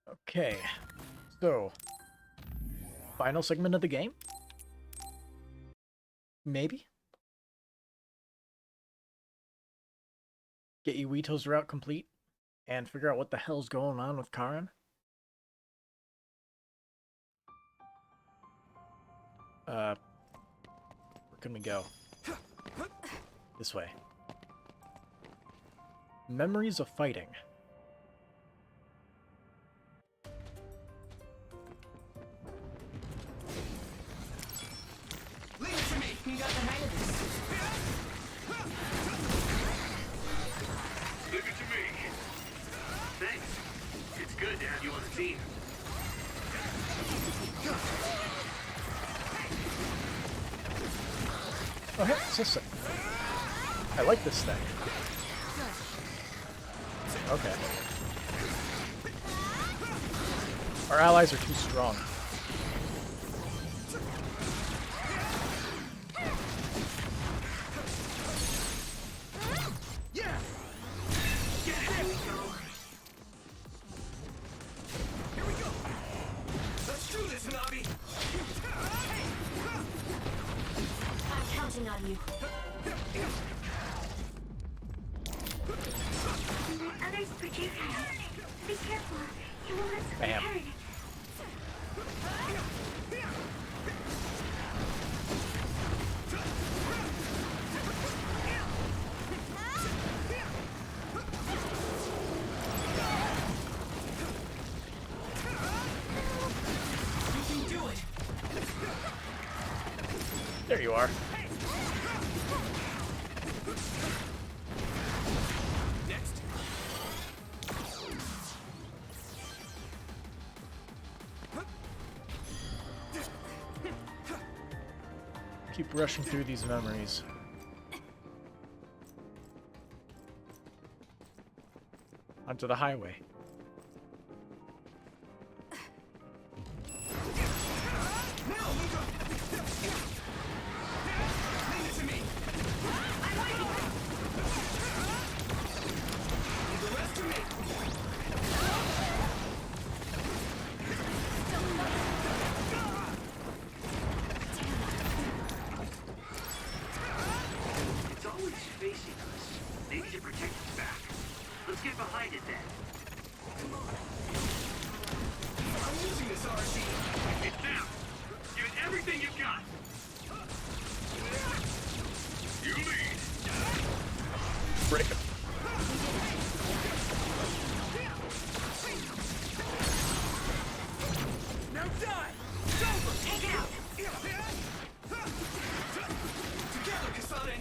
Okay, so final segment of the game? Maybe? Get Yuito's route complete and figure out what the hell's going on with Karen? Where can we go? This way. Memories of fighting. Leave it to me! You got the hang of this. Leave it to me. Thanks. It's good to have you on the team. Oh, hey, it's I like this thing. Okay. Our allies are too strong. Yeah! Get it, Yuito! Here we go! Let's do this, Navi! I'm counting on you. Others projectile. Be careful. You will miss the Bam. turret. You can do it! There you are. Next! Keep rushing through these memories. Onto the highway. Now, Luca! Leave it to me! Leave the rest to me! It's always facing us. Maybe to protect its back. Let's get behind it then. I'm using this RC! It's down. Give it everything you've got. You lead. Break it. Now die! It's over! Take it out. Together, Kasane!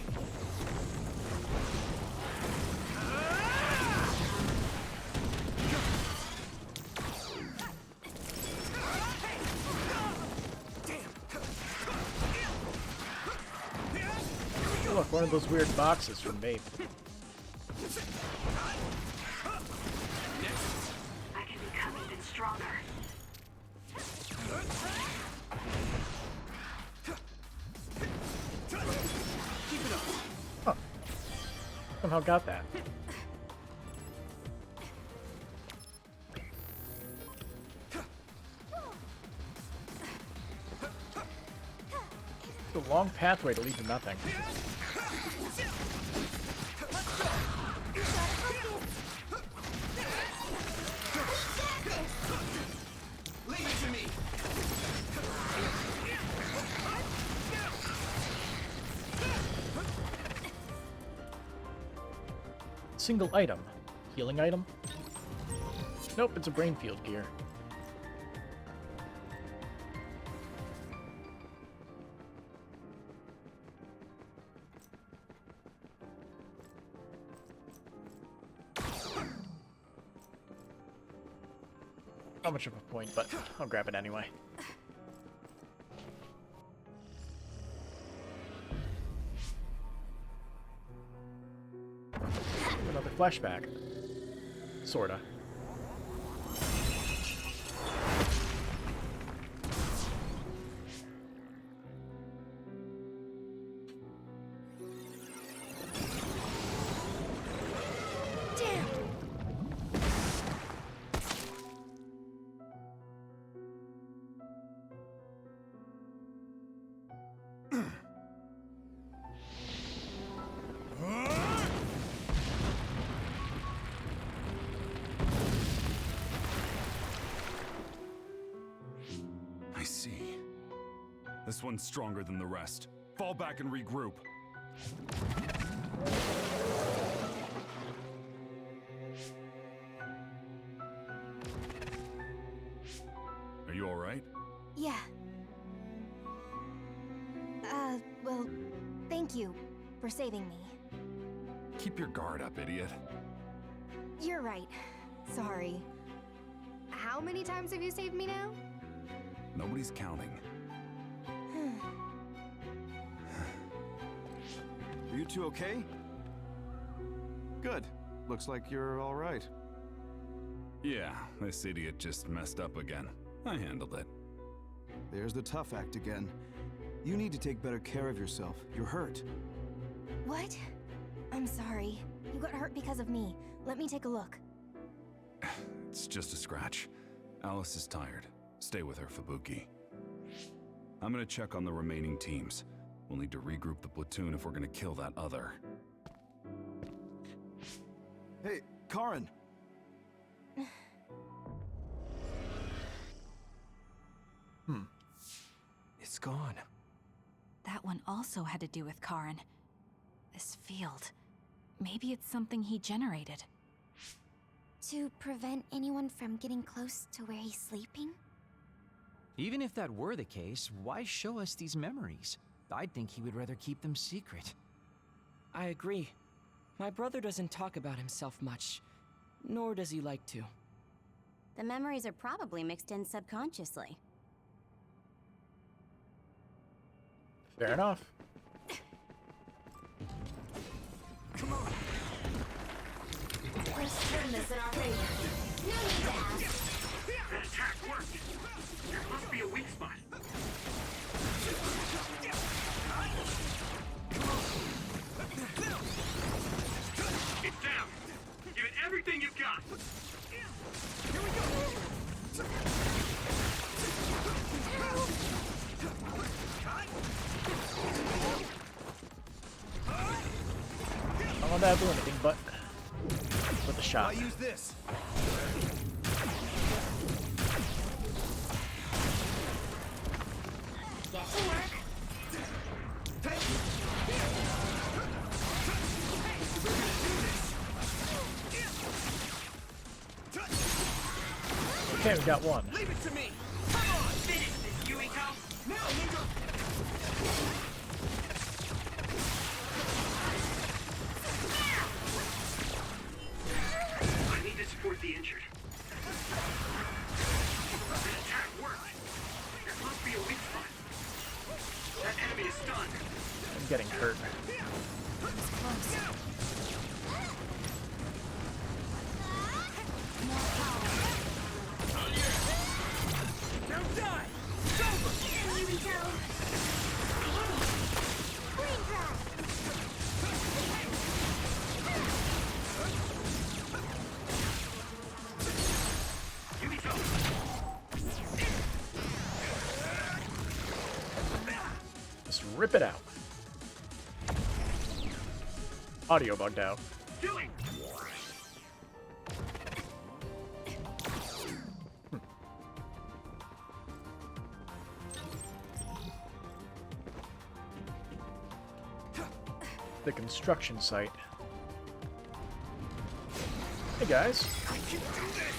Oh, look, one of those weird boxes from Babe. I can become even stronger. Keep it up! Huh. Somehow got that. It's a long pathway to lead to nothing. Leave it to me! Single item. Healing item? Nope, it's a brain field gear. Not much of a point, but I'll grab it anyway. Another flashback. Sorta. This one's stronger than the rest. Fall back and regroup. Are you alright? Yeah. Well, thank you for saving me. Keep your guard up, idiot. You're right. Sorry. How many times have you saved me now? Nobody's counting. Are you two okay? Good. Looks like you're all right. Yeah, this idiot just messed up again. I handled it. There's the tough act again. You need to take better care of yourself. You're hurt. What? I'm sorry. You got hurt because of me. Let me take a look. It's just a scratch. Alice is tired. Stay with her, Fubuki. I'm gonna check on the remaining teams. We'll need to regroup the platoon if we're gonna kill that other. Hey, Karin! It's gone. That one also had to do with Karin. This field. Maybe it's something he generated. To prevent anyone from getting close to where he's sleeping? Even if that were the case, why show us these memories? I'd think he would rather keep them secret. I agree. My brother doesn't talk about himself much, nor does he like to. The memories are probably mixed in subconsciously. Fair enough. Let's turn this in our favor. No need to ask. That attack worked. There must be a weak spot. It's down. Give it everything you've got. I don't want to do anything but with a shot. I'll use this. Get to work. Okay, we got one. Leave it to me. Come on, finish this, Yuito. Now, Ninja. I need to support the injured. That attack worked. There must be a weak spot. That enemy is stunned. I'm getting hurt. Now die. It's over. Here we go. Brain drop. Yuito. Just rip it out. Audio bugged out. Do it. The construction site. Hey guys. I can do this.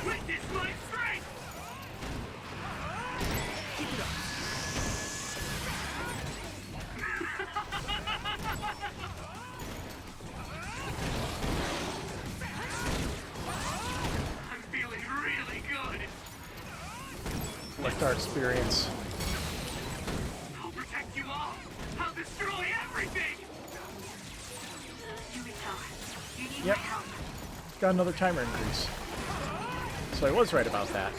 Witness my strength. Keep it up. I'm feeling really good. Collect our experience. I'll protect you all. I'll destroy everything. Yuito, you need Yep. my help. Got another timer increase. So I was right about that. I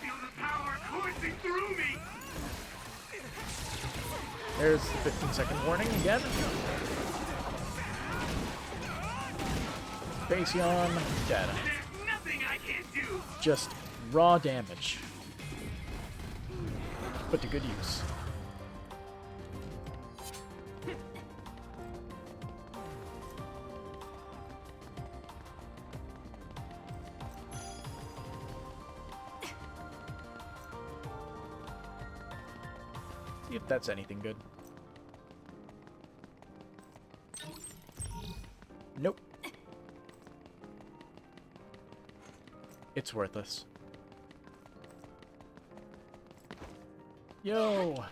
feel the power coursing through me. There's the 15-second warning again. Basion, dead. There's nothing I can't do. Just raw damage. put to good use. See if that's anything good. Nope. It's worthless. Yo!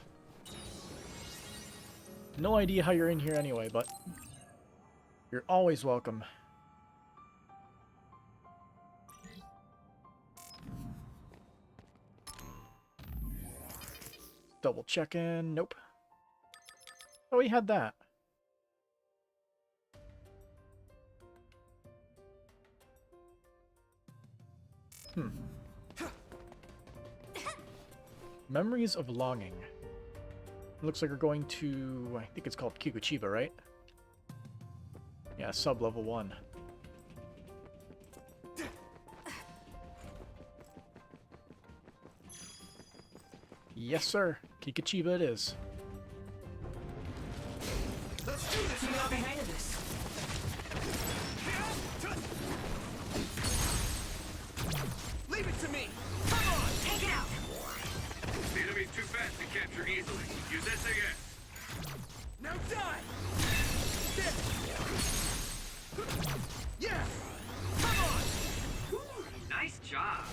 No idea how you're in here anyway, but you're always welcome. Double checking. Nope. Oh, we had that. Memories of Longing. Looks like we're going to, I think it's called Kikuchiba, right? Yeah, sub-level 1. Yes, sir. Kikuchiba it is. Let's do this. Not the hang of this. Leave it to me. Come on, take it out. The enemy's too fast to capture easily. Use SAS. Now die. Yeah. Come on. Nice job.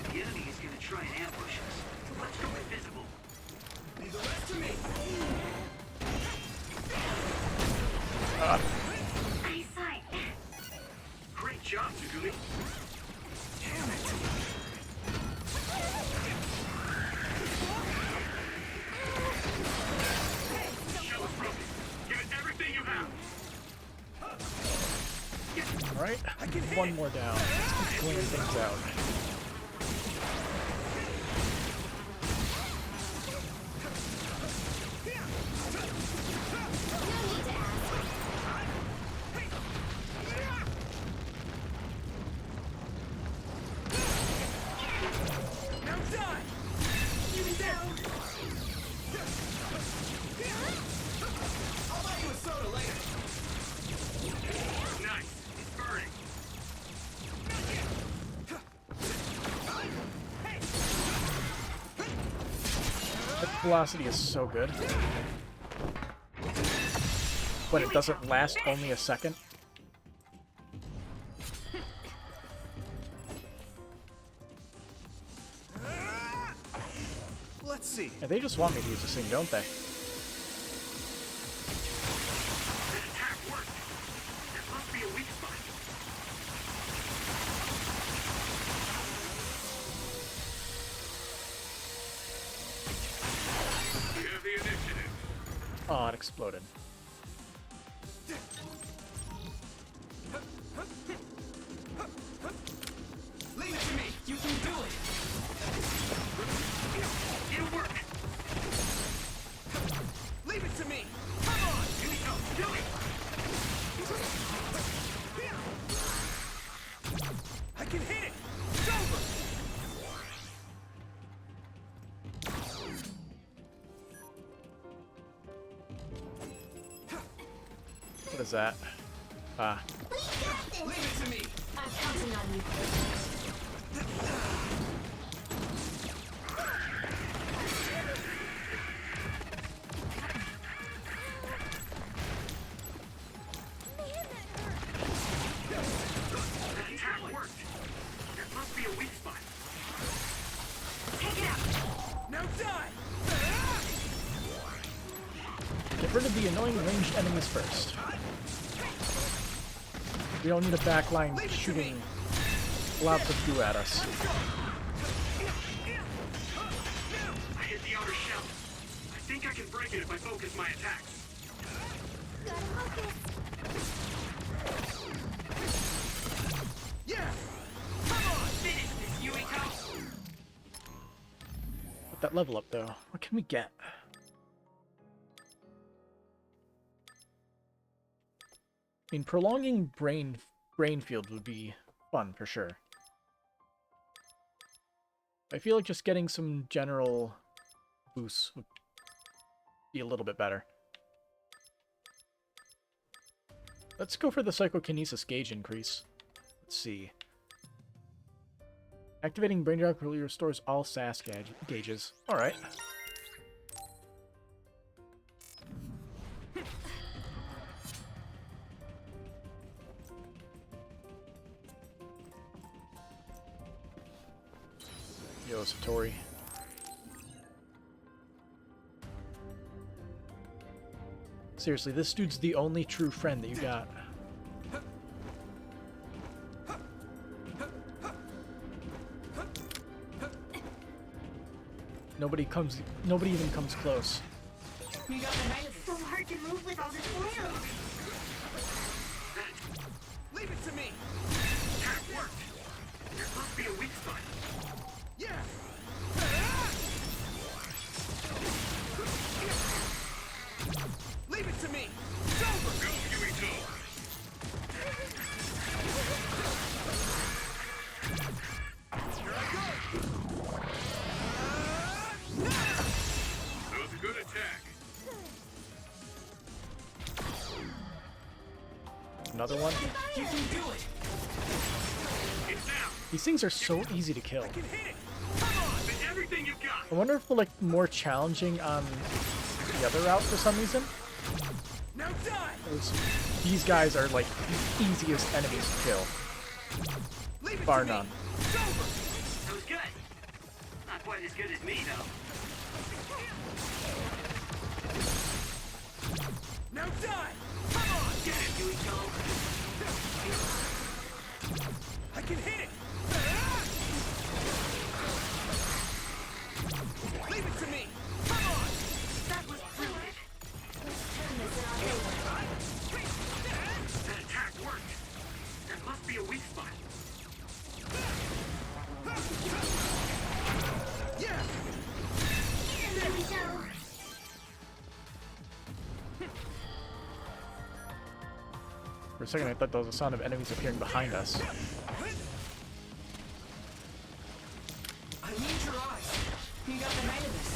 The enemy is going to try and ambush us. Let's go invisible. Leave the rest to me. Eyesight. Great job, Tsugumi. Damn it. Shell is broken. Give it everything you have. Alright, one more down. Let's keep cleaning things out. Now die. You down. I'll buy you a soda later. Nice. It's burning. That velocity is so good. But it doesn't last only a second. Let's see. Yeah, they just want me to use this thing, don't they? That attack worked. That must be a weak spot. You have the initiative. Oh, it exploded. Leave it to me. You can do it. It'll work. Leave it to me. Come on. Yuito, do it. I can hit it. It's over. What is that? Ah. Leave it to me. I'm counting on you. That attack worked. That must be a weak spot. Take it out. Now die. Get rid of the annoying ranged enemies first. We don't need a backline shooting lots of goo at us. I hit the outer shell. I think I can break it if I focus my attacks. Gotta focus. Yeah. Come on. Finish this, Yuito. With that level up, though, what can we get? I mean, prolonging brain field would be fun for sure. I feel like just getting some general boosts would be a little bit better. Let's go for the psychokinesis gauge increase. Let's see. Activating brain drop really restores all SAS gauges. Alright. Yo, Satori. Seriously, this dude's the only true friend that you got. Nobody even comes close. So hard to move with all this oil. Leave it to me! That worked! There must be a weak spot. Yeah! Leave it to me! It's over! Go, Yuito! Here I go! That was a good attack. Another one. You can do it! It's now! These things are so easy to kill. I can hit it! Come on! With everything you've got! I wonder if they're like more challenging on the other route for some reason. Now die! These guys are like the easiest enemies to kill. Leave it Bar to me. none. It's over! That was good. Not quite as good as me, though. Now die! Come on! Get it, Yuito! I can hit it! Leave it to me! Come on! That was brilliant! That attack worked! There must be a weak spot. Yeah! There we go. For a second, I thought that was a sound of enemies appearing behind us. I need your eyes. You got the hang of this.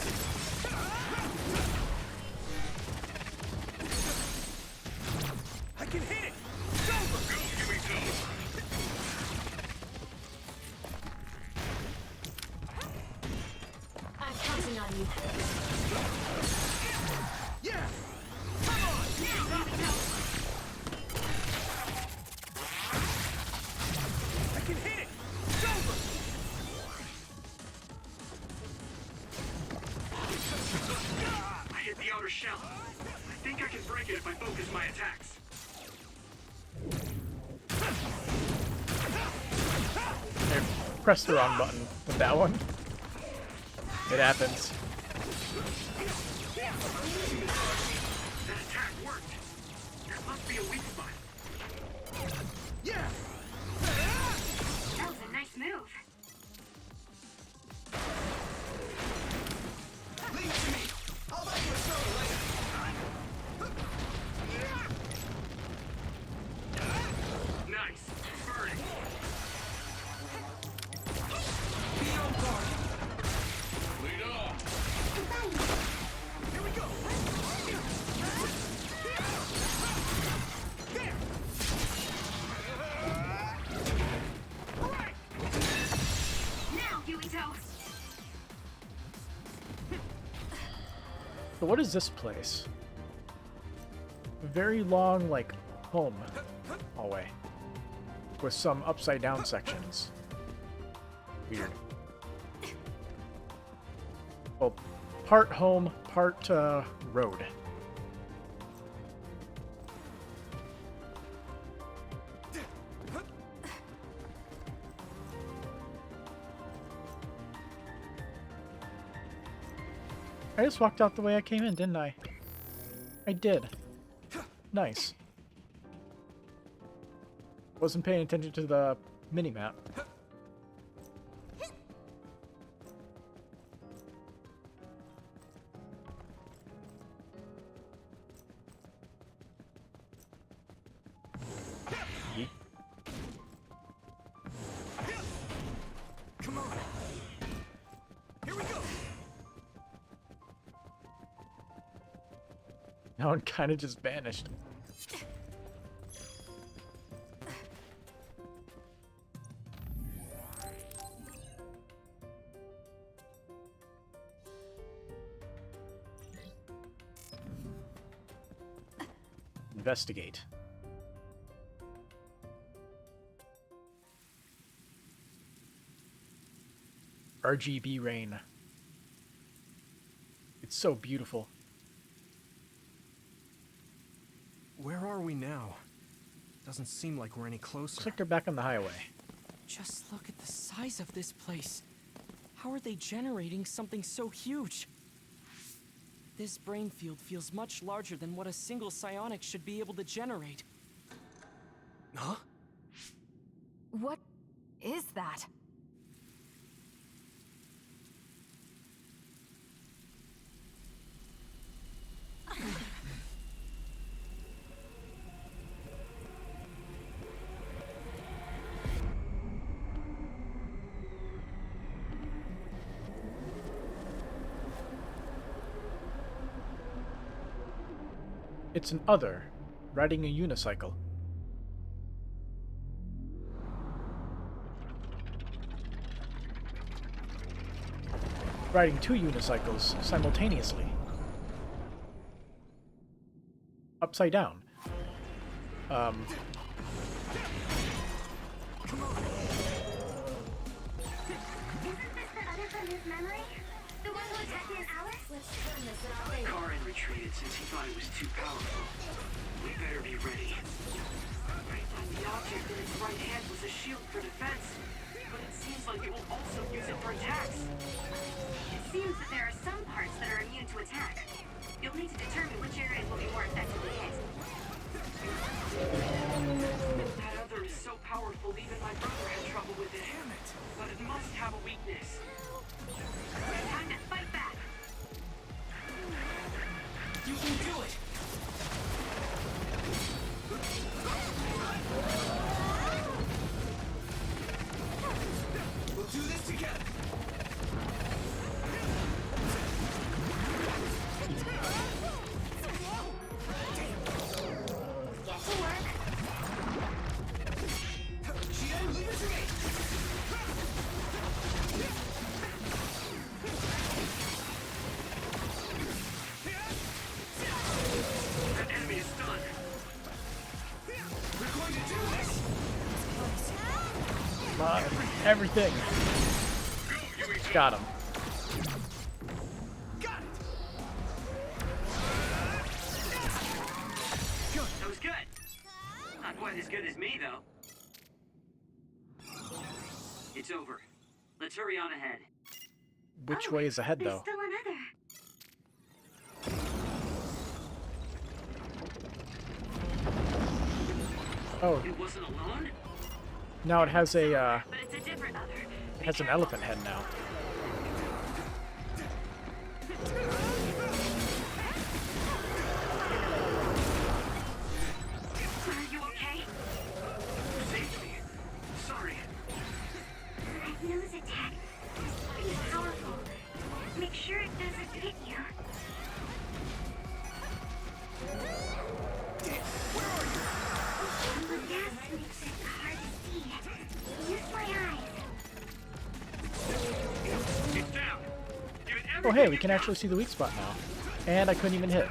I can hit it! It's over! Go, Yuito! I'm counting on you. Yeah! Come on! Now, I can hit it! It's over! I hit the outer shell. I think I can break it if I focus my attacks. I pressed the wrong button with that one. It happens. That attack worked. There must be a weak spot. Yeah! That was a nice move. Leave it to me. I'll let you show it later. Nice. Burning. Be on guard. Lead on. Here we go. There. Now, Yuito. So what is this place? A very long, like, home hallway. With some upside down sections. Weird. Well, part home, part road. I just walked out the way I came in, didn't I? I did. Nice. Wasn't paying attention to the mini-map. That one kind of just vanished. Investigate. RGB rain. It's so beautiful. Where are we now? Doesn't seem like we're any closer. Looks like they're back on the highway. Just look at the size of this place. How are they generating something so huge? This brain field feels much larger than what a single psionic should be able to generate. Huh? What is that? It's an other, riding a unicycle. Riding two unicycles simultaneously. Upside down. Karin retreated since he thought it was too powerful. We better be ready. The object in its right hand was a shield for defense, but it seems like it will also use it for attacks. It seems that there are some parts that are immune to attack. You'll need to determine which areas will be more effectively hit. That other is so powerful, even my brother had trouble with it. Damn it! But it must have a weakness. Time to fight back. You can do it! We'll do this together. Get to work. Leave it to me. The enemy is stunned. We're going to do this. Come on, everything. Got him. Got it. That was good. Not quite as good as me, though. It's over. Let's hurry on ahead. Which way is ahead, though? Still another. Oh, It wasn't alone? now it has a, But it's a different other. it has an elephant head now. Are you okay? Safety. Sorry. Nose attack. It's powerful. Make sure it doesn't hit you. The gas makes it hard to see. Use my eyes. It's down. Give it Oh everything hey, we you can got. actually see the weak spot now. And I couldn't even hit.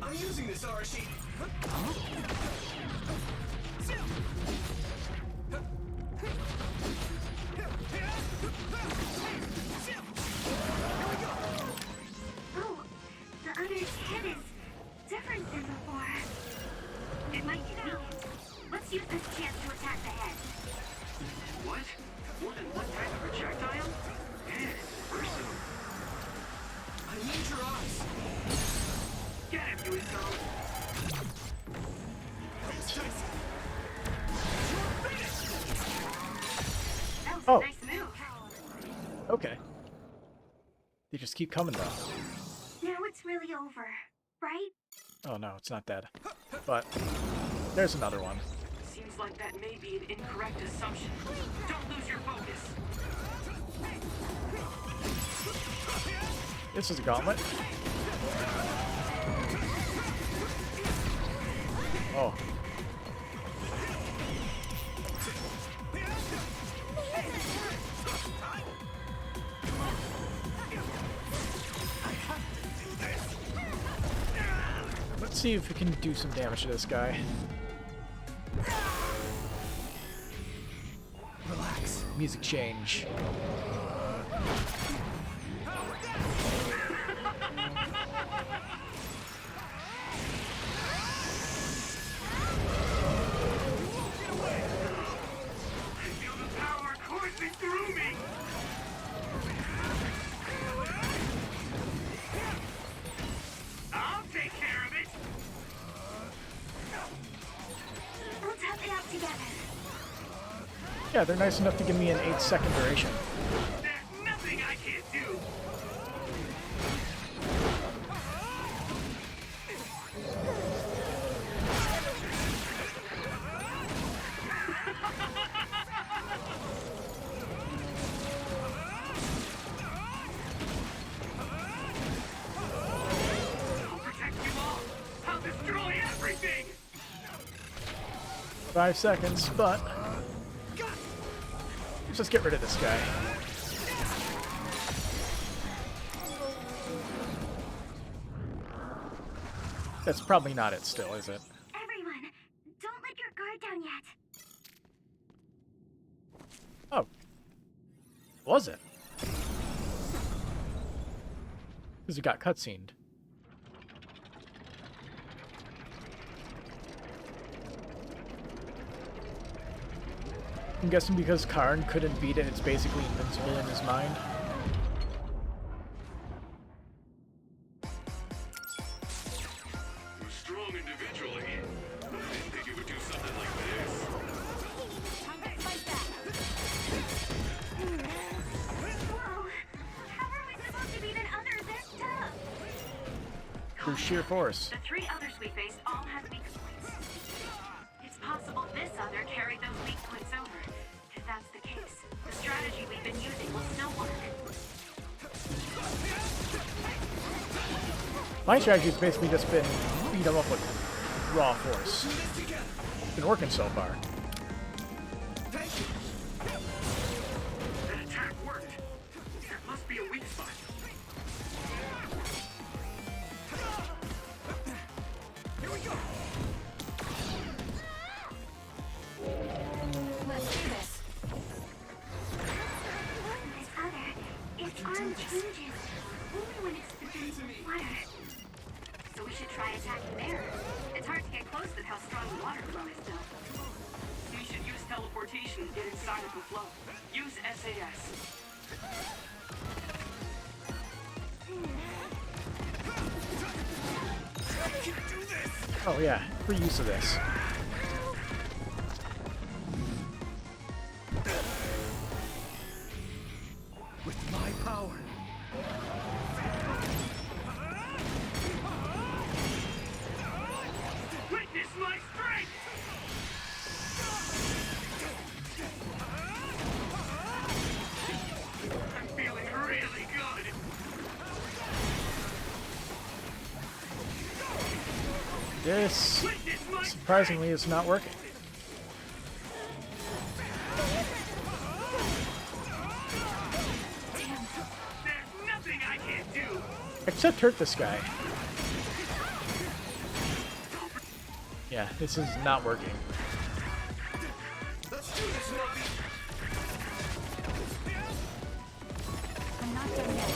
I'm using this Arashi. Oh, the other's head is different than before. It might be. Let's use this chance to attack the head. What? More than one type of projectile? Man, versatile. I need your eyes. Get him, Yuito. That was Oh. a nice move. Okay. They just keep coming though. Now it's really over, right? Oh no, it's not dead. But there's another one. Seems like that may be an incorrect assumption. Don't lose your focus. This is a gauntlet. Oh. Let's see if we can do some damage to this guy. Relax. Music change. Yeah, they're nice enough to give me an 8-second duration. There's nothing I can't do. I'll protect you all. I'll destroy everything. 5 seconds, but let's just get rid of this guy. That's probably not it still, is it? Everyone, don't let your guard down yet. Oh. Was it? Because it got cutscened. I'm guessing because Karn couldn't beat it, it's basically invincible in his mind. You're strong individually. I didn't think you would do something like this. Whoa, how are we supposed to be that other this tough? Through sheer force. The 3 others we faced all had weak points. It's possible this other carried those weak points over. If that's the case, the strategy we've been using will still work. My strategy's basically just been beat him up with raw force. It's been working so far. That attack worked. There must be a weak spot. Here we go. Let's do this. This other, its arm changes only when it's defense with water. So we should try attacking there. It's hard to get close with how strong the water flow is, though. We should use teleportation to get inside of the flow. Use SAS. Oh yeah, free use of this. With my power. Witness my strength! I'm feeling really good. This, Witness my surprisingly, is not working. There's nothing I can't do. Except hurt this guy. Yeah, this is not working. Let's do this, Moby. I'm not done yet.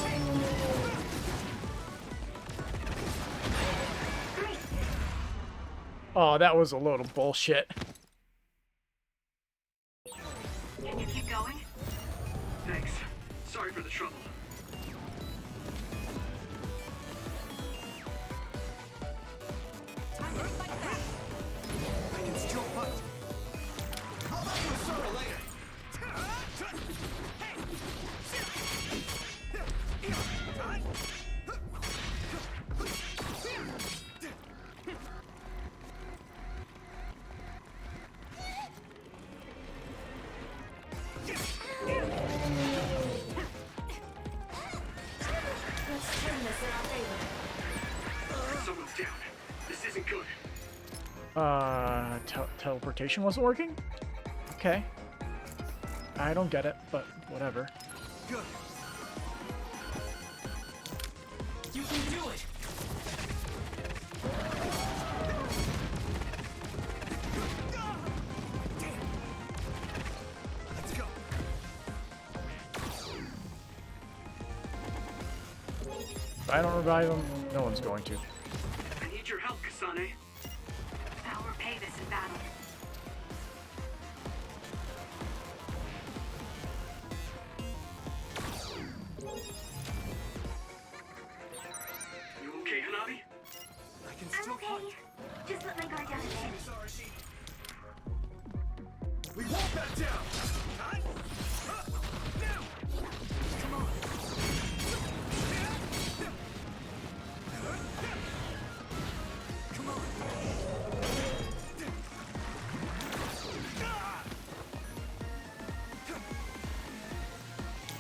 Oh, that was a load of bullshit. Can you keep going? Thanks. Sorry for the trouble. I can still fight. I'll let you suffer later. in our favor. Someone's down. This isn't good. Teleportation wasn't working? Okay. I don't get it, but whatever. Good. You can do it! Let's go. If I don't revive him, no one's going to. I need your help, Kasane. I'll repay this in battle. You okay, Hanabi? I can I'm still okay. fight. Just let my guard down a bit. We won't back down. Huh? Now. Come on. Come on.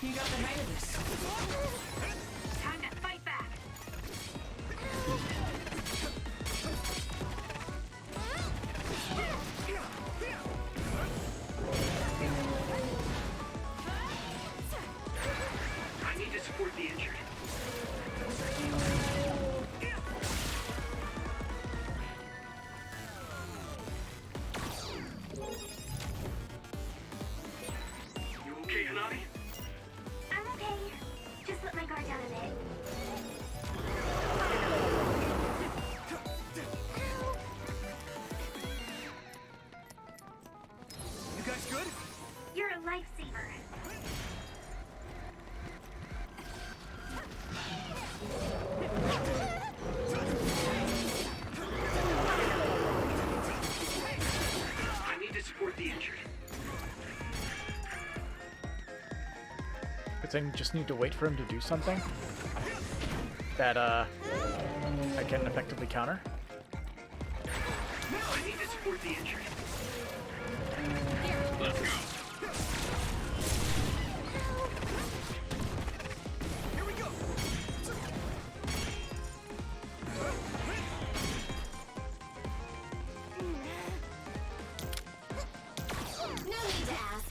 You got the hang of this. Time to fight back. I need to support the injured. You okay, Hanabi? I'm okay. Just let my guard down a bit. You guys good? You're a lifesaver. I need to support the injured. Because I just need to wait for him to do something that I can effectively counter. I need to support the injured. Let's go. Here we go. No need to ask.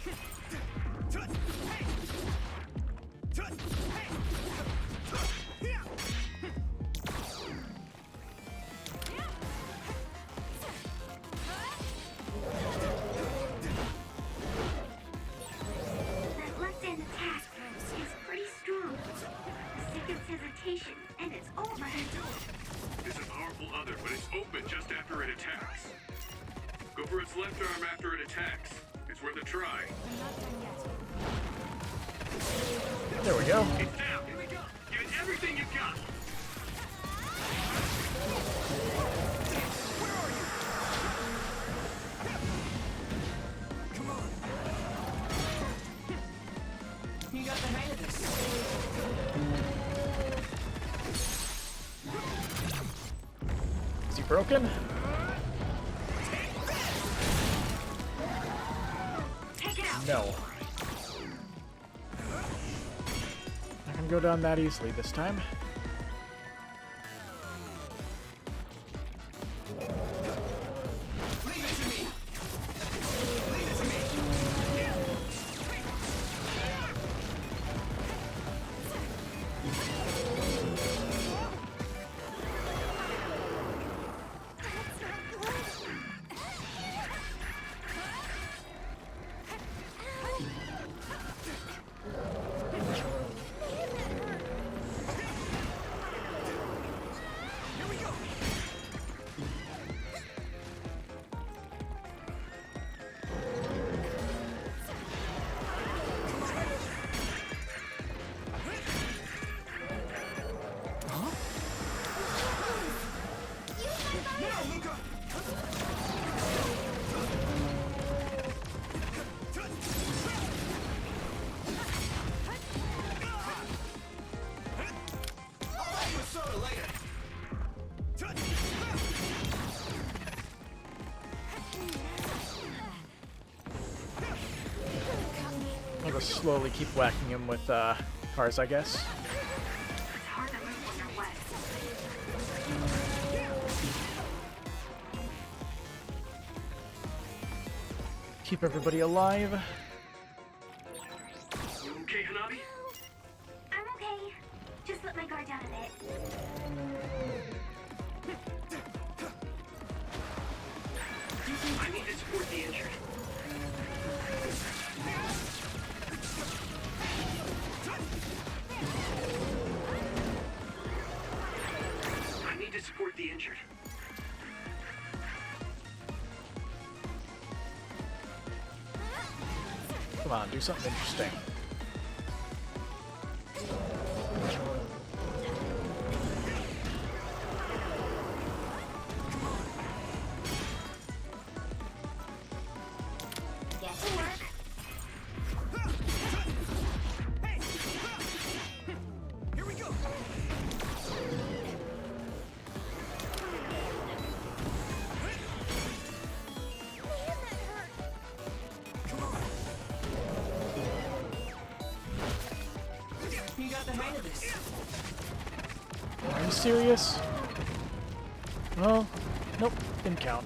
That left-hand attack is pretty strong. A second's hesitation, and it's over. It's a powerful other, but it's open just after it attacks. Go for its left arm after it attacks. It's worth a try. There we go. It's down. Here we go. Give it everything you've got. Come on. You got the hang of this. Is he broken? Take it out. No. Not gonna go down that easily this time. Leave it to me. Leave it to me. Here we go. No, Luca. I'll buy you a soda later. I'll just slowly keep whacking him with cars, I guess. It's hard to move when you're Keep everybody alive. You okay, Hanabi? I'm okay. Just let my guard down a bit. I need to support the injured. I need to support the injured. Come on, do something interesting. Get to work. Here we go. You got the hang of this. Are you serious? Well, nope, didn't count.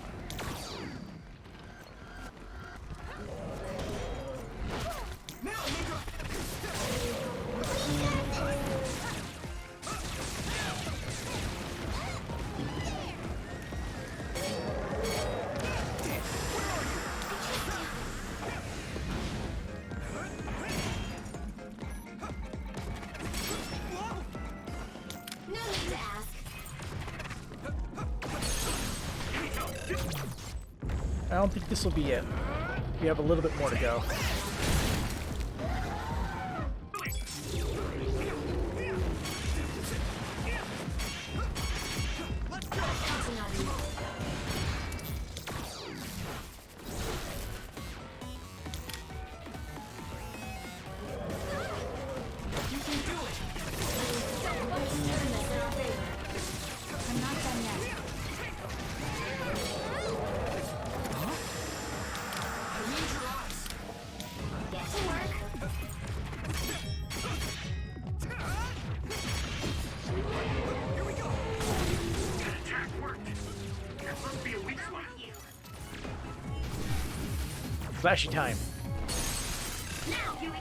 No need to ask. I don't think this will be it. We have a little bit more to go. You can do it. I'm not done yet. I need your eyes. Get to work. Here we go. That attack worked. That must be a weak spot. Flashy time. Now, Huey.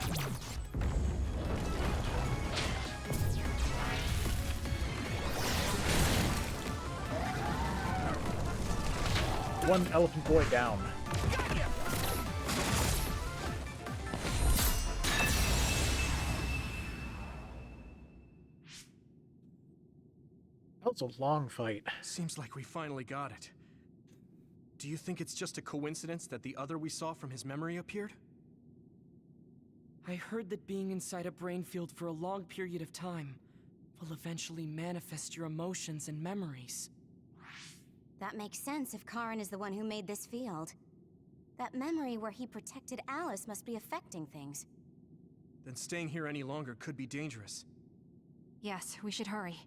One elephant boy down. That was a long fight. Seems like we finally got it. Do you think it's just a coincidence that the other we saw from his memory appeared? I heard that being inside a brain field for a long period of time will eventually manifest your emotions and memories. That makes sense if Karin is the one who made this field. That memory where he protected Alice must be affecting things. Then staying here any longer could be dangerous. Yes, we should hurry.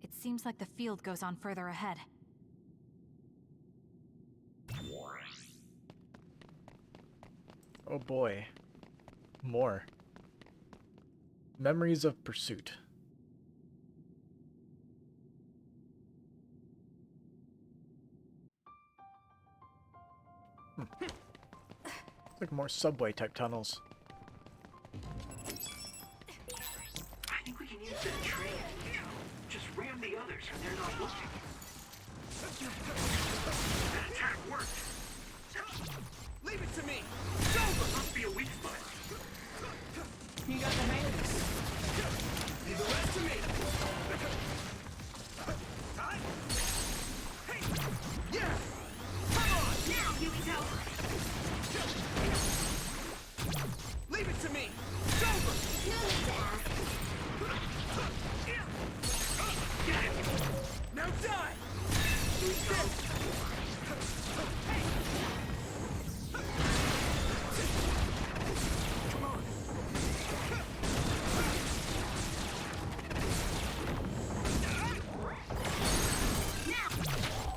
It seems like the field goes on further ahead. Oh boy. More. Memories of Pursuit. Like more subway type tunnels. I think we can use that train. Just ram the others when they're not looking. That attack worked. Leave it to me! That must be a weak spot. You got the hang of this. Leave the rest to me! Hey! Yeah! Come on! Now, Yuito. Leave it to me! It's over! No need to ask. Now die! Come on!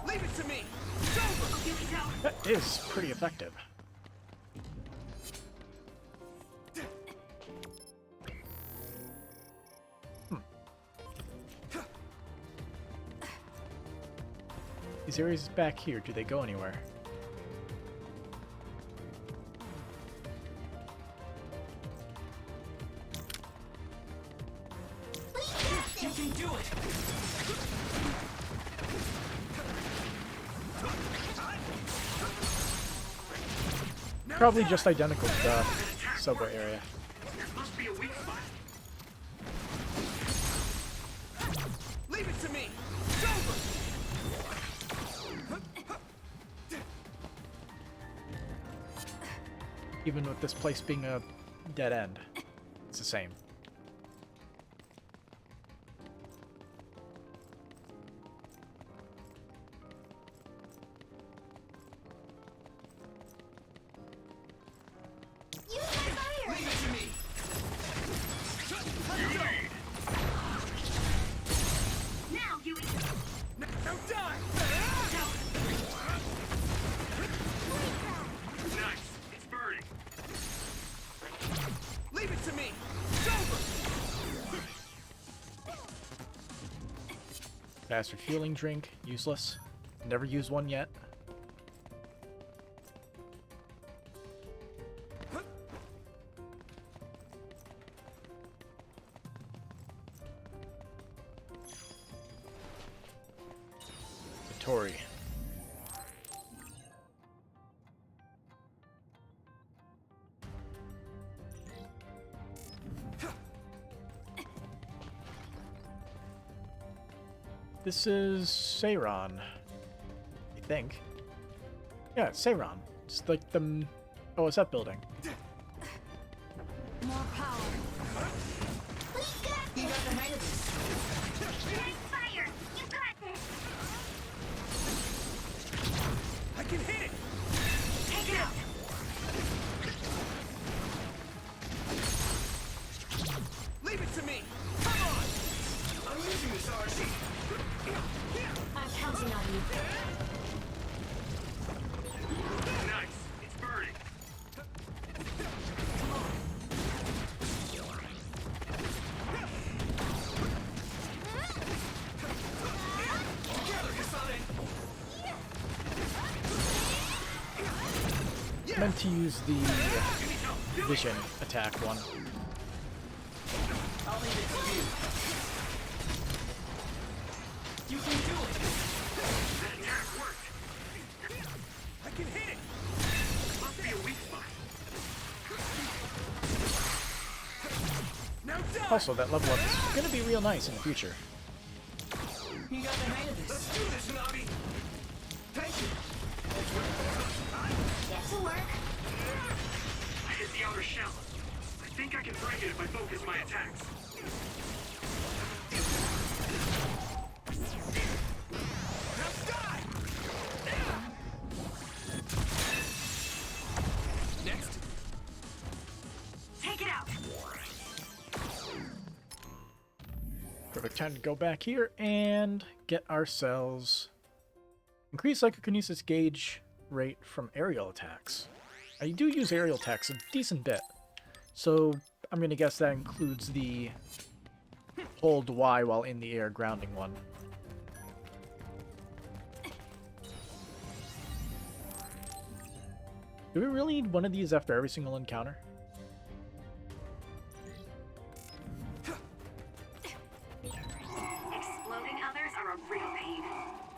Leave it to me! It's over! Yuito. That is pretty effective. These areas back here, do they go anywhere? probably just identical to the subway area. There must be a weak spot. Leave it to me! It's over! Even with this place being a dead end, it's the same. Use my fire! Leave it to me! Now, Yuito! Now die! Nice. It's burning. Leave it to me! It's over! Bastard healing drink, useless. Never used one yet. Tori. This is Seiron, I think. Yeah, it's Seiron. It's like the OSF building. More power. You got the hang of this. Take fire! You got this! I can hit it! Take it out! Leave it to me! Come on! I'm using this RC. I'm counting on you. Nice. It's burning. Together, Kasane! Meant to use the vision attack one. I'll leave it to you. You can do it! That attack worked. I can hit it! Must be a weak spot. Now die! Also, that level up is gonna be real nice in the future. You got the hang of this. Let's do this, Navi! Thank you! Get to work. I hit the outer shell. I think I can break it if I focus my attacks. Now die! Next. Take it out! Perfect time to go back here and get ourselves increased psychokinesis gauge rate from aerial attacks. I do use aerial attacks a decent bit, so I'm gonna guess that includes the hold Y while in the air grounding one. Do we really need one of these after every single encounter? Exploding others are a real pain.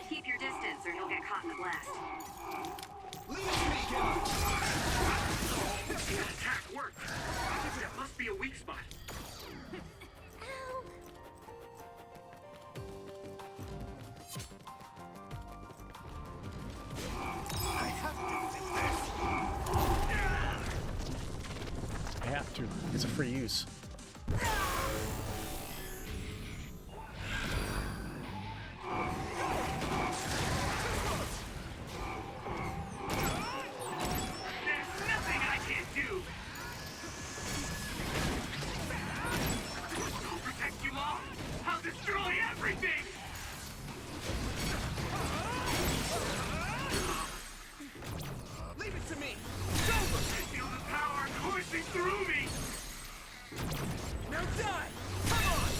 Keep your distance or you'll get caught in the blast. Leave it to me, Killer! That attack worked. There must be a weak spot. I have to. It's a free use. There's nothing I can't do. I'll protect you all. I'll destroy everything. Leave it to me! It's over! I feel the power coursing through me. Now die! Come on!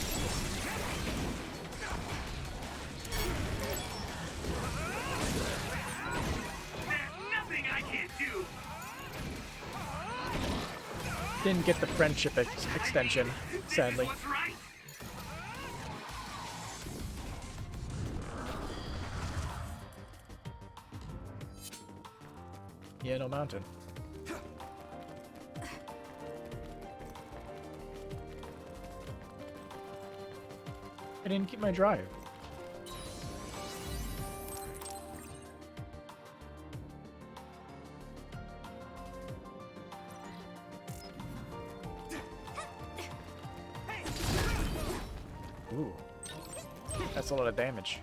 There's nothing I can't do. Didn't get the friendship extension, sadly. What's right? Yeah, no mountain. didn't keep my drive. Ooh. That's a lot of damage.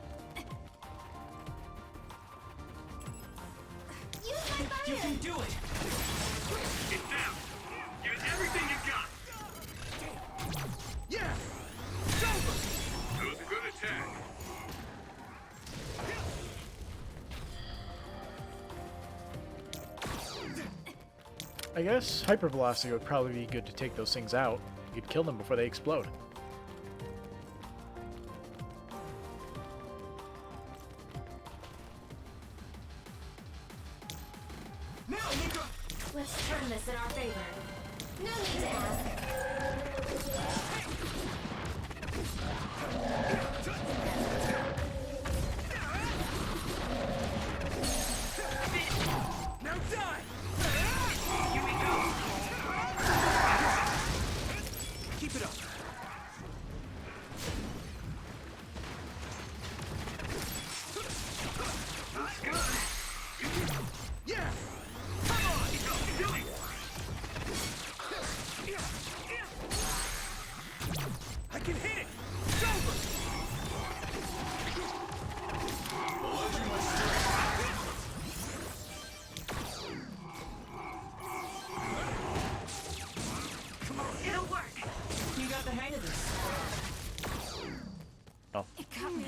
You can do it! Get down! Give it everything you've got! Yeah! It's over! That was a good attack. I guess hypervelocity would probably be good to take those things out. You could kill them before they explode. Let's turn this in our favor. No need to ask. Now die! Yuito! Keep it up. That's good. Yeah! Come on! You know what you're doing! I can hit it! It's over! It'll work! You got the hang of this. Oh. It got me.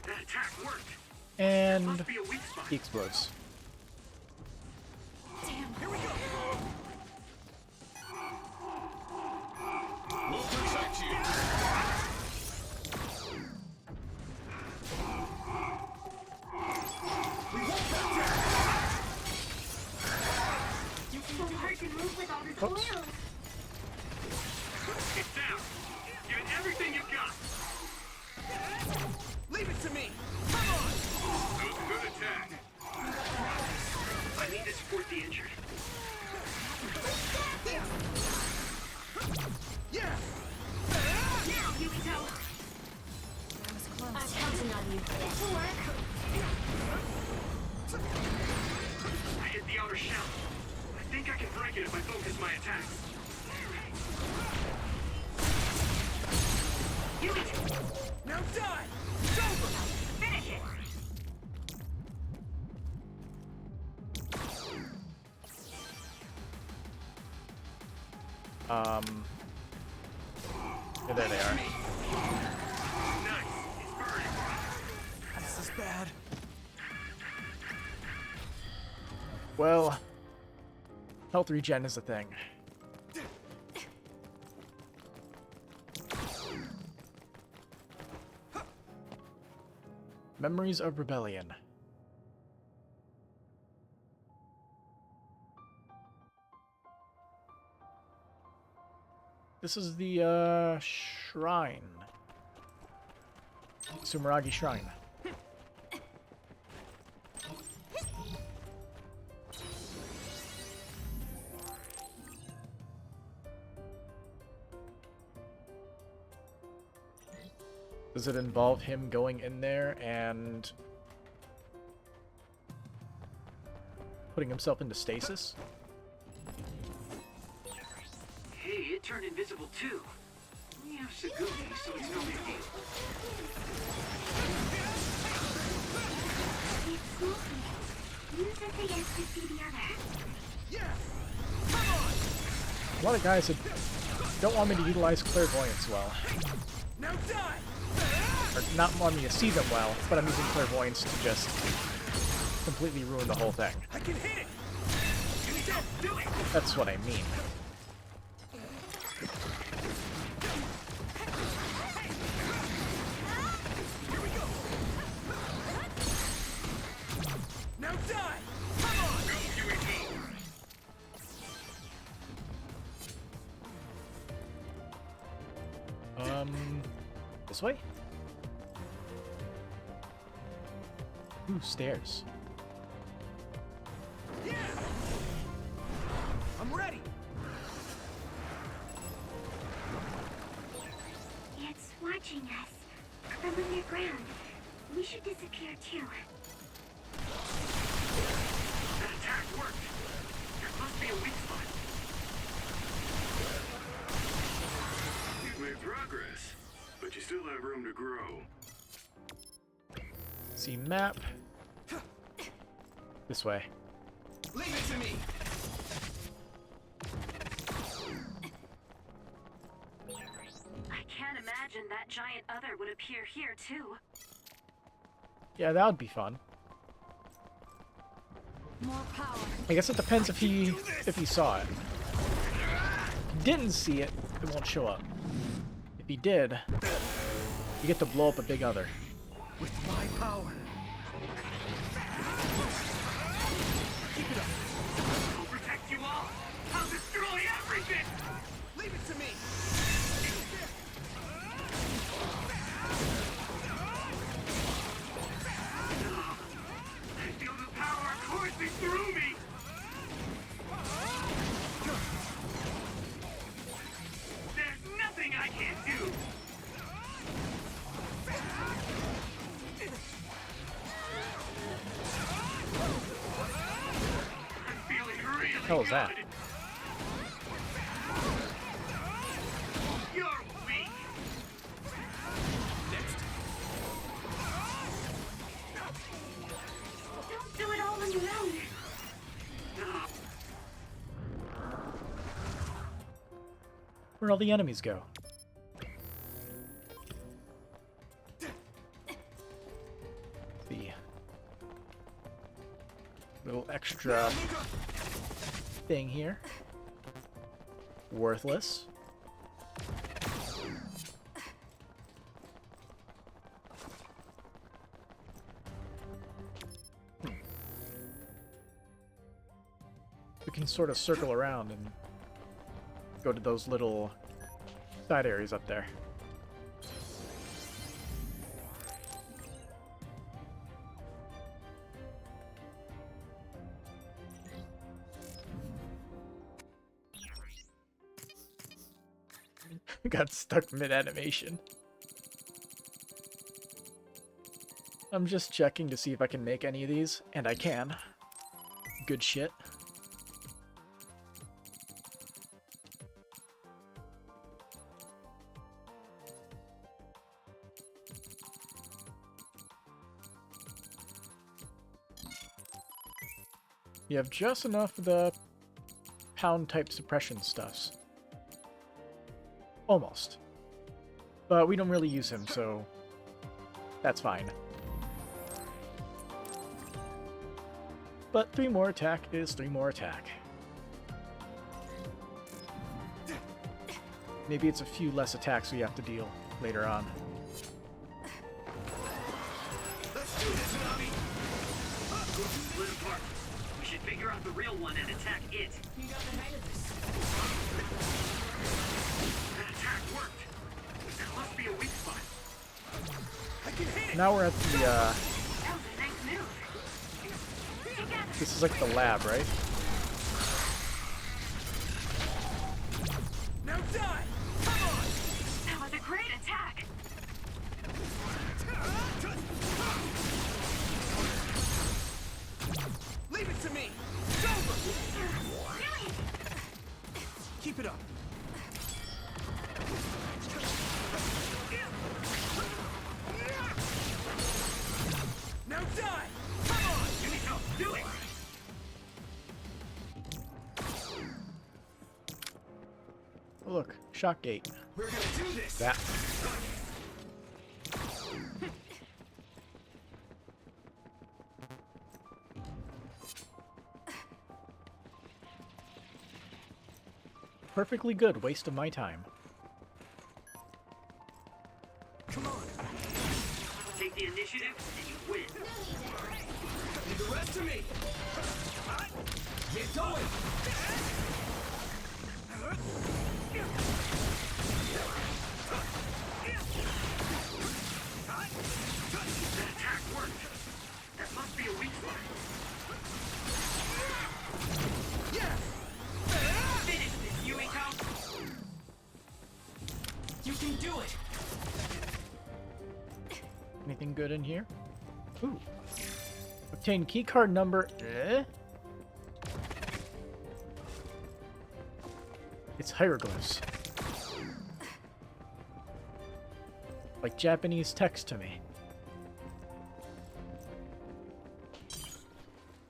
That attack worked! And Must be a weak spot. he explodes. Damn. Here we go! We'll protect you. It's so hard to move with all this Oops. oil. Get down! Give it everything you've got! Leave it to me! Come on! That was a good attack. I need to support the injured. Yeah! Now, Yuito! That was close. I'm counting on you. This'll work. I hit the outer shell. I think I can break it if I focus my attacks. Yuito! Now die! It's over! Finish it! Yeah, there they are. Nice. It's burning. This is bad. Well, health regen is a thing. Memories of Rebellion. This is the shrine. Sumeragi Shrine. Does it involve him going in there and putting himself into stasis? Hey, it turned invisible too. We have Saguki, so it's no big deal. It's smoking. Use the figures to see the other. Yeah! A lot of guys that don't want me to utilize clairvoyance well. Now die! Or not want me to see them well, but I'm using clairvoyance to just completely ruin the whole thing. I can hit it! Do it! That's what I mean. Now die! Go, Yuito! This way? Ooh, stairs. watching us. From underground. We should disappear too. That attack worked. There must be a weak spot. You've made progress, but you still have room to grow. See map. This way. Leave it to me! I can't imagine that giant other would appear here too. Yeah, that would be fun. More power. I guess it depends if he saw it. If he didn't see it, it won't show up. If he did, you get to blow up a big other. With my power. Keep it up. I'll protect you all. I'll destroy everything. Leave it to me. I feel the power coursing through me. There's nothing I can't do. I'm feeling really Hell is that? good. You're weak. Don't do it all on your own. Where'd all the enemies go? The little extra thing here. Worthless. We can sort of circle around and go to those little side areas up there. Got stuck mid-animation. I'm just checking to see if I can make any of these, and I can. Good shit. You have just enough of the pound-type suppression stuffs. Almost. But we don't really use him, so that's fine. But 3 more attack is 3 more attack. Maybe it's a few less attacks we have to deal later on. Let's do this, Nami! Split apart. We should figure out the real one and attack it. You got the hang of this. That attack worked. There must be a weak spot. I can hit it! Now we're at the, That was a nice move. Together. this is like the lab, right? Now die! Come on! That was a great attack. Leave it to me! It's over! Keep it up. Now die! Come on! Yuito, do it! Oh, look, shock gate. We're gonna do this! That. Perfectly good waste of my time. Come on! Take the initiative and you win. Leave the rest to me! Get going! That attack worked. That must be a weak spot. Yeah! Finish this, Yuito. You can do it! anything good in here? Ooh. Obtain keycard number. It's hieroglyphs. Like Japanese text to me.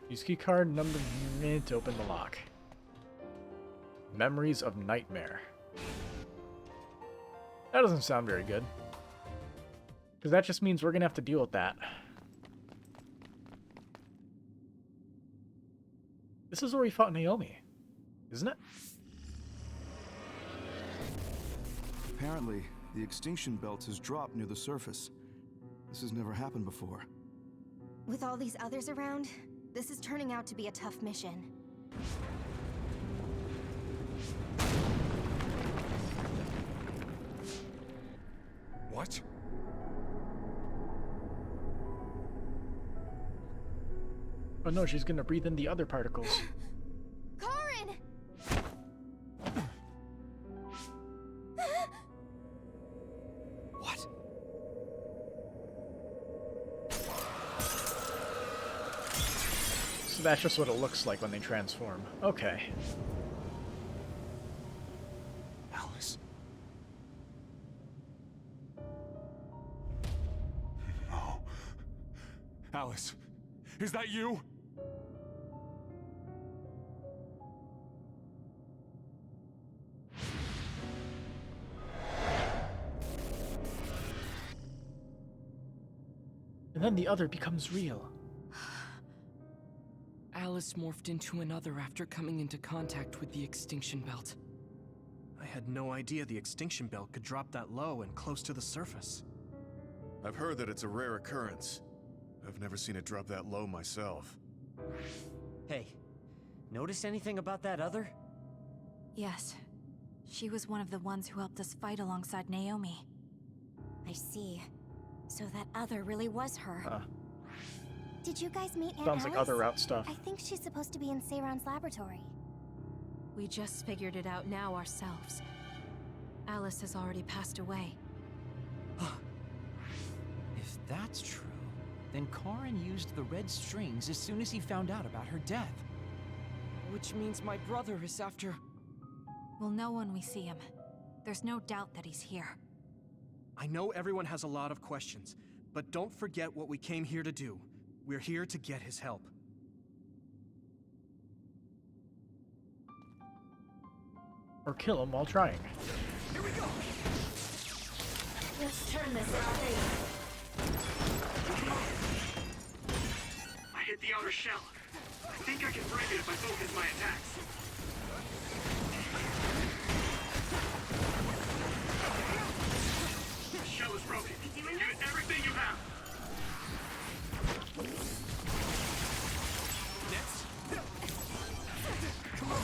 Use keycard number to open the lock. Memories of Nightmare. That doesn't sound very good. Because that just means we're going to have to deal with that. This is where we fought Naomi, isn't it? Apparently, the extinction belt has dropped near the surface. This has never happened before. With all these others around, this is turning out to be a tough mission. What? Oh no, she's gonna breathe in the other particles. Karin! What? So that's just what it looks like when they transform. Okay. Alice. No. Alice, is that you? And then the other becomes real. Alice morphed into another after coming into contact with the extinction belt. I had no idea the extinction belt could drop that low and close to the surface. I've heard that it's a rare occurrence. I've never seen it drop that low myself. Hey, notice anything about that other? Yes. She was one of the ones who helped us fight alongside Naomi. I see. So that other really was her. Did you guys meet Aunt Sounds like Alice? other route stuff. I think she's supposed to be in Seiron's laboratory. We just figured it out now ourselves. Alice has already passed away. If that's true, then Karin used the red strings as soon as he found out about her death. Which means my brother is after... We'll know when we see him. There's no doubt that he's here. I know everyone has a lot of questions, but don't forget what we came here to do. We're here to get his help. Or kill him while trying. Here we go! Let's turn this around. I hit the outer shell. I think I can break it if I focus my attacks. The shell is broken. Use everything you have. Next! Come on.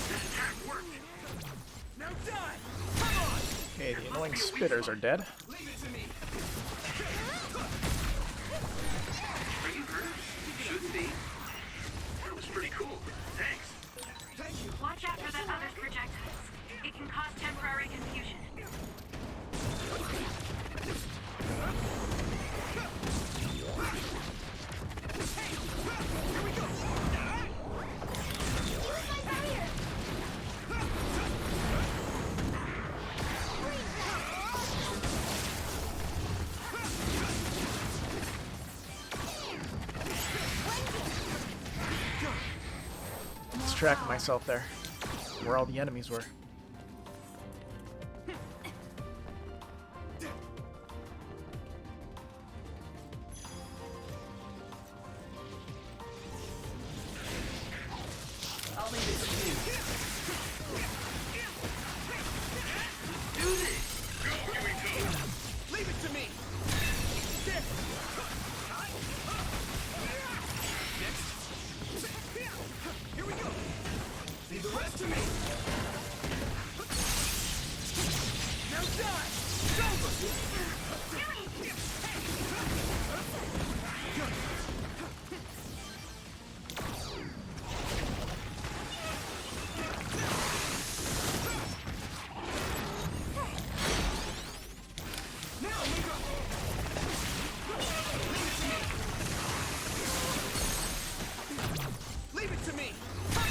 This attack worked. Now die! Come on! Okay, the annoying spitters are dead. Leave it to me. Are you hurt? Shouldn't be. That was pretty cool. Thanks. Thank you. Watch out for that other's projectiles. It can cause temporary confusion. Here we go. Let's track myself there. Where all the enemies were. I'll leave it to you. Do this! Go, Yuito! Leave it to me! There! Next! Here we go! Leave the rest to me!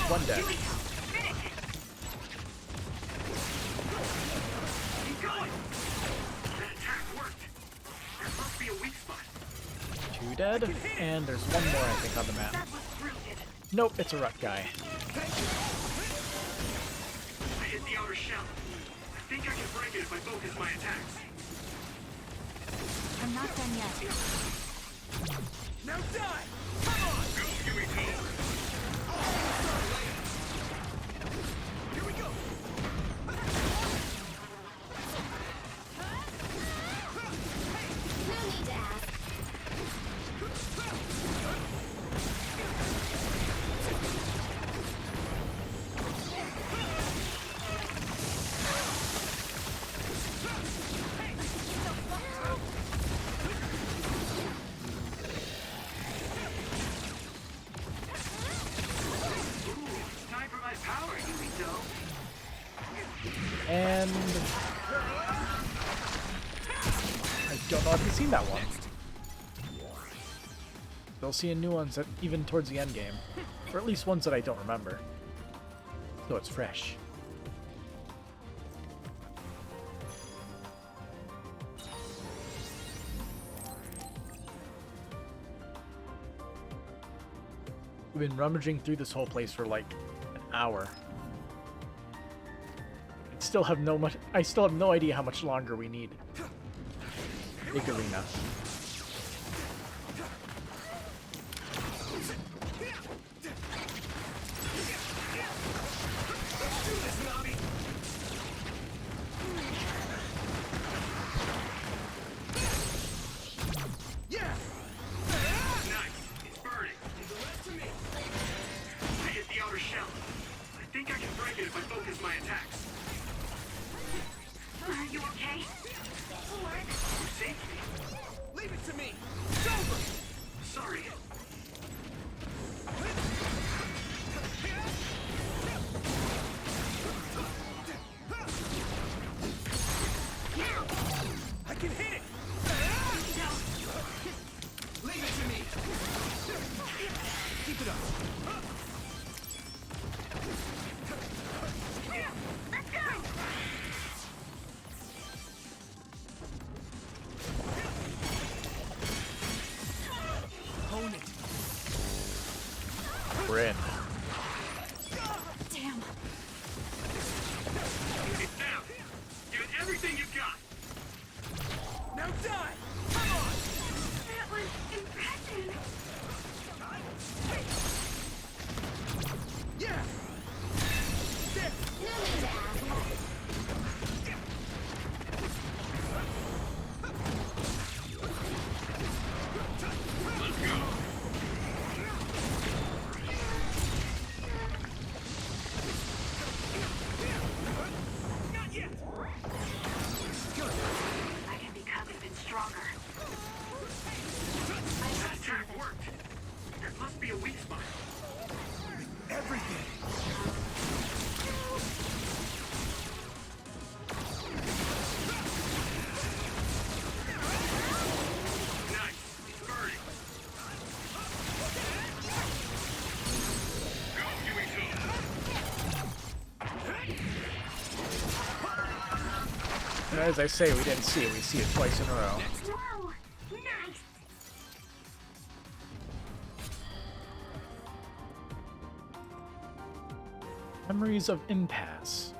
one dead. Yuito, finish it! Keep going! That attack worked. There must be a weak spot. 2 dead, and there's one more, I think, on the map. That was brilliant. Nope, it's a Rut guy. I hit the outer shell. I think I can break it if I focus my attacks. I'm not done yet. Now die! Come on! Go, Yuito! Here we go! No need to ask. Time for my power, Yuito. And I don't know if you've seen that one. They'll see new ones even towards the end game, or at least ones that I don't remember. So it's fresh. We've been rummaging through this whole place for like an hour. I still have no idea how much longer we need. Big arena. Are you okay? You saved me. Leave it to me. It's over. Sorry. I can hit it. Leave it to me. Keep it up. Let's go! Own it. We're in. Damn. It's down. Give it everything you've got. Now die. Come on. That was impressive. Yeah. There. No need to ask. Let's go. Not yet. Good. I can become even stronger. That attack worked. There must be a weak spot. Everything. Nice. It's burning. Go, Yuito. And as I say, we didn't see it. We see it twice in a row. Whoa! Nice! Memories of Impasse.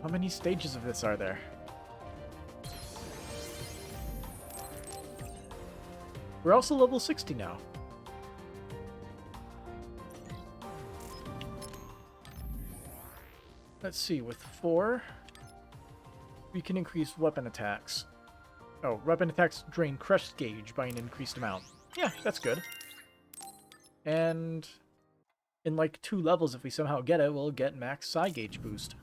How many stages of this are there? We're also level 60 now. Let's see, with 4, we can increase weapon attacks. Oh, weapon attacks drain crush gauge by an increased amount. Yeah, that's good. And in like 2 levels, if we somehow get it, we'll get max psi gauge boost.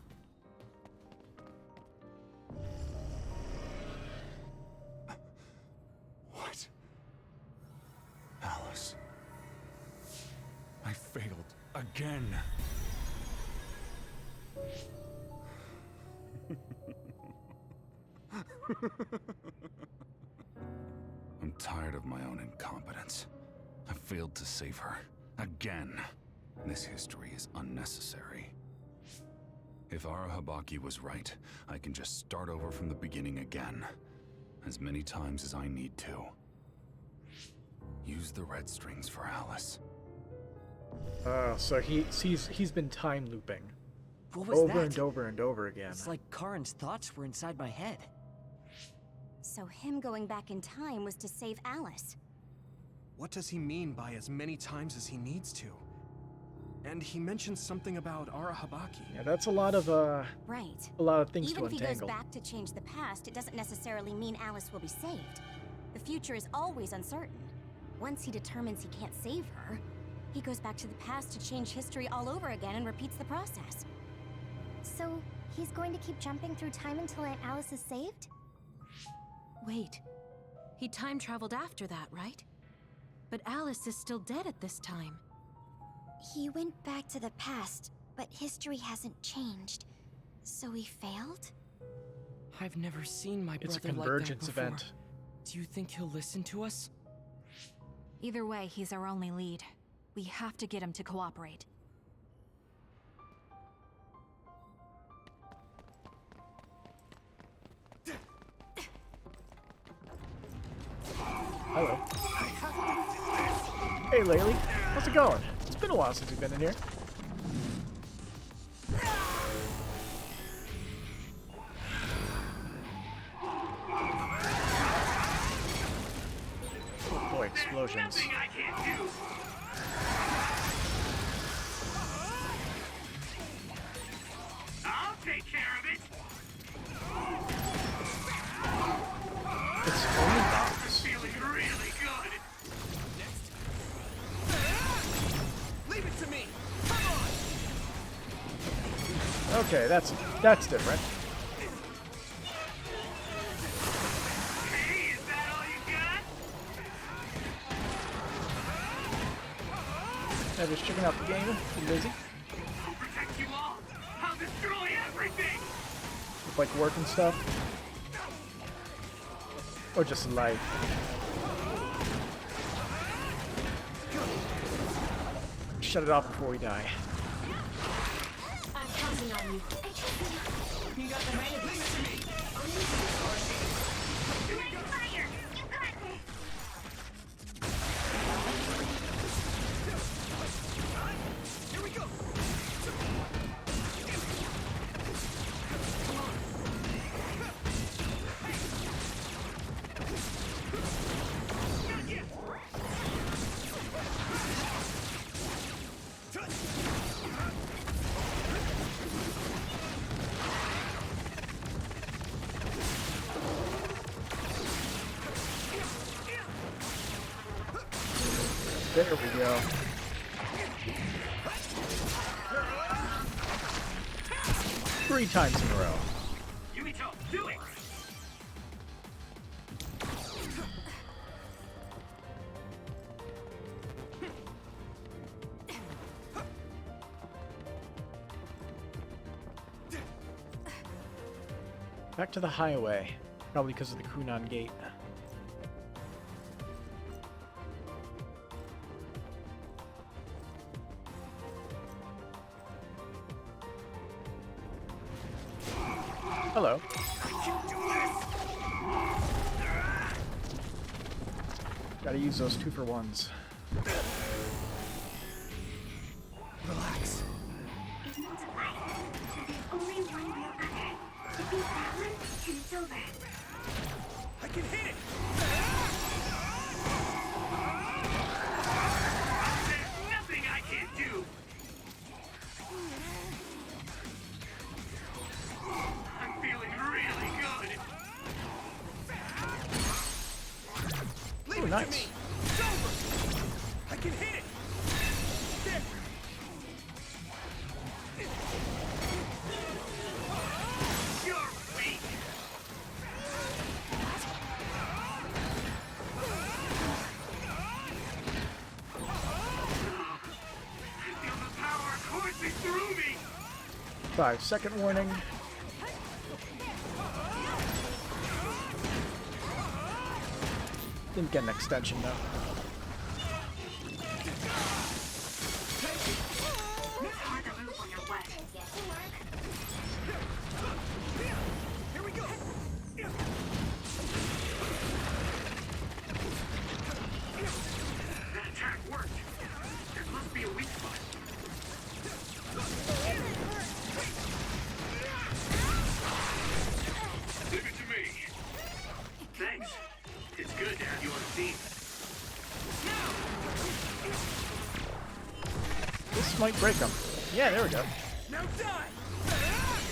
What? Alice. I failed again. I'm tired of my own incompetence. I failed to save her. Again. This history is unnecessary. If Arahabaki was right, I can just start over from the beginning again. As many times as I need to. Use the red strings for Alice. So he's been time looping. What was over that? and over and over again. It's like Karen's thoughts were inside my head. So him going back in time was to save Alice. What does he mean by as many times as he needs to? And he mentioned something about Arahabaki. Yeah, that's a lot of Right. a lot of things Even to if he goes untangle. back to change the past, it doesn't necessarily mean Alice will be saved. The future is always uncertain. Once he determines he can't save her, he goes back to the past to change history all over again and repeats the process. So, he's going to keep jumping through time until Aunt Alice is saved? Wait. He time traveled after that, right? But Alice is still dead at this time. He went back to the past, but history hasn't changed. So he failed? I've never seen my It's a brother convergence like that before. event. Do you think he'll listen to us? Either way, he's our only lead. We have to get him to cooperate. Hello. Hey, Laylee. How's it going? It's been a while since you've been in here. Oh boy, explosions. Nothing I can't do. I'll take care of it. It's only box. Feeling really good. Leave it to me. Okay, that's different. Hey, is that all you got? Yeah, just checking out the game. You busy? I'll protect you all. I'll destroy everything. With, like, work and stuff? Or just life? Shut it off before we die. I'm counting on you. You got the hang of this to me. Fire! You got this! Here we go. There we go. Three times in a row. Yuito, do it. Back to the highway. Probably because of the Kunan Gate. Hello. Gotta use those 2-for-1s. It's Relax. multiplied. There's only one real other. Defeat that one, and it's over. I can hit it. There's nothing I can't do. I'm feeling really good. Leave Oh, it nice. to me. It's over. I can hit it. There. You're weak. I feel the power coursing through me. 5-second warning. Didn't get an extension though. good to have you on the team. This might break him. Yeah, there we go. Now die!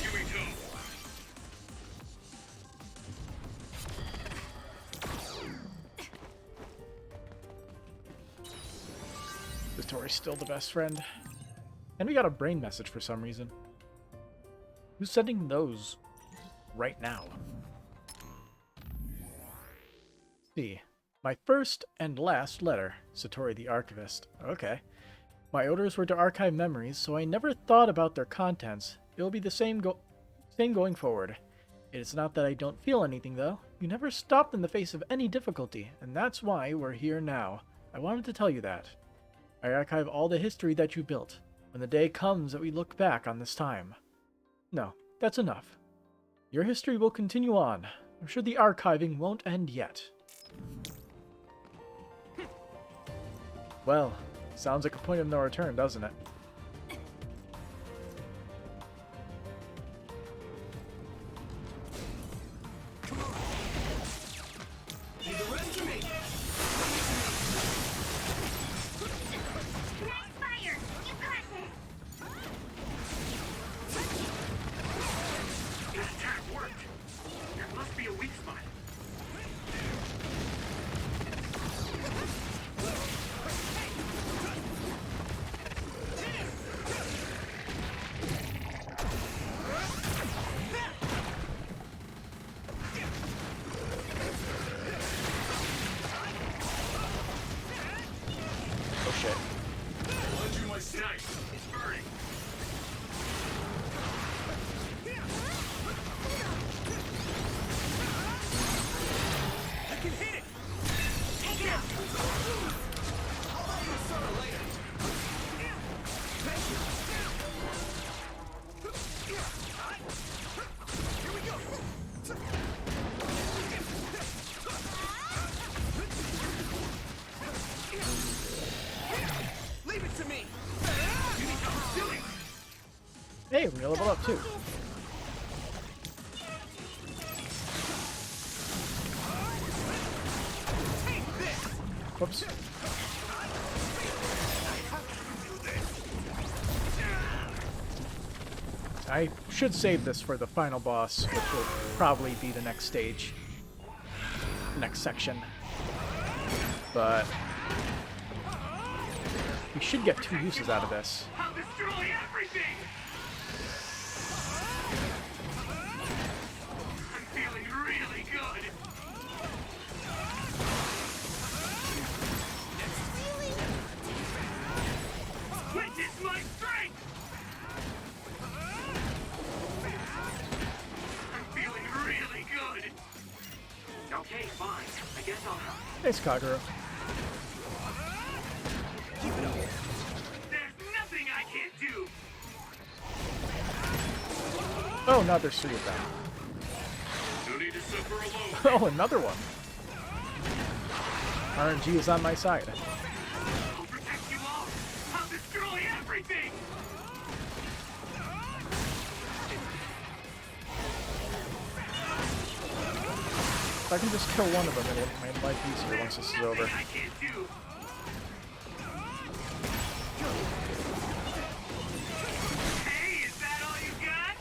Yuito! Satori's still the best friend. And we got a brain message for some reason. Who's sending those right now? Let's see. My first and last letter, Satori the Archivist. Okay. My orders were to archive memories, so I never thought about their contents. It will be the same going forward. It is not that I don't feel anything, though. You never stopped in the face of any difficulty, and that's why we're here now. I wanted to tell you that. I archive all the history that you built, when the day comes that we look back on this time. No, that's enough. Your history will continue on. I'm sure the archiving won't end yet. Well, sounds like a point of no return, doesn't it? Leave the rest to me! Nice fire! You got this! That attack worked! There must be a weak spot. Oh shit. Lend you my snipe. It's burning. I can hit it! Take it out! Here we go! Leave it to me! You need to pursue it! Hey, we leveled up too. Take this! Whoops. I should save this for the final boss, which will probably be the next stage. The next section. But we should get 2 uses out of this. I'll destroy everything! I'm feeling really good! Witness my strength! I'm feeling really good! Okay, fine. I guess I'll help. Thanks, Kagura. Keep it up. There's nothing I can't do! Oh, now there's 3 of them. No need to suffer alone. Oh, another one. RNG is on my side. I'll protect you all! I'll destroy everything! If I can just kill one of them, it'll make my life easier once this is over. I can't do! Hey, is that all you got?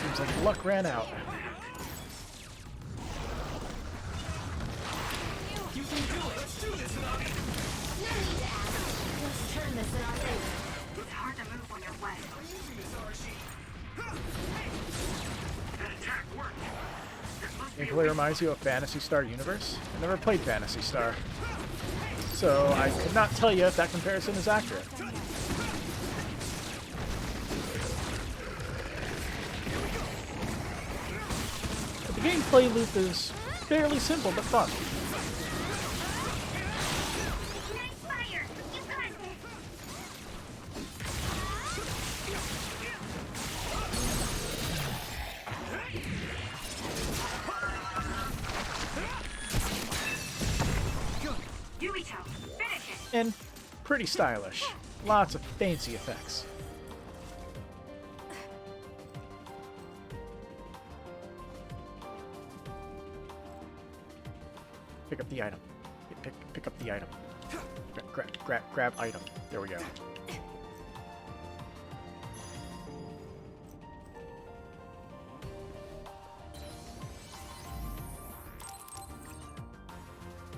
Seems like luck ran out. You can do it! Let's do this, Nami! No need to ask. Let's turn this in our favor. It's hard to move when you're wet. That attack worked! There must be a Gameplay reminds you of Phantasy Star Universe? I never played Phantasy Star, so I could not tell you if that comparison is accurate. But the gameplay loop is fairly simple but fun. Nice fire! You got this! Yuito, finish it! And pretty stylish. Lots of fancy effects. Pick up the item. Pick up the item. Grab item. There we go.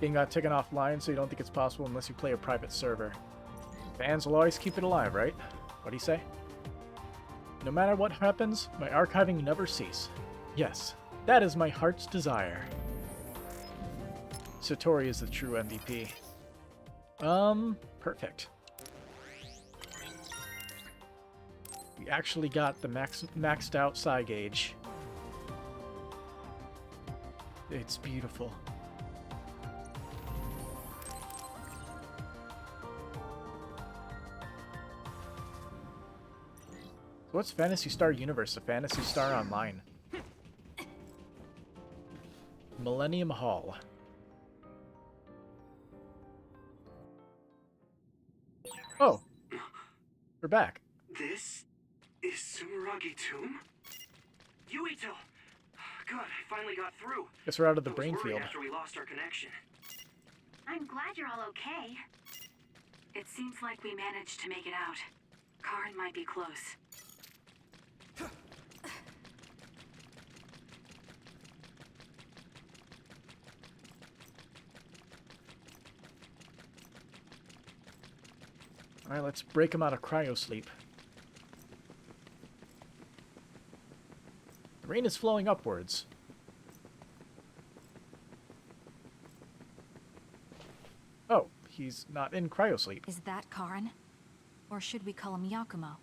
Being taken offline, so you don't think it's possible unless you play a private server. Fans will always keep it alive, right? What do you say? No matter what happens, my archiving never cease. Yes, that is my heart's desire. Satori is the true MVP. Perfect. We actually got the maxed out psi gauge. It's beautiful. So what's Phantasy Star Universe? A Phantasy Star Online. Millennium Hall. Oh, we're back. This is Sumeragi Tomb? Yuito! Good, I finally got through. Guess we're out of the I was brain worried field. after we lost our connection. I'm glad you're all okay. It seems like we managed to make it out. Karn might be close. Alright, let's break him out of cryo sleep. The rain is flowing upwards. Oh, he's not in cryo sleep. Is that Karn? Or should we call him Yakumo?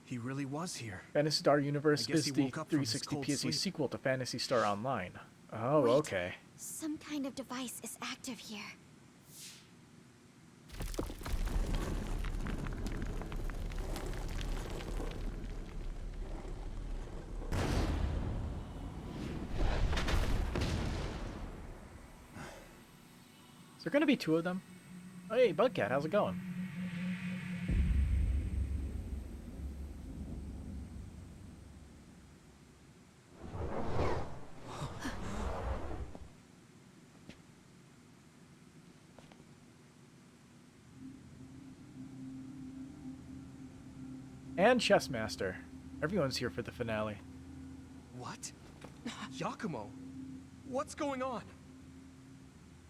He really was here. Phantasy Star Universe I guess is he the woke up from his 360 cold PSE sleep. sequel to Phantasy Star Online. Oh, Wait. okay. Some kind of device is active here. Is there going to be two of them? Oh, hey, Bugcat, how's it going? And Chessmaster. Everyone's here for the finale. What? Yakumo? What's going on?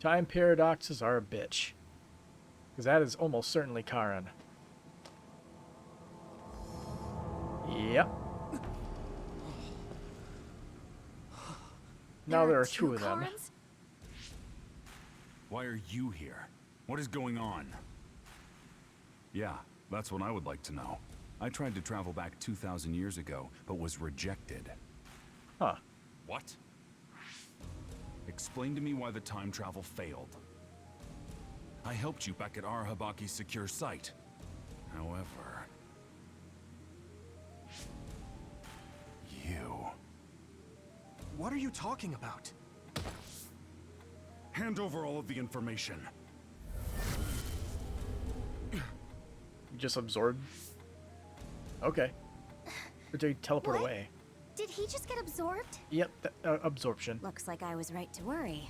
Time paradoxes are a bitch. Because that is almost certainly Karin. Yep. Now there are two of them. Why are you here? What is going on? Yeah, that's what I would like to know. I tried to travel back 2,000 years ago, but was rejected. Huh. What? Explain to me why the time travel failed. I helped you back at Arahabaki's secure site. However... you... What are you talking about? Hand over all of the information. You just absorbed? Okay. Or did he teleport What? away? Did he just get absorbed? Yep, absorption. Looks like I was right to worry.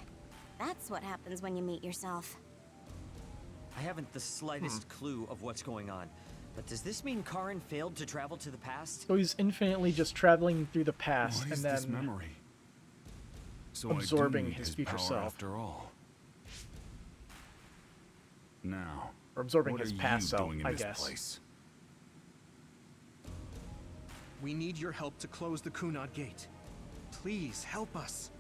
That's what happens when you meet yourself. I haven't the slightest clue of what's going on. But does this mean Karn failed to travel to the past? So he's infinitely just traveling through the past What is and this then memory? So absorbing I do need his future power self. after all. Now, or absorbing what his are past you self, doing in I this guess. place? We need your help to close the Kunad Gate. Please, help us.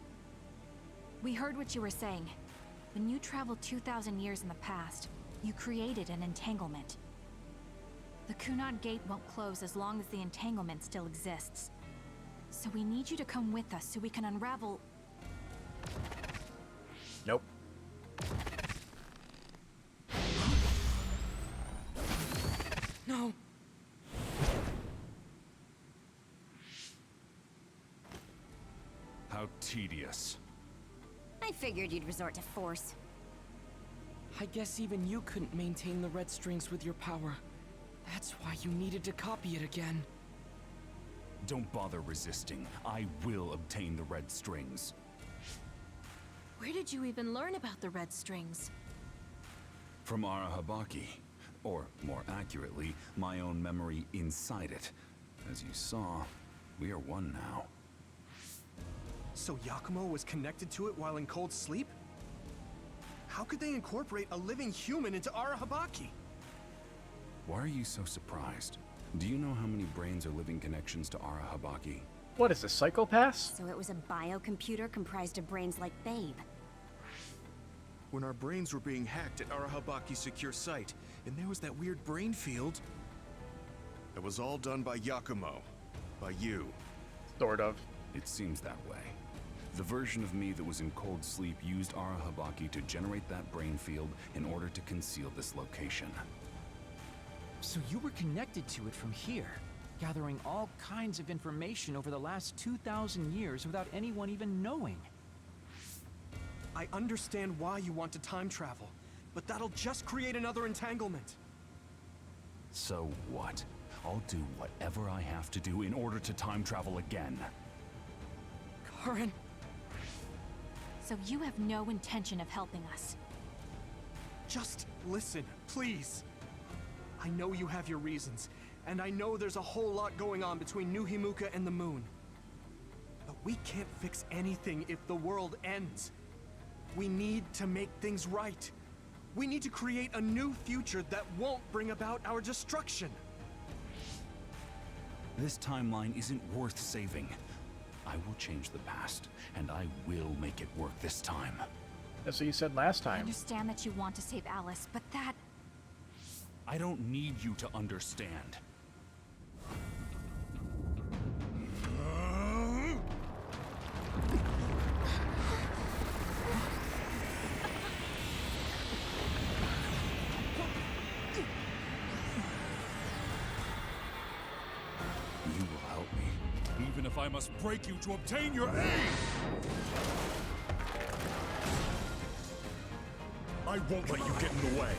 We heard what you were saying. When you traveled 2,000 years in the past, you created an entanglement. The Kunad Gate won't close as long as the entanglement still exists. So we need you to come with us so we can unravel... Nope. No. How tedious. I figured you'd resort to force. I guess even you couldn't maintain the red strings with your power. That's why you needed to copy it again. Don't bother resisting. I will obtain the red strings. Where did you even learn about the red strings? From Arahabaki. Or, more accurately, my own memory inside it. As you saw, we are one now. So Yakumo was connected to it while in cold sleep? How could they incorporate a living human into Arahabaki? Why are you so surprised? Do you know how many brains are living connections to Arahabaki? What is this, Psychopass? So it was a biocomputer comprised of brains like Babe. When our brains were being hacked at Arahabaki's secure site, and there was that weird brain field. It was all done by Yakumo. By you. Sort of. It seems that way. The version of me that was in cold sleep used Arahabaki to generate that brain field in order to conceal this location. So you were connected to it from here, gathering all kinds of information over the last 2,000 years without anyone even knowing. I understand why you want to time travel, but that'll just create another entanglement. So what? I'll do whatever I have to do in order to time travel again. Karin. So you have no intention of helping us? Just listen, please. I know you have your reasons, and I know there's a whole lot going on between New Himuka and the moon. But we can't fix anything if the world ends. We need to make things right. We need to create a new future that won't bring about our destruction. This timeline isn't worth saving. I will change the past, and I will make it work this time. That's what you said last I time. understand that you want to save Alice, but that... I don't need you to understand. You will help me, even if I must break you to obtain your aid! I won't let you get in the way.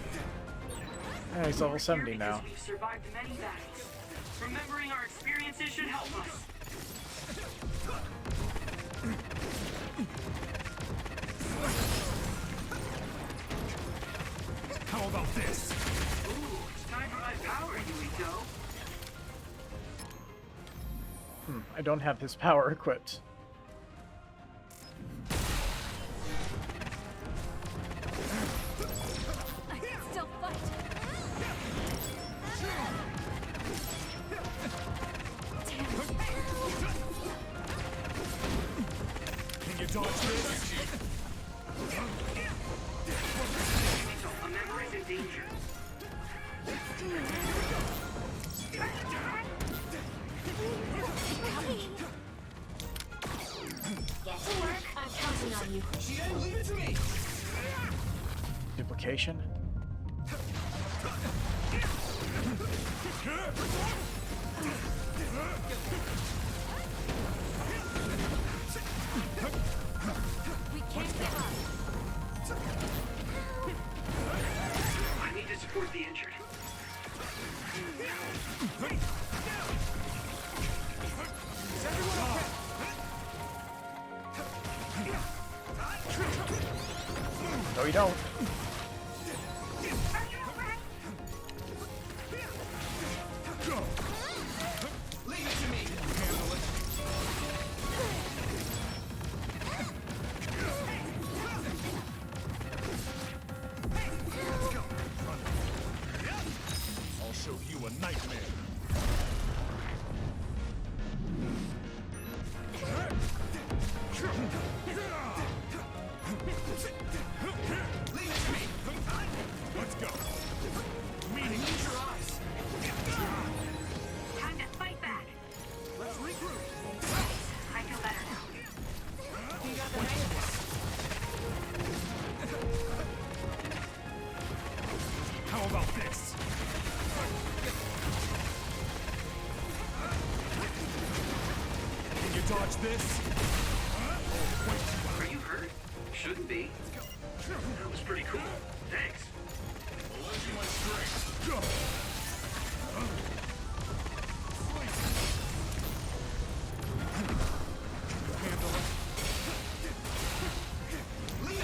Yeah, he's level 70 now. We've survived many battles. Remembering our experiences should help us. How about this? Ooh, it's time for my power, Yuito. I don't have his power equipped. I can still fight! Can you dodge this? A member is in danger. Get to work. I'm counting on you. Leave it to me! Duplication. We can't give up! I need to support the injured. Is everyone okay? No, you don't. Leave it to me! Handle it. I'll show you a nightmare. Leave it to me! Let's go. Meaning, use your eyes! Time to fight back. Let's regroup! I feel better now. You got the hang of this. How about this? Can you dodge this? Are you hurt? Shouldn't be. That was pretty cool. Thanks. Leave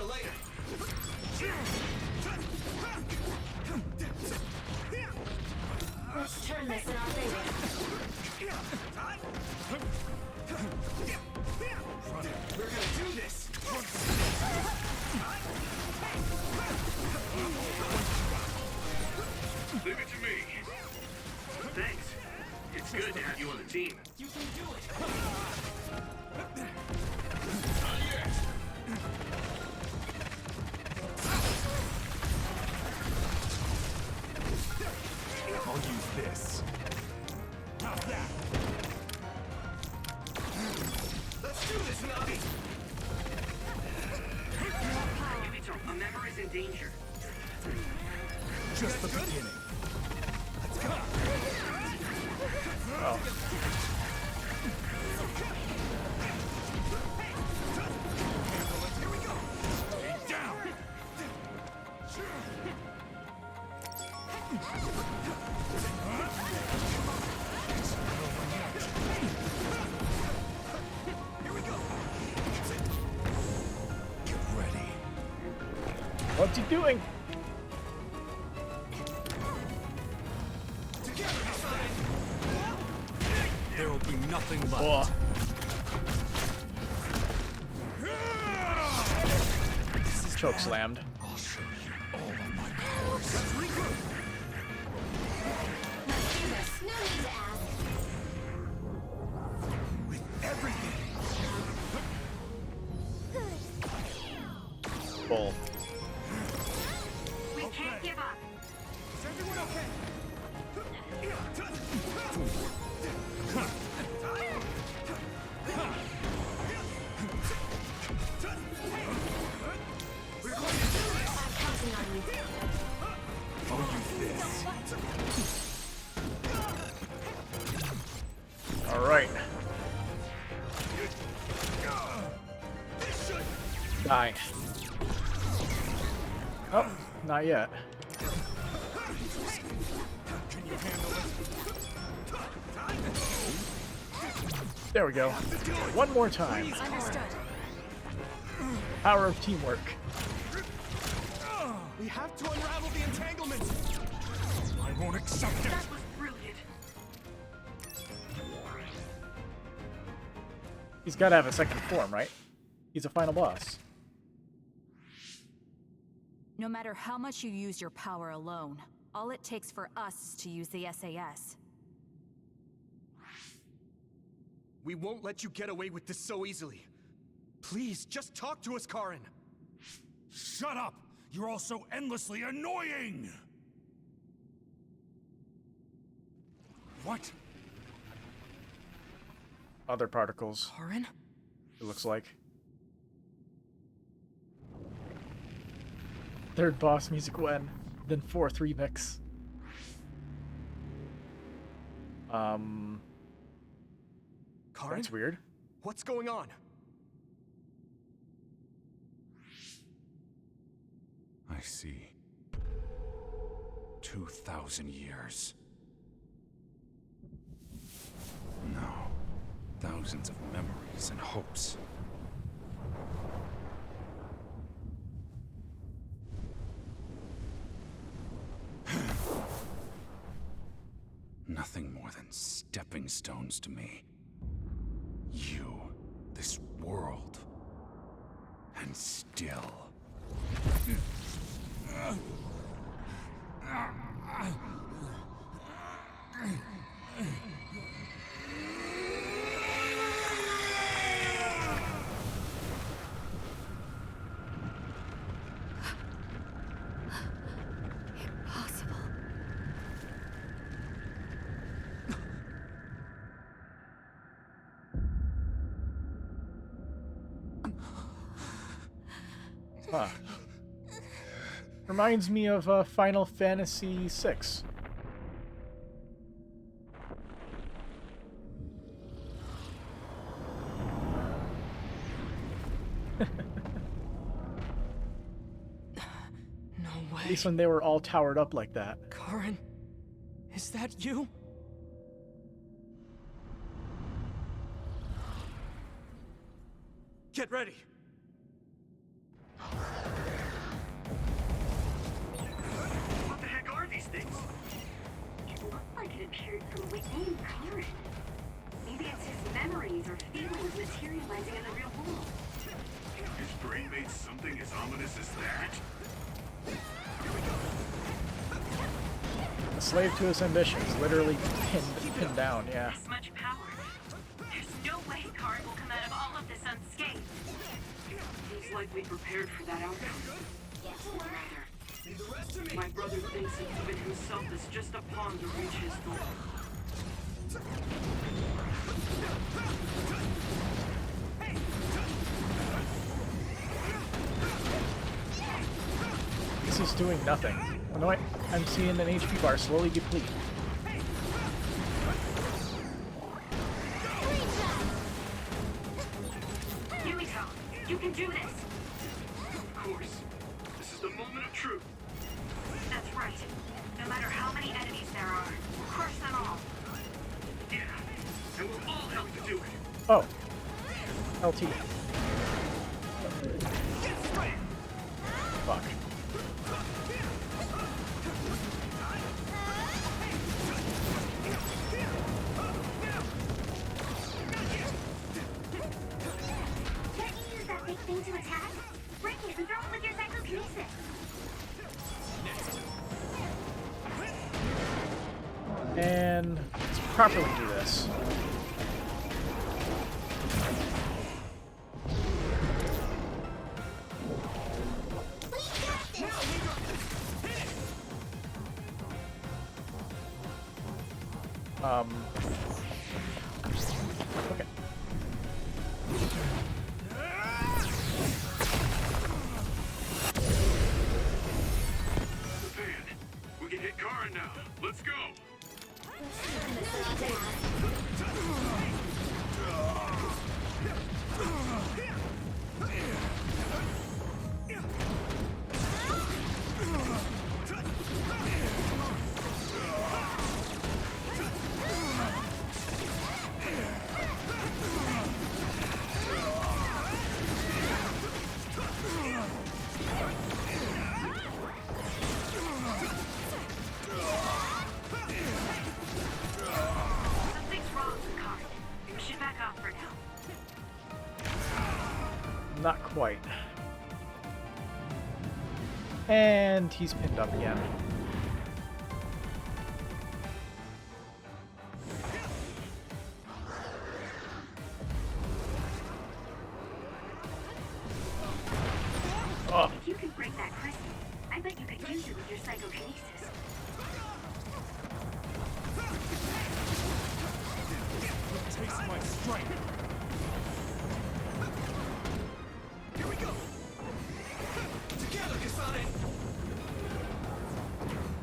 her later. Let's turn this in our favor. We're gonna do this. Leave it to me. Thanks. It's good to have you on the team. You can do it. Not yet. I'll use this. How's that? Let's do this, Navi! Yuito, a member is in danger. Just the beginning. Let's go. Oh. Here we go. Stay down. Here we go. Get ready. What's he doing? There will be nothing left. Oh. Choke slammed. I'll show you all of my powers. Let's regroup. No need to ask. With everything. Bull. We can't give up. Is everyone okay? We're going to do this. I'm counting on you. I'll use this. All right. This should. Die. Oh, not yet. Can you handle it? There we go. One more time. Understood. Power of teamwork. We have to unravel the entanglement. I won't accept it. That was brilliant. He's got to have a second form, right? He's a final boss. No matter how much you use your power alone, all it takes for us is to use the SAS. We won't let you get away with this so easily. Please, just talk to us, Karin. Shut up! You're all so endlessly annoying! What? Other particles, Karin? it looks like. Third boss music when, then fourth remix. Karin? That's weird. What's going on? I see. 2,000 years. No. Thousands of memories and hopes. Nothing more than stepping stones to me. You, this world, and still. Impossible. Huh. Reminds me of Final Fantasy VI. No way. At least when they were all towered up like that. Karin, is that you? Get ready. name, Karen. Maybe it's his memories or feelings materializing in the real world. His brain made something as ominous as that? A slave to his ambitions, literally pinned down, yeah. This much power. There's no way Karen will come out of all of this unscathed. He's likely prepared for that outcome. Or rather, my brother thinks of even himself as just a pawn to reach his goal. This is doing nothing. Oh no, I'm seeing an HP bar slowly deplete. Yuito, you can do this! Of course. This is the moment of truth. That's right. No matter how many enemies there are, we'll crush them all. Yeah, and we'll all help to do it. Oh. LT. Fuck. Can't you use that big thing to attack? Break it and throw it with your psychokinesis. And let's properly do this. Okay. Man, we can hit Karen now. Let's go. Something's wrong with Karen. We should back off for now. Not quite. And he's pinned up again. Oh. If you can break that crystal, I bet you could use it with your psychokinesis. Taste my strength. Here we go. Together, Kasane.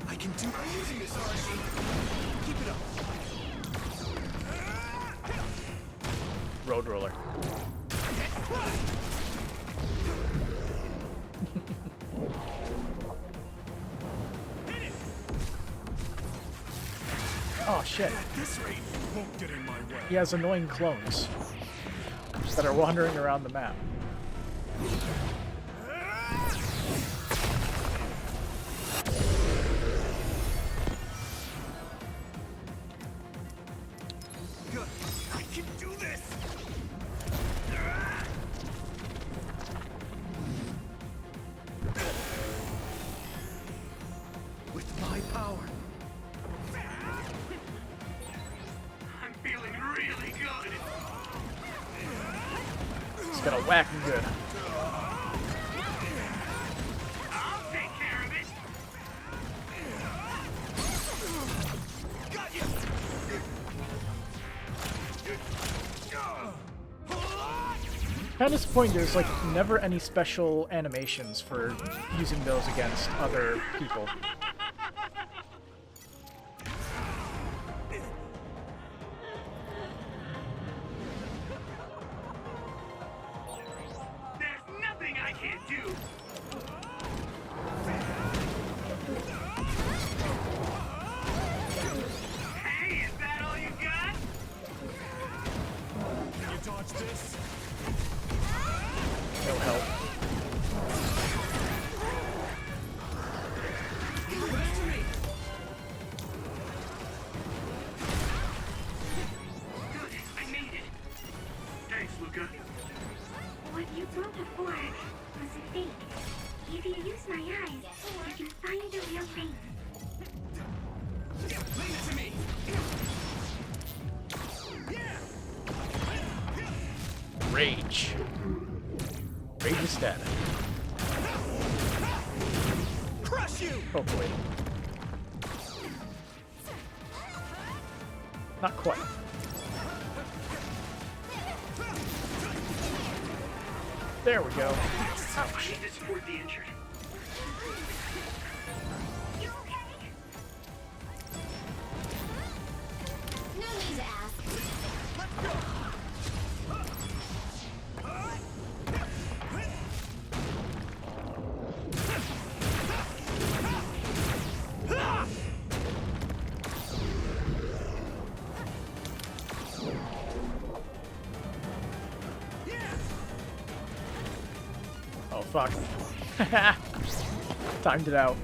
I can do. I'm using this, Arashi. Keep it up. Road roller. Oh shit. This rate won't get in my way. He has annoying clones that are wandering around the map. Good. I can do this. With my power. I'm feeling really good. It's gonna whack him good. I'll take care of it. Got you. Kind of disappointing. There's like never any special animations for using those against other people. There's nothing I can't do. Hey, is that all you got? Can you dodge this? No help. my eyes, I can find the real thing. Leave it to me! Rage. Rage is dead. Crush you! Hopefully. Not quite. There we go. I need to support the injured. You okay? No need to ask. Oh, fuck. Timed it out.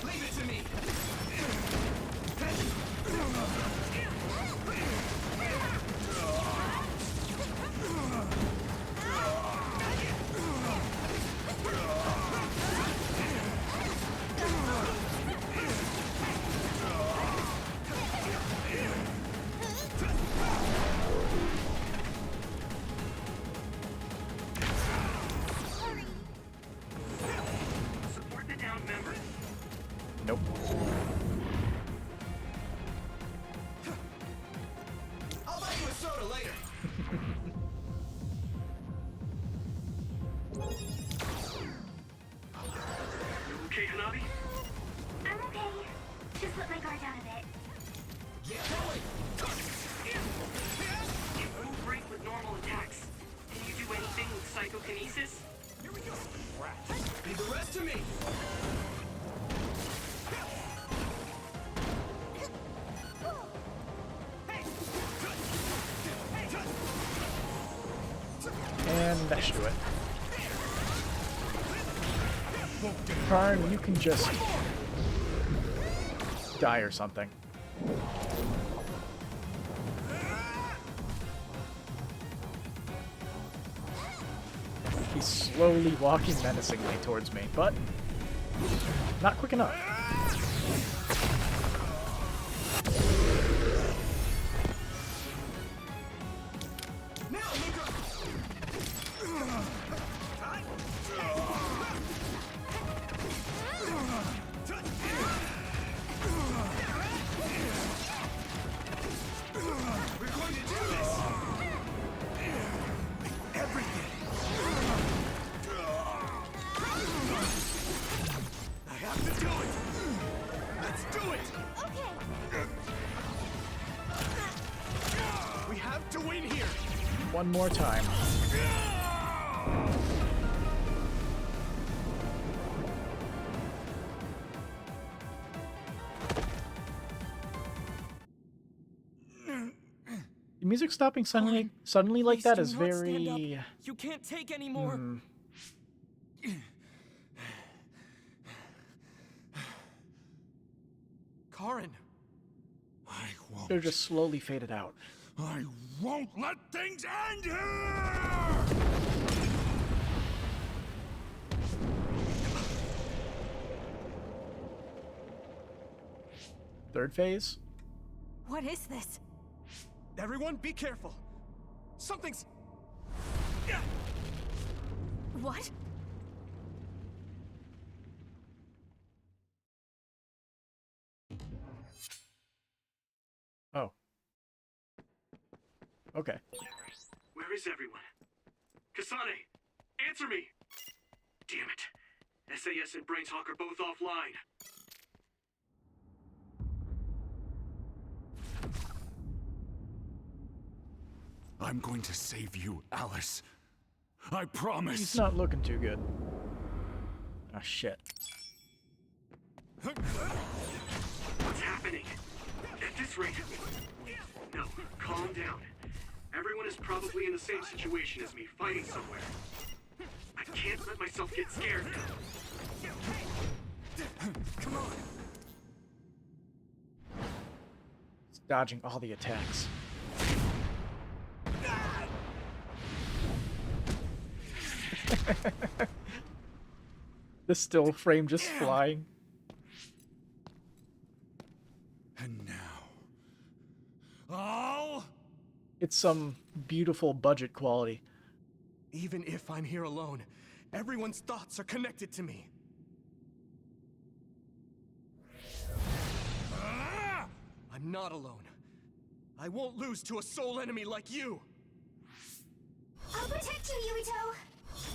Leave it to me! Support the downed member. Nope. I'll buy you a soda later! You okay, Hanabi? I'm okay. Just let my guard down a bit. Get going! You move break with normal attacks. Can you do anything with psychokinesis? Here we go! Leave the rest to me! And that should do it. Karn, you can just die or something. He's slowly walking menacingly towards me, but not quick enough. Now, Luca! We're going to do this! Everything! I have to do it! Let's do it! Okay. We have to win here! One more time. The music stopping suddenly like that is Please do not stand up. very... You can't take anymore. Karin! They're just slowly faded out. I won't let things end here! Third phase? What is this? Everyone, be careful! Something's... What? Oh. Okay. Where is everyone? Kasane! Answer me! Damn it. SAS and Brainshawk are both offline. I'm going to save you, Alice. I promise. He's not looking too good. Ah, shit. What's happening? At this rate... No, calm down. Everyone is probably in the same situation as me, fighting somewhere. I can't let myself get scared. Come on! Dodging all the attacks. The still frame just flying. And now... Oh! It's some beautiful budget quality. Even if I'm here alone, everyone's thoughts are connected to me. I'm not alone. I won't lose to a soul enemy like you! I'll protect you, Yuito!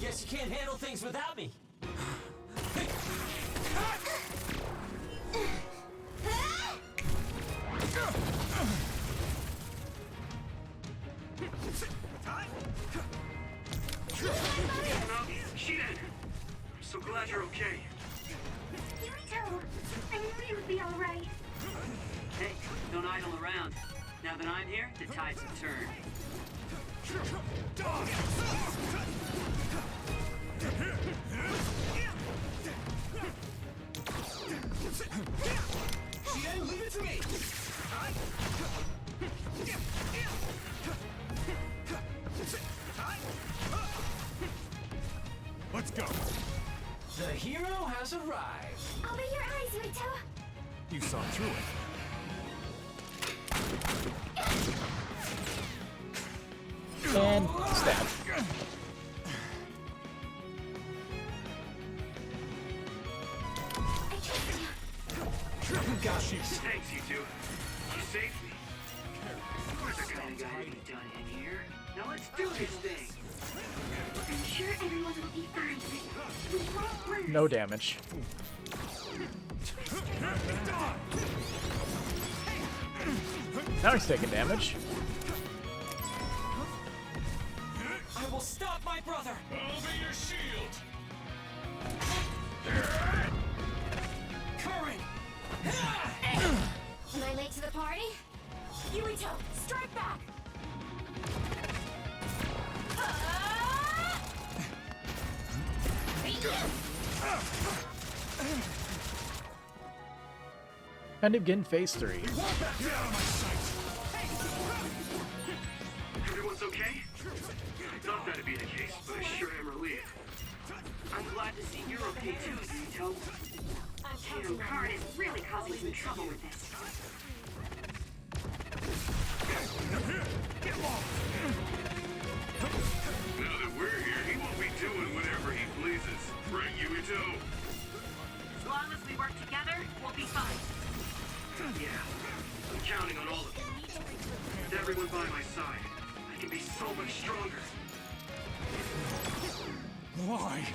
Guess you can't handle things without me. Shiden! I'm so glad you're okay. Yuito! I knew you would be alright. Hey, don't idle around. Now that I'm here, the tides have turned. Shiden, leave it to me! Let's go! The hero has arrived. I'll be your eyes, Yuito. You saw through it. And stab. Thanks, you two. You saved me. There's a kind of guy to be done in here. Now let's do this thing. I'm sure everyone will be fine. We won't lose. No damage. Now he's taking damage. I will stop my brother. I'll be your shield! Current. Am I late to the party? Yuito, strike back! Kind of getting phase 3. Everyone's okay? I thought that'd be the case, but I sure am relieved. I'm glad to see you're okay too, Yuito. Damn, Card is really causing some trouble with this. Now that we're here, he won't be doing whatever he pleases. Right, Yuito? As long as we work together, we'll be fine. Yeah, I'm counting on all of you. With everyone by my side, I can be so much stronger. Why?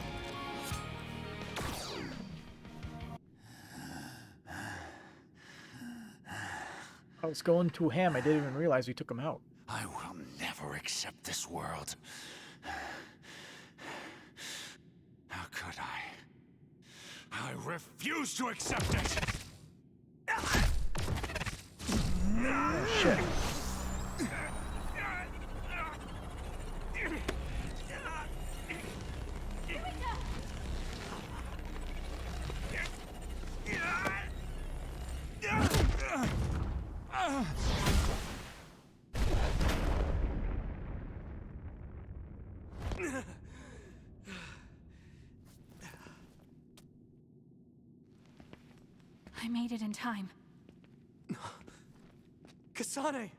I was going to ham. I didn't even realize we took him out. I will never accept this world. How could I? I refuse to accept it! Shit. I made it in time. Kasane!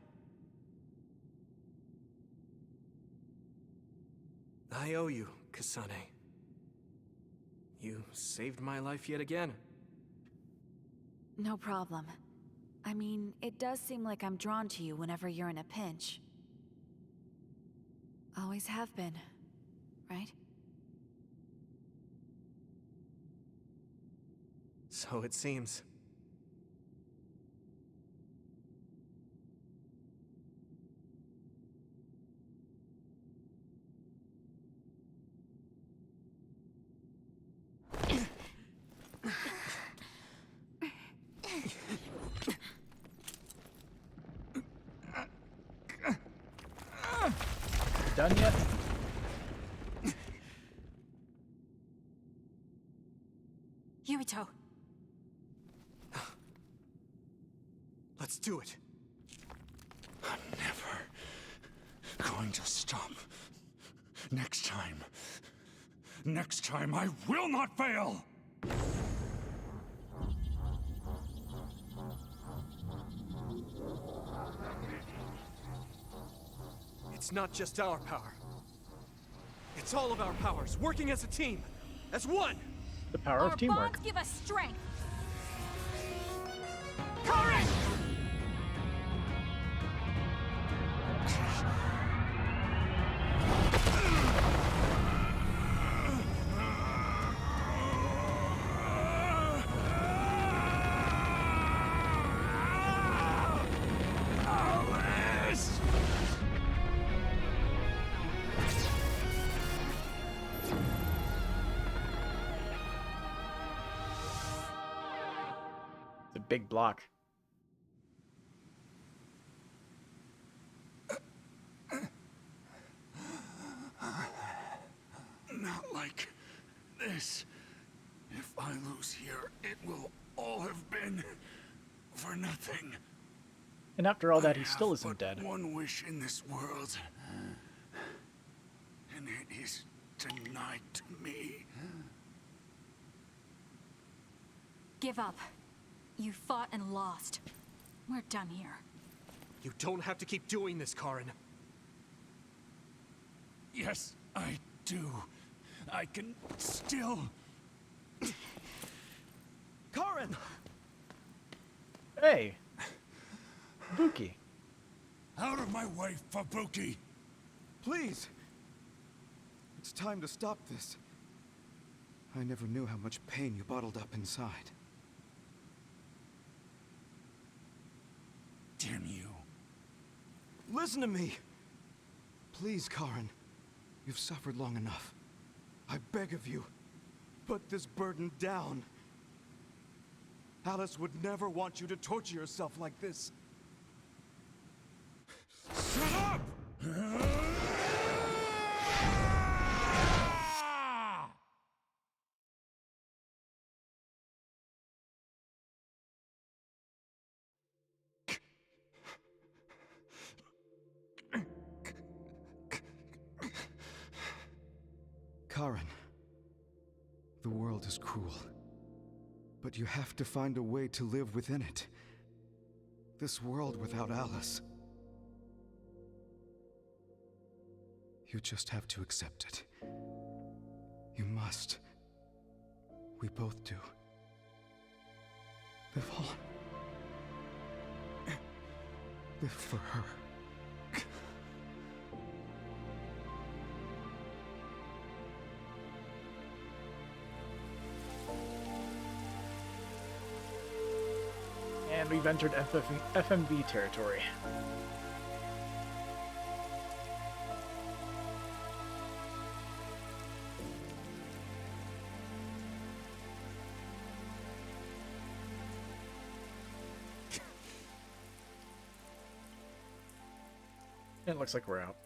I owe you, Kasane. You saved my life yet again. No problem. I mean, it does seem like I'm drawn to you whenever you're in a pinch. Always have been, right? So it seems. Done yet? Yuito. Let's do it. I'm never going to stop. Next time I will not fail! It's not just our power. It's all of our powers, working as a team, as one! The power Our of teamwork. bonds give us strength. Karen! The big block. Not like this. If I lose here, it will all have been for nothing. And after all that, he I still have isn't but dead. one wish in this world, and it is denied to me. Give up. You fought and lost. We're done here. You don't have to keep doing this, Karen. Yes, I do. I can still... Karen! Hey! Buki. Out of my way, Fubuki! Please! It's time to stop this. I never knew how much pain you bottled up inside. Damn you. Listen to me! Please, Karen. You've suffered long enough. I beg of you, put this burden down. Alice would never want you to torture yourself like this. Shut up! Karen, the world is cruel, but you have to find a way to live within it. This world without Alice. You just have to accept it. You must. We both do. Live on. Live for her. And we've entered FMV territory. It looks like we're out.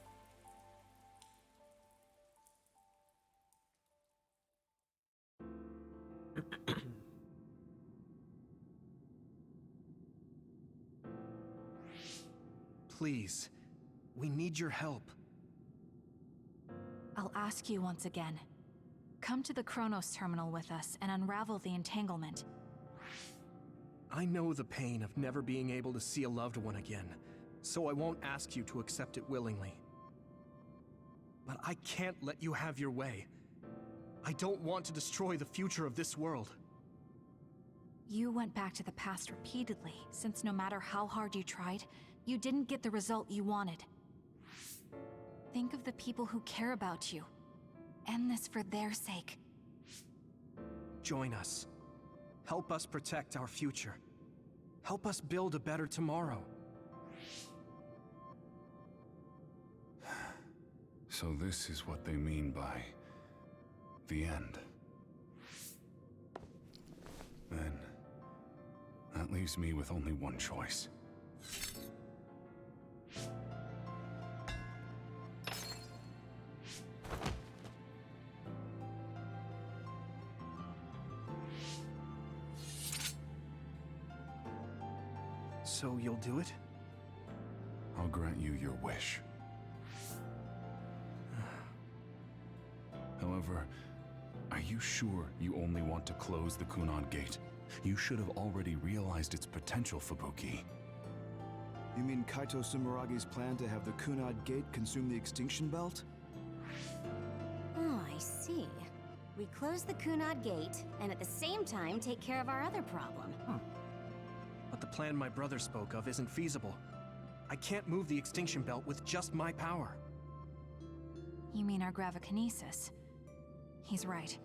Please, we need your help. I'll ask you once again. Come to the Chronos terminal with us and unravel the entanglement. I know the pain of never being able to see a loved one again, so I won't ask you to accept it willingly. But I can't let you have your way. I don't want to destroy the future of this world. You went back to the past repeatedly, since no matter how hard you tried, you didn't get the result you wanted. Think of the people who care about you. End this for their sake. Join us. Help us protect our future. Help us build a better tomorrow. So this is what they mean by the end. Then that leaves me with only one choice. So you'll do it? I'll grant you your wish. However, are you sure you only want to close the Kunad Gate? You should have already realized its potential, Fubuki. You mean Kaito Sumeragi's plan to have the Kunad Gate consume the Extinction Belt? Oh, I see. We close the Kunad Gate, and at the same time take care of our other problem. But the plan my brother spoke of isn't feasible. I can't move the Extinction Belt with just my power. You mean our gravikinesis? He's right.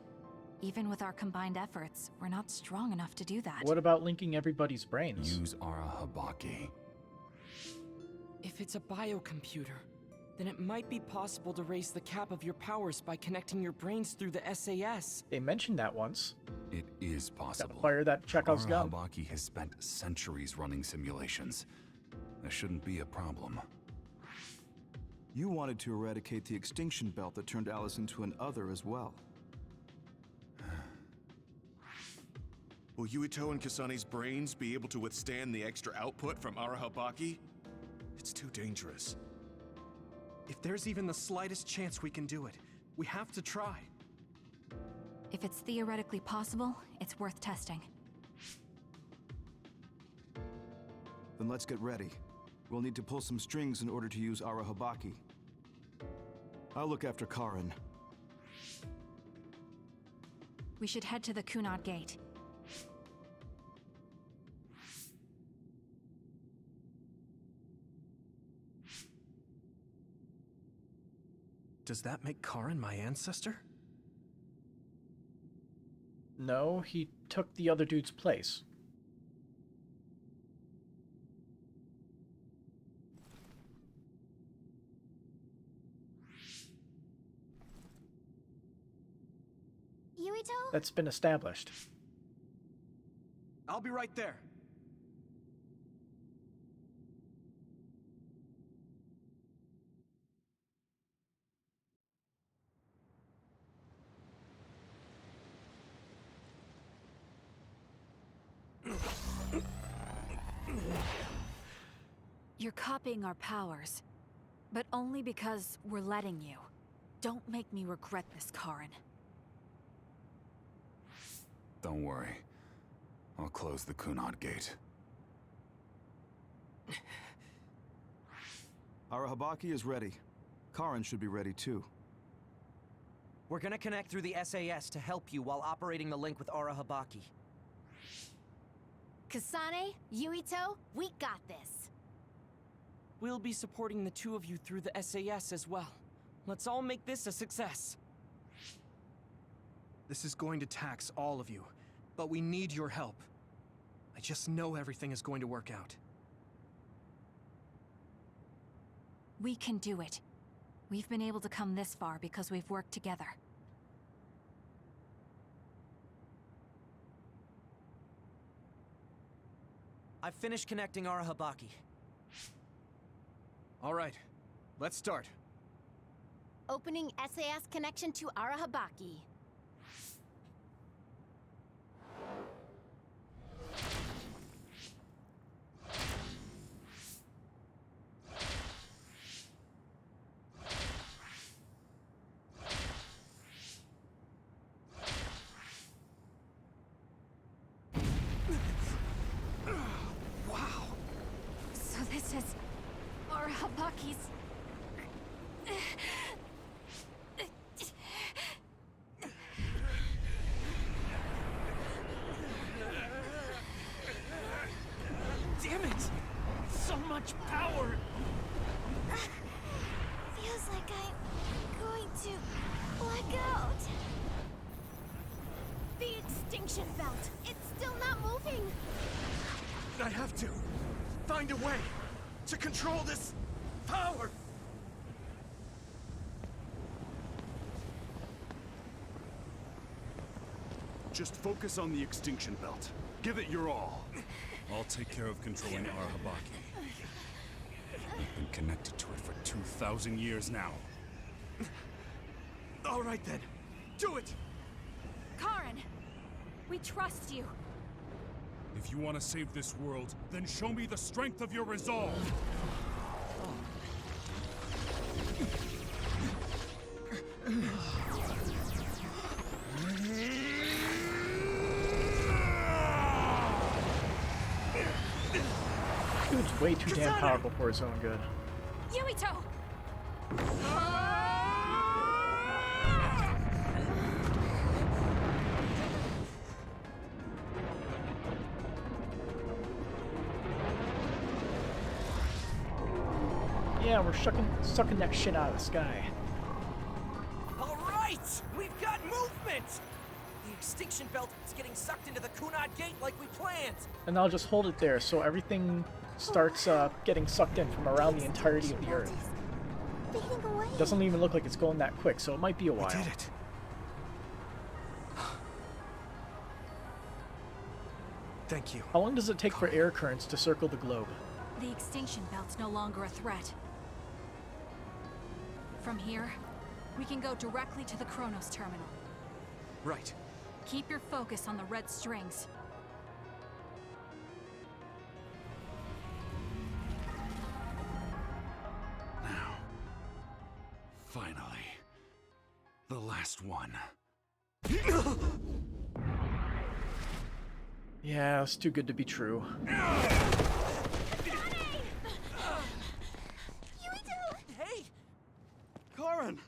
Even with our combined efforts, we're not strong enough to do that. What about linking everybody's brains? Use Arahabaki. If it's a biocomputer, then it might be possible to raise the cap of your powers by connecting your brains through the SAS. They mentioned that once. It is possible. Gotta fire that Chekhov's gun. Arahabaki has spent centuries running simulations. That shouldn't be a problem. You wanted to eradicate the Extinction Belt that turned Alice into an other as well. Will Yuito and Kasane's brains be able to withstand the extra output from Arahabaki? It's too dangerous. If there's even the slightest chance we can do it, we have to try. If it's theoretically possible, it's worth testing. Then let's get ready. We'll need to pull some strings in order to use Arahabaki. I'll look after Karin. We should head to the Kunad Gate. Does that make Karin my ancestor? No, he took the other dude's place. Yuito? That's been established. I'll be right there. You're copying our powers, but only because we're letting you. Don't make me regret this, Karin. Don't worry. I'll close the Kunad Gate. Arahabaki is ready. Karin should be ready too. We're gonna connect through the SAS to help you while operating the link with Arahabaki. Kasane, Yuito, we got this. We'll be supporting the two of you through the SAS as well. Let's all make this a success. This is going to tax all of you, but we need your help. I just know everything is going to work out. We can do it. We've been able to come this far because we've worked together. I've finished connecting Arahabaki. All right, let's start. Opening SAS connection to Arahabaki. Wow! So this is Arahabaki's... Damn it! So much power! Feels like I'm going to black out. The extinction belt. It's still not moving. I have to find a way to control this power. Just focus on the Extinction Belt. Give it your all. I'll take care of controlling Arahabaki. We've been connected to it for 2,000 years now. All right then, do it! Karin! We trust you. If you want to save this world, then show me the strength of your resolve. Dude's way too damn powerful for his own good. Yuito! Yeah, we're sucking that shit out of the sky. All right, we've got movement. The extinction belt is getting sucked into the Kunad Gate like we planned. And I'll just hold it there so everything starts getting sucked in from around the entirety of the Earth. Fading away. Doesn't even look like it's going that quick, so it might be a while. We did it. Thank you. How long does it take for air currents to circle the globe? The extinction belt's no longer a threat. From here, we can go directly to the Kronos terminal. Right. Keep your focus on the red strings. Now. Finally. The last one. Yeah, it's too good to be true. Hey! Karin!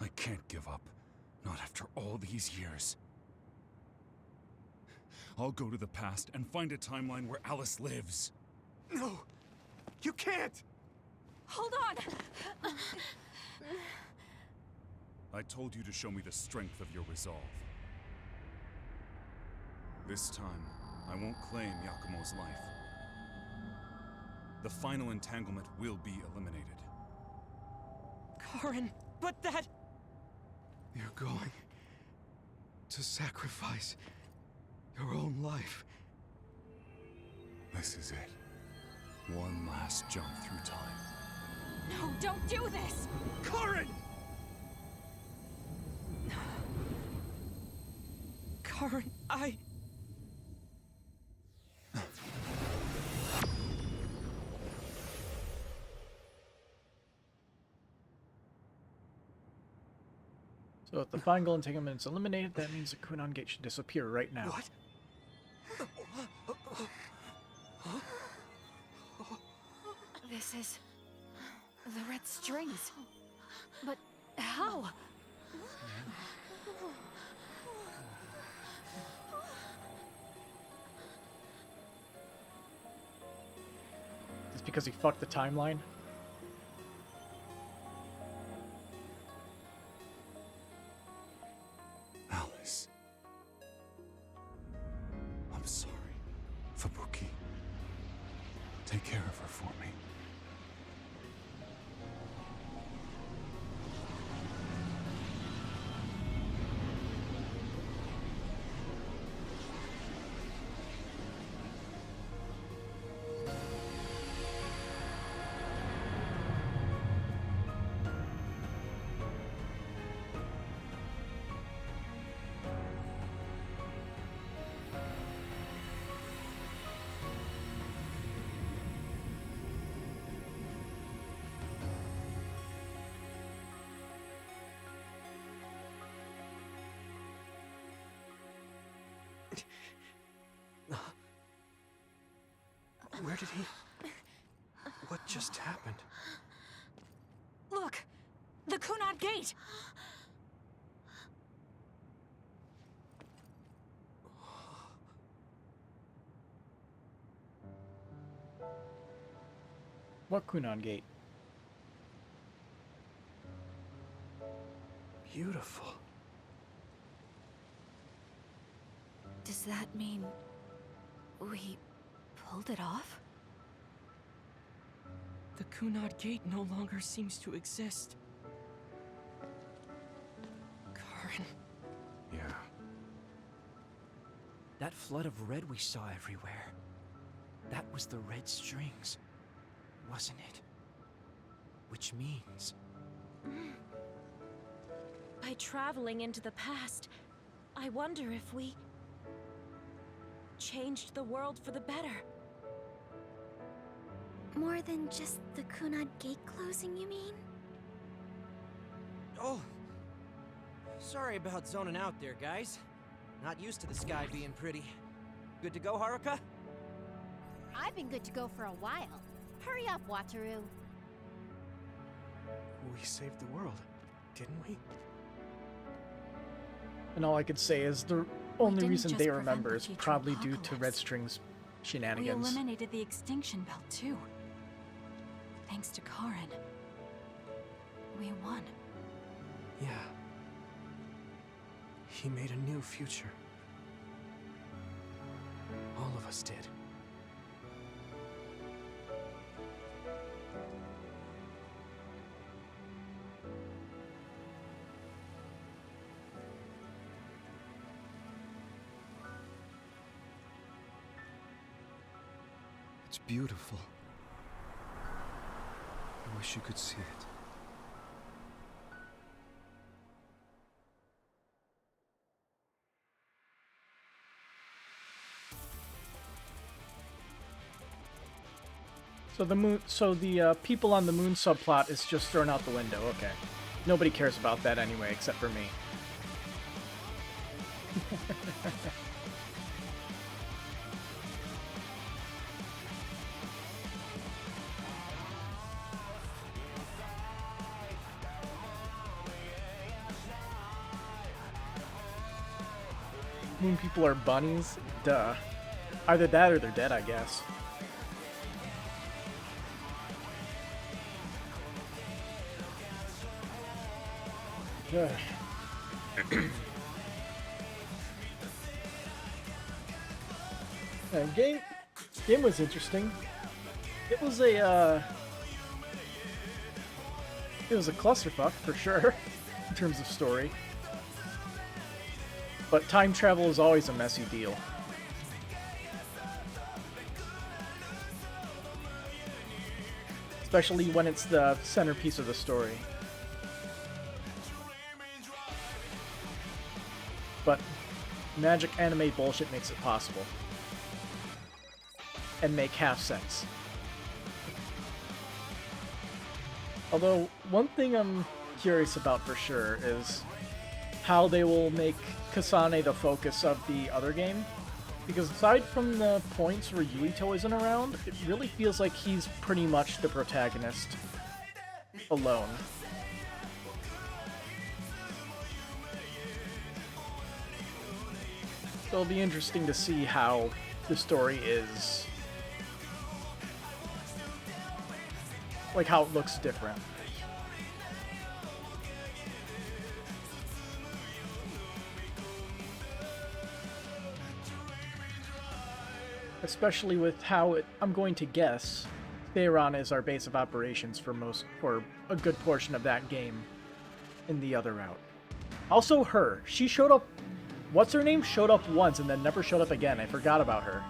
I can't give up. Not after all these years. I'll go to the past and find a timeline where Alice lives. No! You can't! Hold on! I told you to show me the strength of your resolve. This time, I won't claim Yakumo's life. The final entanglement will be eliminated. Karin, but that... You're going to sacrifice your own life. This is it. One last jump through time. No, don't do this! Karin! Karin, I... So if the final entanglement is eliminated, that means the Kunan Gate should disappear right now. What? This is... the red strings. But how? It's because he fucked the timeline? Alice. I'm sorry, Fubuki. Take care of her for me. Where did he... What just happened? Look! The Kunad Gate! What Kunan Gate? Beautiful. Does that mean... we... pulled it off? The Kunad Gate no longer seems to exist. Karin. Yeah. That flood of red we saw everywhere. That was the red strings, wasn't it? Which means... By traveling into the past, I wonder if we... changed the world for the better. More than just the Kunad gate closing, you mean? Oh, sorry about zoning out there, guys. Not used to the sky being pretty. Good to go, Haruka? I've been good to go for a while. Hurry up, Wataru. We saved the world, didn't we? And all I could say is the only didn't reason just they prevent remember the is future probably due to apocalypse. Red String's We shenanigans. eliminated the extinction belt, too. Thanks to Karin. We won. Yeah. He made a new future. All of us did. It's beautiful. I wish you could see it. So the people on the moon subplot is just thrown out the window. Okay, nobody cares about that anyway, except for me. Moon people are bunnies? Duh. Either that or they're dead, I guess. Ugh. Game was interesting. It was a clusterfuck for sure in terms of story. But time travel is always a messy deal. Especially when it's the centerpiece of the story. But magic anime bullshit makes it possible. And make half sense. Although, one thing I'm curious about for sure is how they will make Kasane the focus of the other game. Because aside from the points where Yuito isn't around, it really feels like he's pretty much the protagonist alone. So it'll be interesting to see how the story is, like how it looks different. Especially with how I'm going to guess Theron is our base of operations for a good portion of that game in the other route. Also her. She showed up, what's her name? Showed up once and then never showed up again. I forgot about her.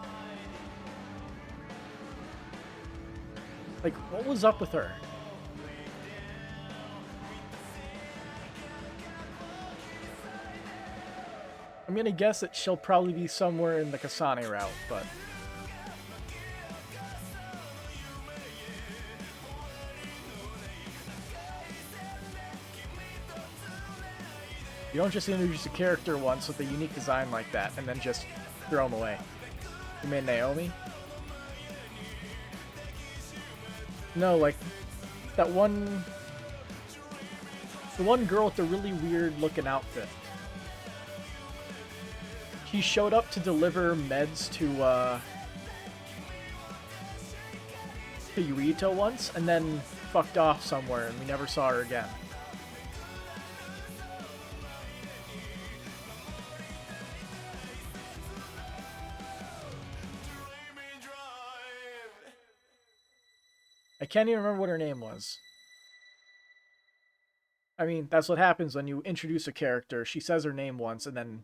Like, what was up with her? I'm gonna guess that she'll probably be somewhere in the Kasane route, but you don't just introduce a character once with a unique design like that and then just throw them away. You mean Naomi? No, like that one... the one girl with the really weird looking outfit. She showed up to deliver meds to Yuito once and then fucked off somewhere and we never saw her again. I can't even remember what her name was. I mean, that's what happens when you introduce a character. She says her name once and then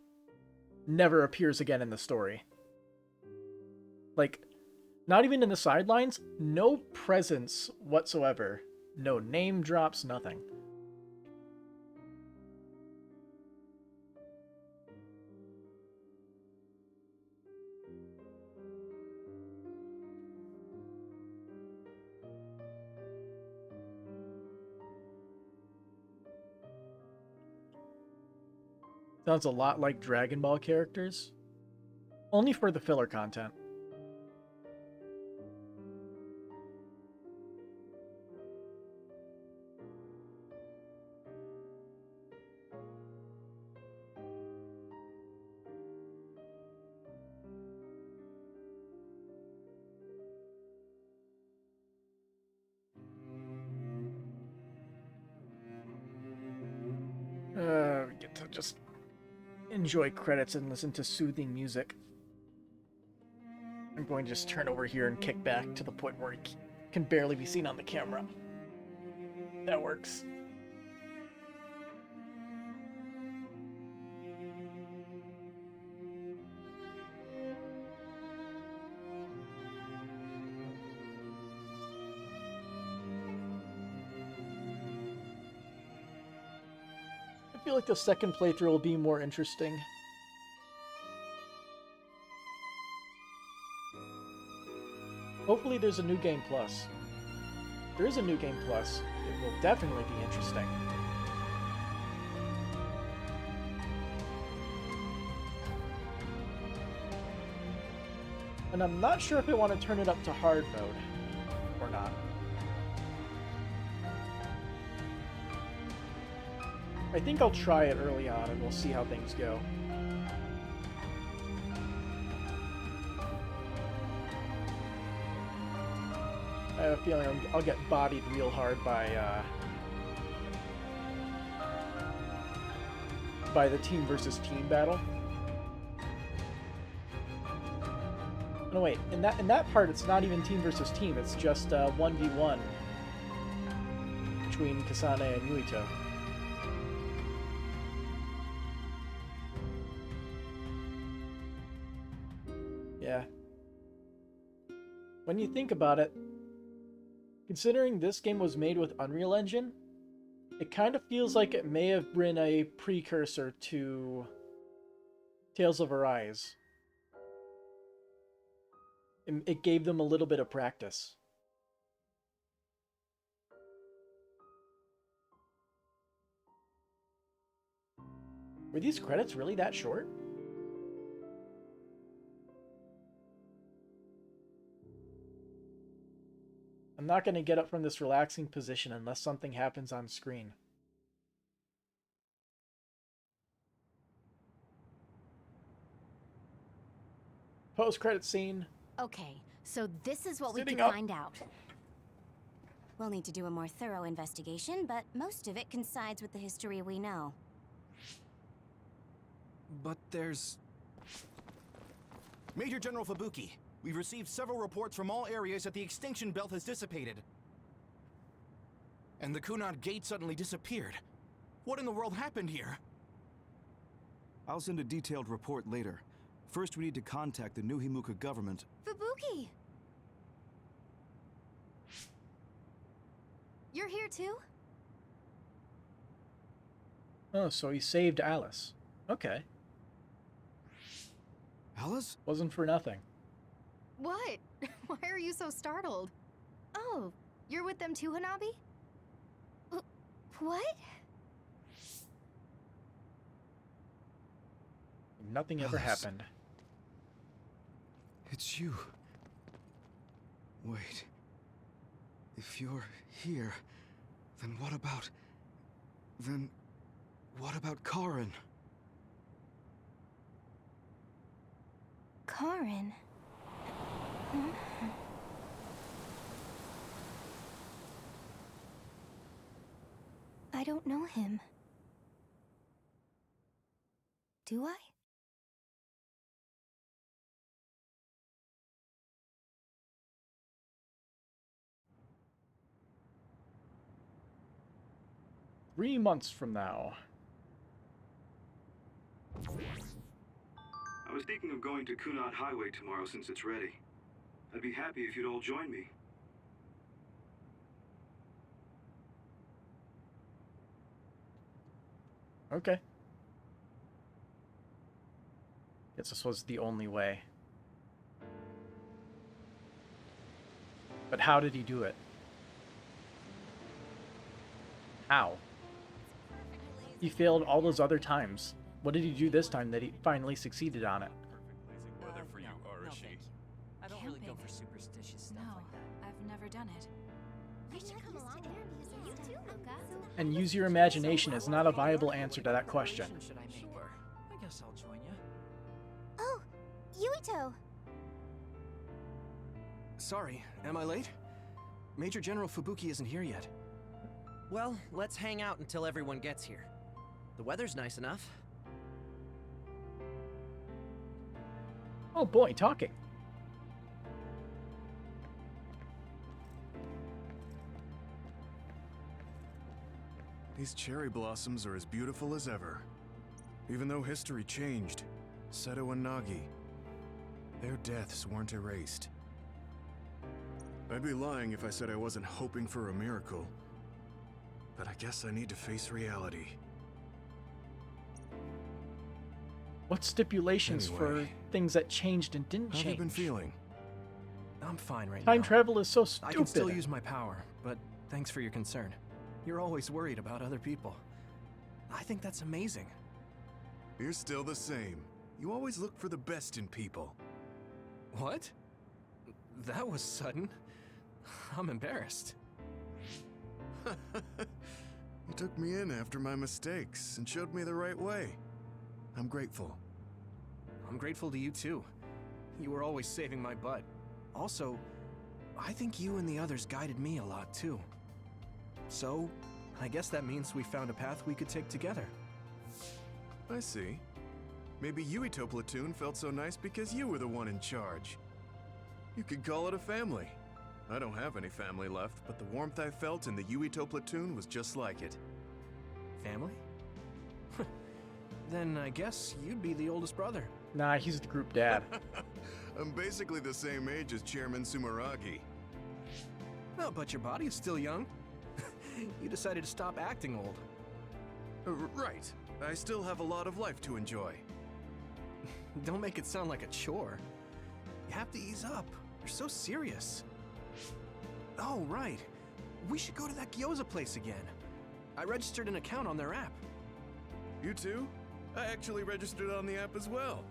never appears again in the story. Like, not even in the sidelines, no presence whatsoever. No name drops, nothing. Sounds a lot like Dragon Ball characters. Only for the filler content. We get to just enjoy credits and listen to soothing music. I'm going to just turn over here and kick back to the point where he can barely be seen on the camera. That works. I feel like the second playthrough will be more interesting. Hopefully there's a new game plus. If there is a new game plus, it will definitely be interesting. And I'm not sure if I want to turn it up to hard mode or not. I think I'll try it early on and we'll see how things go. I have a feeling I'll get bodied real hard by the team versus team battle. No wait, in that part it's not even team versus team, it's just 1v1 between Kasane and Yuito. Yeah. When you think about it, considering this game was made with Unreal Engine, it kind of feels like it may have been a precursor to Tales of Arise. It gave them a little bit of practice. Were these credits really that short? I'm not going to get up from this relaxing position unless something happens on screen. Post-credit scene. Okay, so this is what we Sitting could up. find out. We'll need to do a more thorough investigation, but most of it coincides with the history we know. But there's... Major General Fubuki, we've received several reports from all areas that the extinction belt has dissipated. And the Kunad Gate suddenly disappeared. What in the world happened here? I'll send a detailed report later. First, we need to contact the New Himuka government. Fubuki! You're here too? Oh, so he saved Alice. Okay. Alice? Wasn't for nothing. What? Why are you so startled? Oh, you're with them too, Hanabi? What? Nothing ever Alice. happened. It's you. Wait. If you're here, then what about... Then... what about Karin? Karin? I don't know him. Do I? Three months from now. I was thinking of going to Kunad Highway tomorrow since it's ready. I'd be happy if you'd all join me. Okay. Guess this was the only way. But how did he do it? How? He failed all those other times. What did he do this time that he finally succeeded on it? Weather for you, Arashi. I don't really go for superstitious stuff like that. I've never done it. You should come along and you too, Luca. And use your imagination is not a viable answer to that question. Should I make? Sure. I guess I'll join you. Oh, Yuito. Sorry, am I late? Major General Fubuki isn't here yet. Well, let's hang out until everyone gets here. The weather's nice enough. Oh boy, talking. These cherry blossoms are as beautiful as ever. Even though history changed, Seto and Nagi, their deaths weren't erased. I'd be lying if I said I wasn't hoping for a miracle. But I guess I need to face reality. What stipulations for things that changed and didn't How change? have you been feeling? I'm fine right Time now. travel is so stupid. I can still use my power, but thanks for your concern. You're always worried about other people. I think that's amazing. You're still the same. You always look for the best in people. What? That was sudden. I'm embarrassed. You took me in after my mistakes and showed me the right way. I'm grateful. I'm grateful to you too. You were always saving my butt. Also, I think you and the others guided me a lot too. So, I guess that means we found a path we could take together. I see. Maybe Yuito platoon felt so nice because you were the one in charge. You could call it a family. I don't have any family left, but the warmth I felt in the Yuito platoon was just like it. Family? Then I guess you'd be the oldest brother. Nah, he's the group dad. I'm basically the same age as Chairman Sumeragi. Oh, but your body is still young. You decided to stop acting old. Right. I still have a lot of life to enjoy. Don't make it sound like a chore. You have to ease up. You're so serious. Oh, right. We should go to that gyoza place again. I registered an account on their app. You too? I actually registered on the app as well.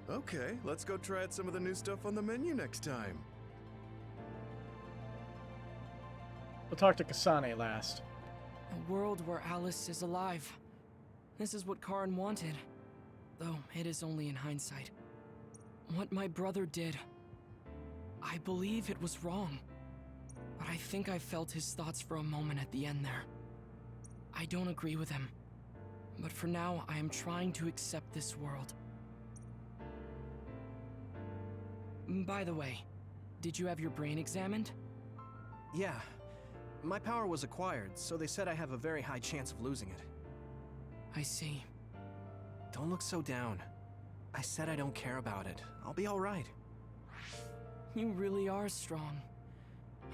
Okay, let's go try out some of the new stuff on the menu next time. We'll talk to Kasane last. A world where Alice is alive. This is what Karin wanted. Though it is only in hindsight. What my brother did, I believe it was wrong. But I think I felt his thoughts for a moment at the end there. I don't agree with him. But for now, I am trying to accept this world. By the way, did you have your brain examined? Yeah. My power was acquired, so they said I have a very high chance of losing it. I see. Don't look so down. I said I don't care about it. I'll be alright. You really are strong.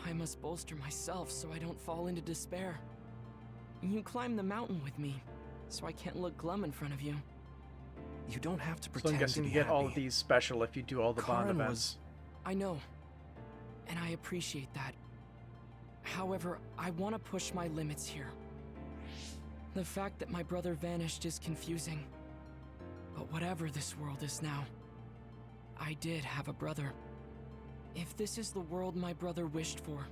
I must bolster myself so I don't fall into despair. You climbed the mountain with me, so I can't look glum in front of you. You don't have to So pretend I'm guessing to you be get all happy. of these special if you do all the bond Karin events. I know, and I appreciate that. However, I want to push my limits here. The fact that my brother vanished is confusing. But whatever this world is now, I did have a brother. If this is the world my brother wished for,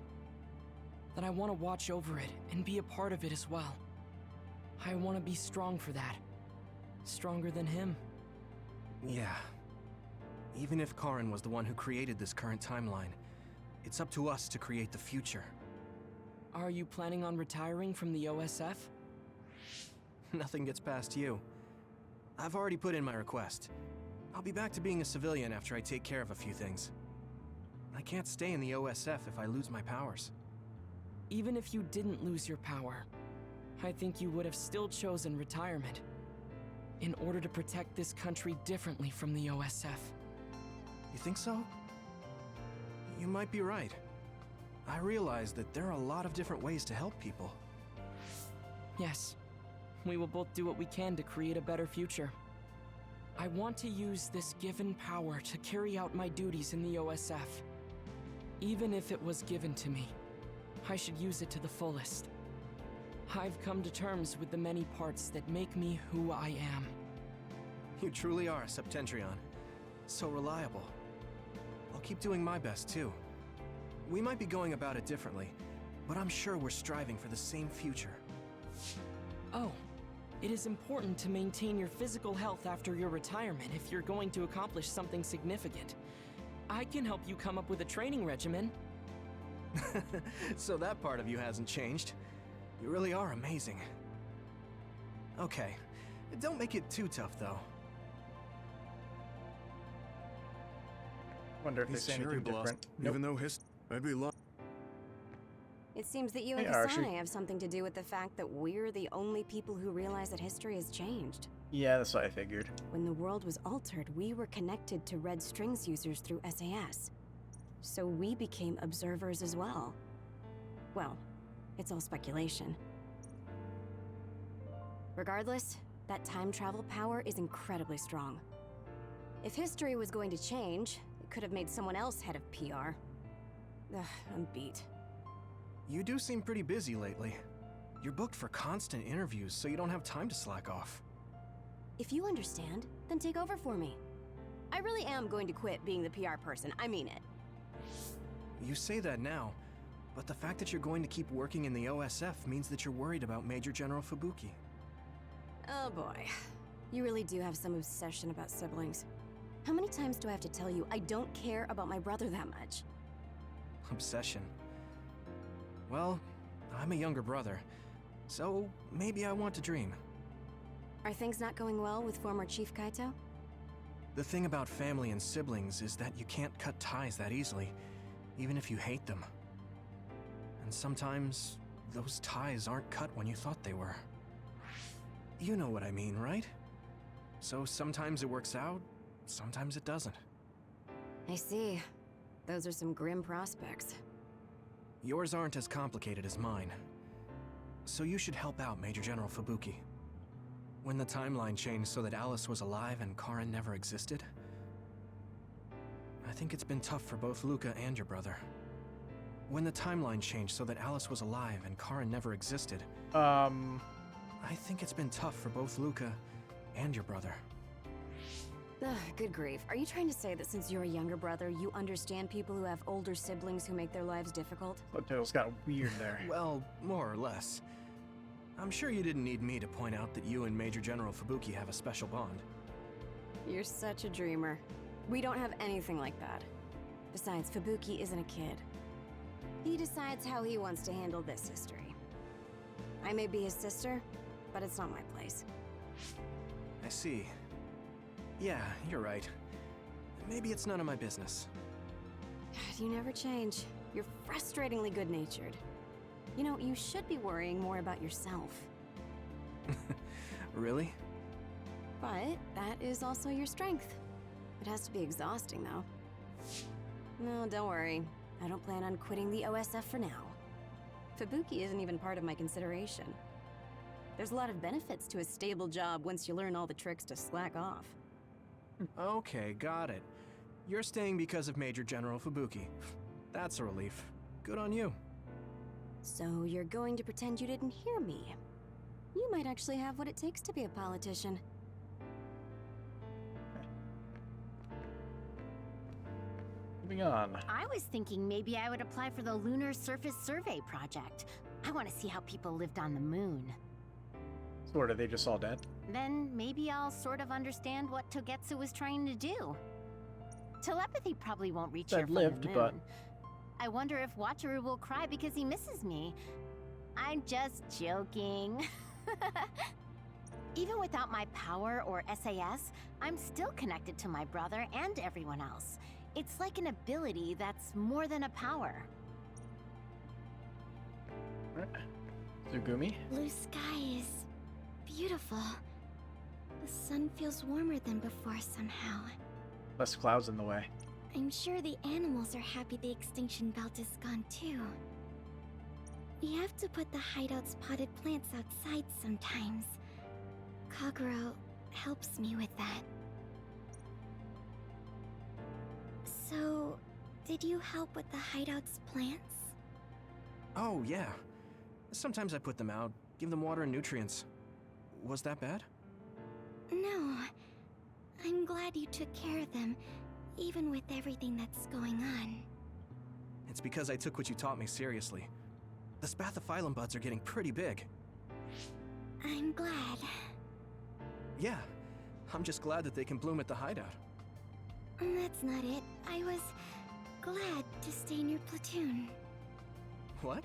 then I want to watch over it and be a part of it as well. I want to be strong for that. Stronger than him. Yeah. Even if Karin was the one who created this current timeline, it's up to us to create the future. Are you planning on retiring from the OSF? Nothing gets past you. I've already put in my request. I'll be back to being a civilian after I take care of a few things. I can't stay in the OSF if I lose my powers. Even if you didn't lose your power, I think you would have still chosen retirement in order to protect this country differently from the OSF. You think so? You might be right. I realize that there are a lot of different ways to help people. Yes, we will both do what we can to create a better future. I want to use this given power to carry out my duties in the OSF. Even if it was given to me, I should use it to the fullest. I've come to terms with the many parts that make me who I am. You truly are a Septentrion. So reliable. I'll keep doing my best, too. We might be going about it differently, but I'm sure we're striving for the same future. Oh, it is important to maintain your physical health after your retirement if you're going to accomplish something significant. I can help you come up with a training regimen. So that part of you hasn't changed. You really are amazing. Okay, don't make it too tough, though. Wonder if they say anything different. Even though I'd be It seems that you and Kasane have something to do with the fact that we're the only people who realize that history has changed. Yeah, that's what I figured. When the world was altered, we were connected to Red Strings users through SAS. So we became observers as well. Well, it's all speculation. Regardless, that time travel power is incredibly strong. If history was going to change, it could have made someone else head of PR. Ugh, I'm beat. You do seem pretty busy lately. You're booked for constant interviews, so you don't have time to slack off. If you understand, then take over for me. I really am going to quit being the PR person, I mean it. You say that now, but the fact that you're going to keep working in the OSF means that you're worried about Major General Fubuki. Oh boy. You really do have some obsession about siblings. How many times do I have to tell you I don't care about my brother that much? Obsession. Well, I'm a younger brother, so maybe I want to dream. Are things not going well with former Chief Kaito? The thing about family and siblings is that you can't cut ties that easily, even if you hate them. And sometimes, those ties aren't cut when you thought they were. You know what I mean, right? So sometimes it works out, sometimes it doesn't. I see. Those are some grim prospects. Yours aren't as complicated as mine. So you should help out Major General Fubuki. When the timeline changed so that Alice was alive and Karin never existed, I think it's been tough for both Luca and your brother. When the timeline changed so that Alice was alive and Karin never existed, I think it's been tough for both Luca and your brother. Ugh, good grief. Are you trying to say that since you're a younger brother, you understand people who have older siblings who make their lives difficult? Subtitles got weird there. Well, more or less. I'm sure you didn't need me to point out that you and Major General Fubuki have a special bond. You're such a dreamer. We don't have anything like that. Besides, Fubuki isn't a kid. He decides how he wants to handle this history. I may be his sister, but it's not my place. I see. Yeah, you're right. Maybe it's none of my business. You never change. You're frustratingly good-natured. You know, you should be worrying more about yourself. Really? But that is also your strength. It has to be exhausting, though. No, don't worry. I don't plan on quitting the OSF for now. Fubuki isn't even part of my consideration. There's a lot of benefits to a stable job once you learn all the tricks to slack off. Okay, got it. You're staying because of Major General Fubuki. That's a relief. Good on you. So you're going to pretend you didn't hear me. You might actually have what it takes to be a politician. Moving on. I was thinking maybe I would apply for the Lunar Surface Survey project. I want to see how people lived on the moon. Sort of, they just all dead. Then maybe I'll sort of understand what Togetsu was trying to do. Telepathy probably won't reach here from the moon. But I wonder if Wataru will cry because he misses me. I'm just joking. Even without my power or SAS, I'm still connected to my brother and everyone else. It's like an ability that's more than a power. Tsugumi? Blue sky is beautiful. The sun feels warmer than before somehow. Less clouds in the way. I'm sure the animals are happy the extinction belt is gone too. We have to put the hideout's potted plants outside sometimes. Kaguro helps me with that. So, did you help with the hideout's plants? Oh, yeah. Sometimes I put them out, give them water and nutrients. Was that bad? No. I'm glad you took care of them, even with everything that's going on. It's because I took what you taught me seriously. The spathiphyllum buds are getting pretty big. I'm glad. Yeah, I'm just glad that they can bloom at the hideout. That's not it. I was glad to stay in your platoon. What?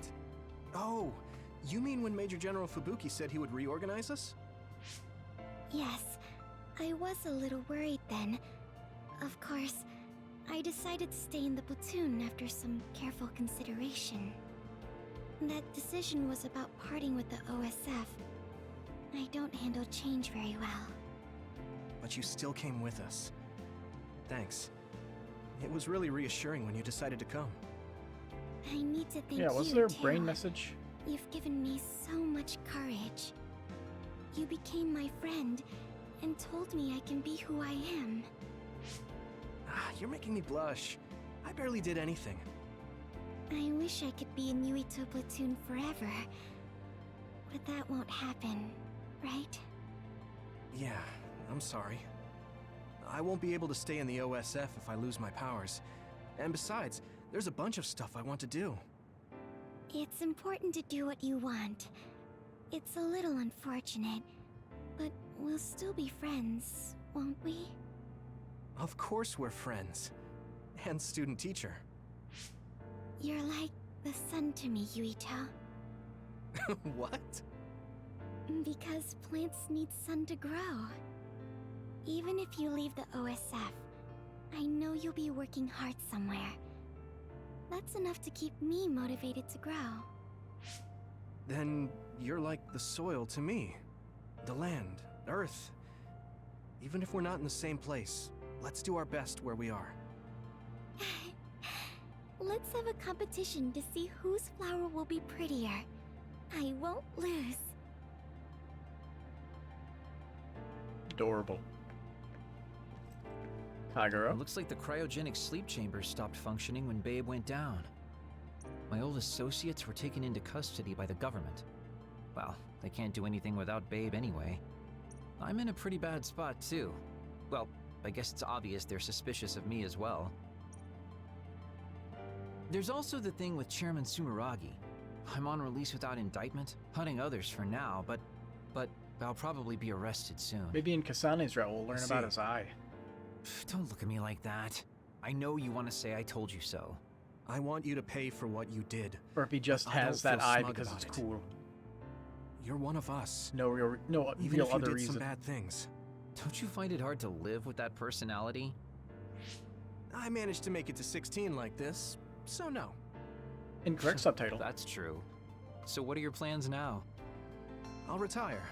Oh, you mean when Major General Fubuki said he would reorganize us? Yes, I was a little worried then. Of course, I decided to stay in the platoon after some careful consideration. That decision was about parting with the OSF. I don't handle change very well. But you still came with us. Thanks. It was really reassuring when you decided to come. I need to thank you, Yeah, was there a too. brain message? You've given me so much courage. You became my friend and told me I can be who I am. You're making me blush. I barely did anything. I wish I could be in Yuito platoon forever. But that won't happen, right? Yeah, I'm sorry. I won't be able to stay in the OSF if I lose my powers. And besides, there's a bunch of stuff I want to do. It's important to do what you want. It's a little unfortunate, but we'll still be friends, won't we? Of course we're friends. And student-teacher. You're like the sun to me, Yuito. What? Because plants need sun to grow. Even if you leave the OSF, I know you'll be working hard somewhere. That's enough to keep me motivated to grow. Then you're like the soil to me. The land, earth. Even if we're not in the same place, let's do our best where we are. Let's have a competition to see whose flower will be prettier. I won't lose. Adorable. Kagero? Looks like the cryogenic sleep chamber stopped functioning when Babe went down. My old associates were taken into custody by the government. Well, they can't do anything without Babe anyway. I'm in a pretty bad spot too. Well, I guess it's obvious they're suspicious of me as well. There's also the thing with Chairman Sumeragi. I'm on release without indictment, hunting others for now, but I'll probably be arrested soon. Maybe in Kasane's route we'll learn about his eye. Don't look at me like that. I know you want to say I told you so. I want you to pay for what you did. Or if he just has that eye because it's cool. You're one of us. No real Even real if you other did reason. some bad things. Don't you find it hard to live with that personality? I managed to make it to 16 like this, so no. Incorrect subtitle. That's true. So what are your plans now? I'll retire.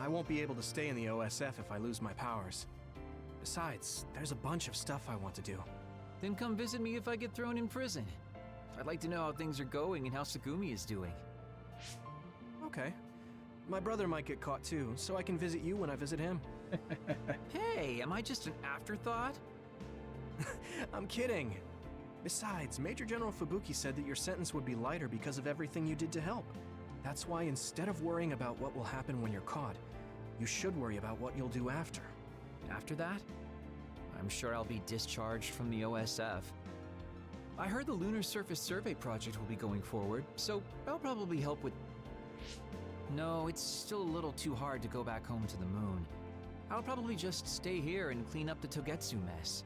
I won't be able to stay in the OSF if I lose my powers. Besides, there's a bunch of stuff I want to do. Then come visit me if I get thrown in prison. I'd like to know how things are going and how Sagumi is doing. Okay. My brother might get caught too, so I can visit you when I visit him. Hey, am I just an afterthought? I'm kidding. Besides, Major General Fubuki said that your sentence would be lighter because of everything you did to help. That's why instead of worrying about what will happen when you're caught, you should worry about what you'll do after. After that? I'm sure I'll be discharged from the OSF. I heard the Lunar Surface Survey project will be going forward, so I'll probably help with... No, it's still a little too hard to go back home to the moon. I'll probably just stay here and clean up the Togetsu mess.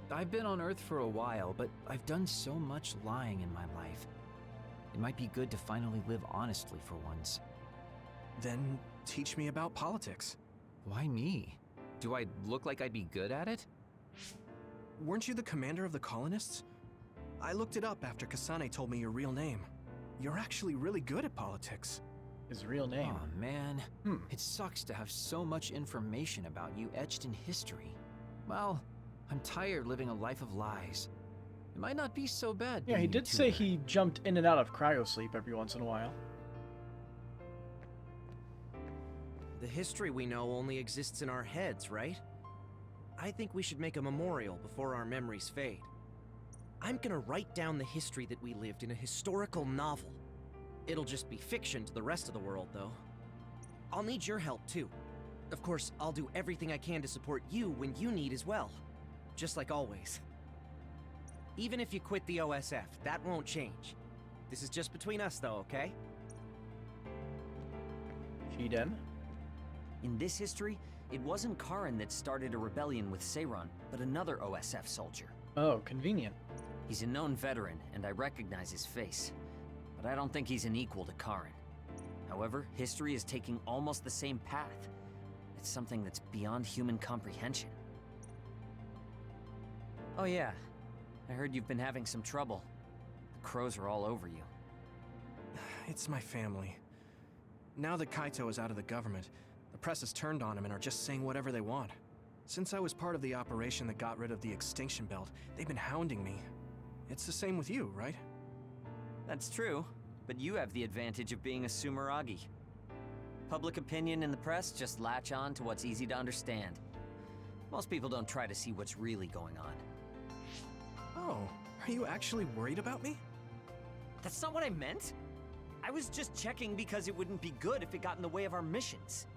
I've been on Earth for a while, but I've done so much lying in my life. It might be good to finally live honestly for once. Then teach me about politics. Why me? Do I look like I'd be good at it? Weren't you the commander of the colonists? I looked it up after Kasane told me your real name. You're actually really good at politics. His real name? Oh man, It sucks to have so much information about you etched in history. Well, I'm tired living a life of lies. It might not be so bad. Yeah, he did say he jumped in and out of cryosleep every once in a while. The history we know only exists in our heads, right? I think we should make a memorial before our memories fade. I'm gonna write down the history that we lived in a historical novel. It'll just be fiction to the rest of the world, though. I'll need your help, too. Of course, I'll do everything I can to support you when you need as well. Just like always. Even if you quit the OSF, that won't change. This is just between us though, okay? Shiden? In this history, it wasn't Karin that started a rebellion with Seiran, but another OSF soldier. Oh, convenient. He's a known veteran, and I recognize his face. But I don't think he's an equal to Karin. However, history is taking almost the same path. It's something that's beyond human comprehension. Oh yeah, I heard you've been having some trouble. The crows are all over you. It's my family. Now that Kaito is out of the government, the press has turned on him and are just saying whatever they want. Since I was part of the operation that got rid of the extinction belt, they've been hounding me. It's the same with you, right? That's true, but you have the advantage of being a Sumeragi. Public opinion and the press just latch on to what's easy to understand. Most people don't try to see what's really going on. Oh, are you actually worried about me? That's not what I meant. I was just checking because it wouldn't be good if it got in the way of our missions.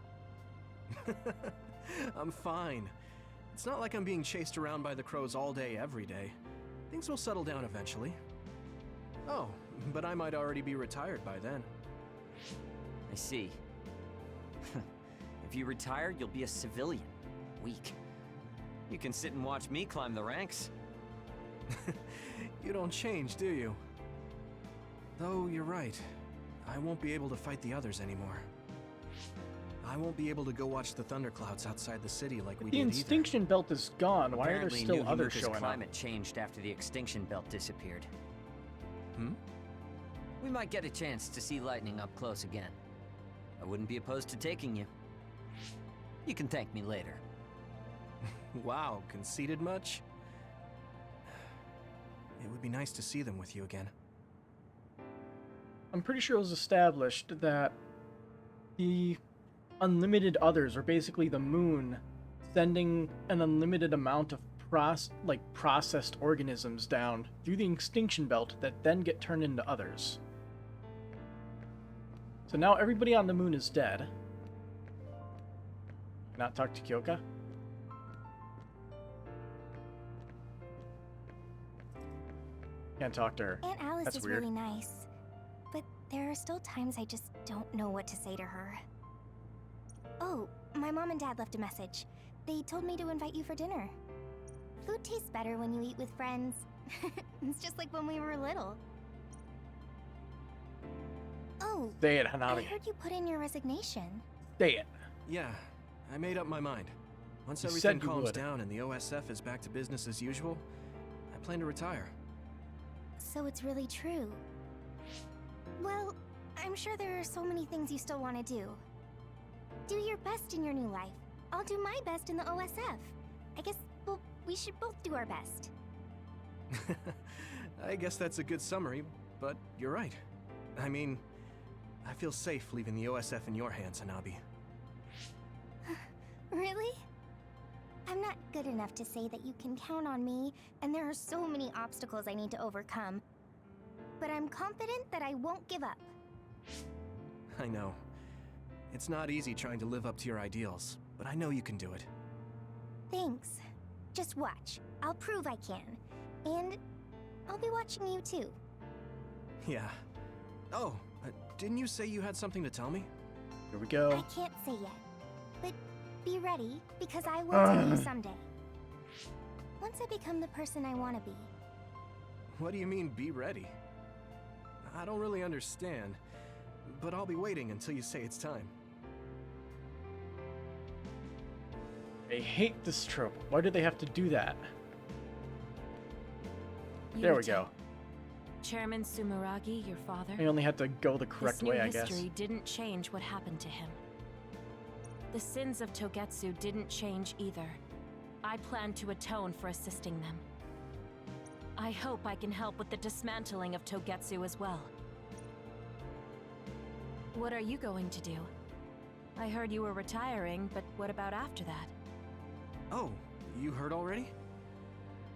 I'm fine. It's not like I'm being chased around by the crows all day, every day. Things will settle down eventually. Oh, but I might already be retired by then. I see. If you retire, you'll be a civilian. Weak. You can sit and watch me climb the ranks. You don't change, do you? Though you're right. I won't be able to fight the others anymore. I won't be able to go watch the thunderclouds outside the city like we The did extinction belt is gone. Why are there still others showing up? Climate changed after the extinction belt disappeared. Hmm? We might get a chance to see lightning up close again. I wouldn't be opposed to taking you. You can thank me later. Wow, conceited much? It would be nice to see them with you again. I'm pretty sure it was established that the unlimited others are basically the moon sending an unlimited amount of processed organisms down through the extinction belt that then get turned into others. So now everybody on the moon is dead. Not talk to Kyoka? Can't talk to her. Aunt Alice That's is weird. really nice, but there are still times I just don't know what to say to her. Oh, my mom and dad left a message. They told me to invite you for dinner. Food tastes better when you eat with friends. It's just like when we were little. Oh, Say it, Hanabi. I heard you put in your resignation. Say it. Yeah, I made up my mind. Once You everything said you calms would. down and the OSF is back to business as usual, I plan to retire. So it's really true. Well, I'm sure there are so many things you still want to do. Do your best in your new life. I'll do my best in the OSF. I guess, well, we should both do our best. I guess that's a good summary, but you're right. I mean, I feel safe leaving the OSF in your hands, Hanabi. Really? I'm not good enough to say that you can count on me, and there are so many obstacles I need to overcome. But I'm confident that I won't give up. I know. It's not easy trying to live up to your ideals, but I know you can do it. Thanks. Just watch. I'll prove I can. And I'll be watching you too. Yeah. Oh, didn't you say you had something to tell me? Here we go. I can't say yet. But be ready, because I will tell you someday. Once I become the person I want to be. What do you mean, be ready? I don't really understand, but I'll be waiting until you say it's time. I hate this trope. Why do they have to do that? There we go. Chairman Sumeragi, your father? I only had to go the correct way, I guess. This new history didn't change what happened to him. The sins of Togetsu didn't change either. I plan to atone for assisting them. I hope I can help with the dismantling of Togetsu as well. What are you going to do? I heard you were retiring, but what about after that? Oh, you heard already?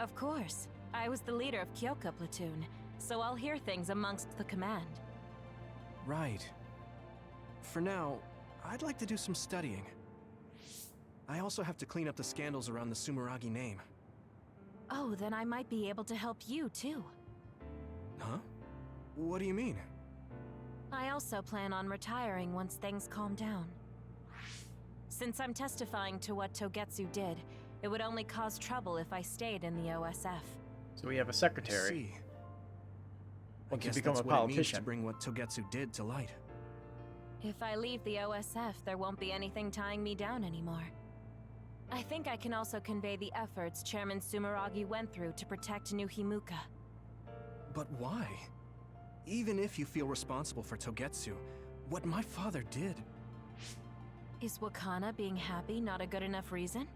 Of course. I was the leader of Kyoka platoon, so I'll hear things amongst the command. Right. For now, I'd like to do some studying. I also have to clean up the scandals around the Sumeragi name. Oh, then I might be able to help you, too. Huh? What do you mean? I also plan on retiring once things calm down. Since I'm testifying to what Togetsu did, it would only cause trouble if I stayed in the OSF. So we have a secretary. I see. Once I you guess become that's a what it means politician. to bring what Togetsu did to light. If I leave the OSF, there won't be anything tying me down anymore. I think I can also convey the efforts Chairman Sumeragi went through to protect New Himuka. But why? Even if you feel responsible for Togetsu, what my father did... Is Wakana being happy not a good enough reason?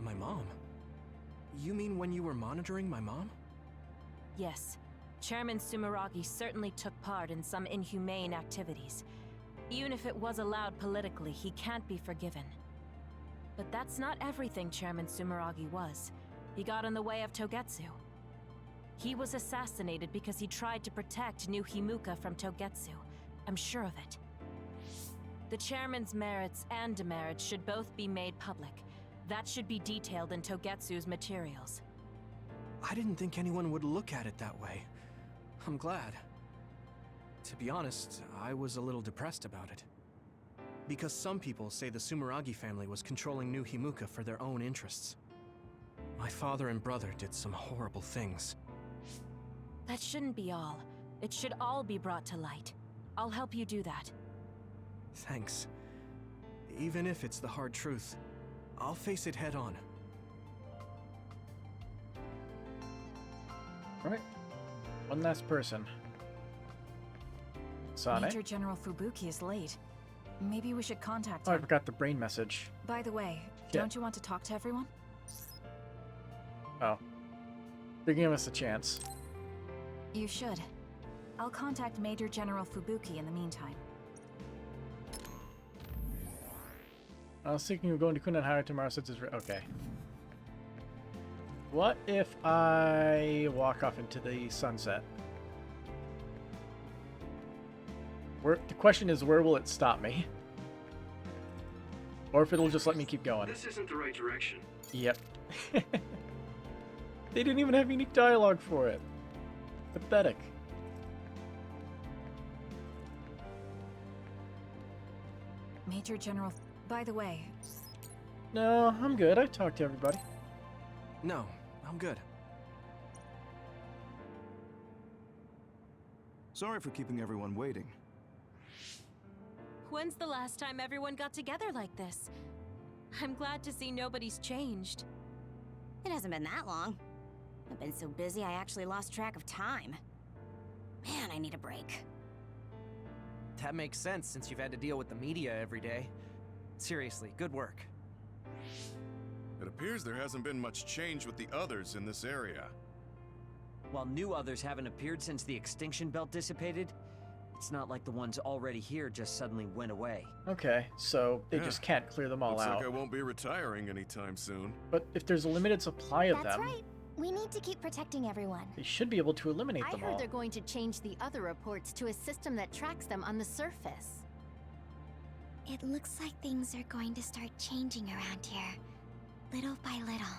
My mom? You mean when you were monitoring my mom? Yes. Chairman Sumeragi certainly took part in some inhumane activities. Even if it was allowed politically, he can't be forgiven. But that's not everything Chairman Sumeragi was. He got in the way of Togetsu. He was assassinated because he tried to protect New Himuka from Togetsu. I'm sure of it. The chairman's merits and demerits should both be made public. That should be detailed in Togetsu's materials. I didn't think anyone would look at it that way. I'm glad. To be honest, I was a little depressed about it. Because some people say the Sumeragi family was controlling New Himuka for their own interests. My father and brother did some horrible things. That shouldn't be all. It should all be brought to light. I'll help you do that. Thanks. Even if it's the hard truth, I'll face it head on. Alright. One last person. Kasane? Major General Fubuki is late. Maybe we should contact Oh, I him. forgot the brain message. By the way, Yeah. don't you want to talk to everyone? Oh. They're giving us a chance. You should. I'll contact Major General Fubuki in the meantime. I was thinking of going to Kunanhara tomorrow since it's... Okay. What if I walk off into the sunset? The question is, where will it stop me? Or if it'll just let me keep going. This isn't the right direction. Yep. They didn't even have unique dialogue for it. Pathetic. Major General... By the way... No, I'm good. I talked to everybody. No, I'm good. Sorry for keeping everyone waiting. When's the last time everyone got together like this? I'm glad to see nobody's changed. It hasn't been that long. I've been so busy I actually lost track of time. Man, I need a break. That makes sense since you've had to deal with the media every day. Seriously, good work. It appears there hasn't been much change with the others in this area. While new others haven't appeared since the extinction belt dissipated, it's not like the ones already here just suddenly went away. Okay, so they just can't clear them all Looks out. like I won't be retiring anytime soon. But if there's a limited supply of That's them, right. We need to keep protecting everyone. they should be able to eliminate I them heard all. they're going to change the other reports to a system that tracks them on the surface. It looks like things are going to start changing around here, little by little.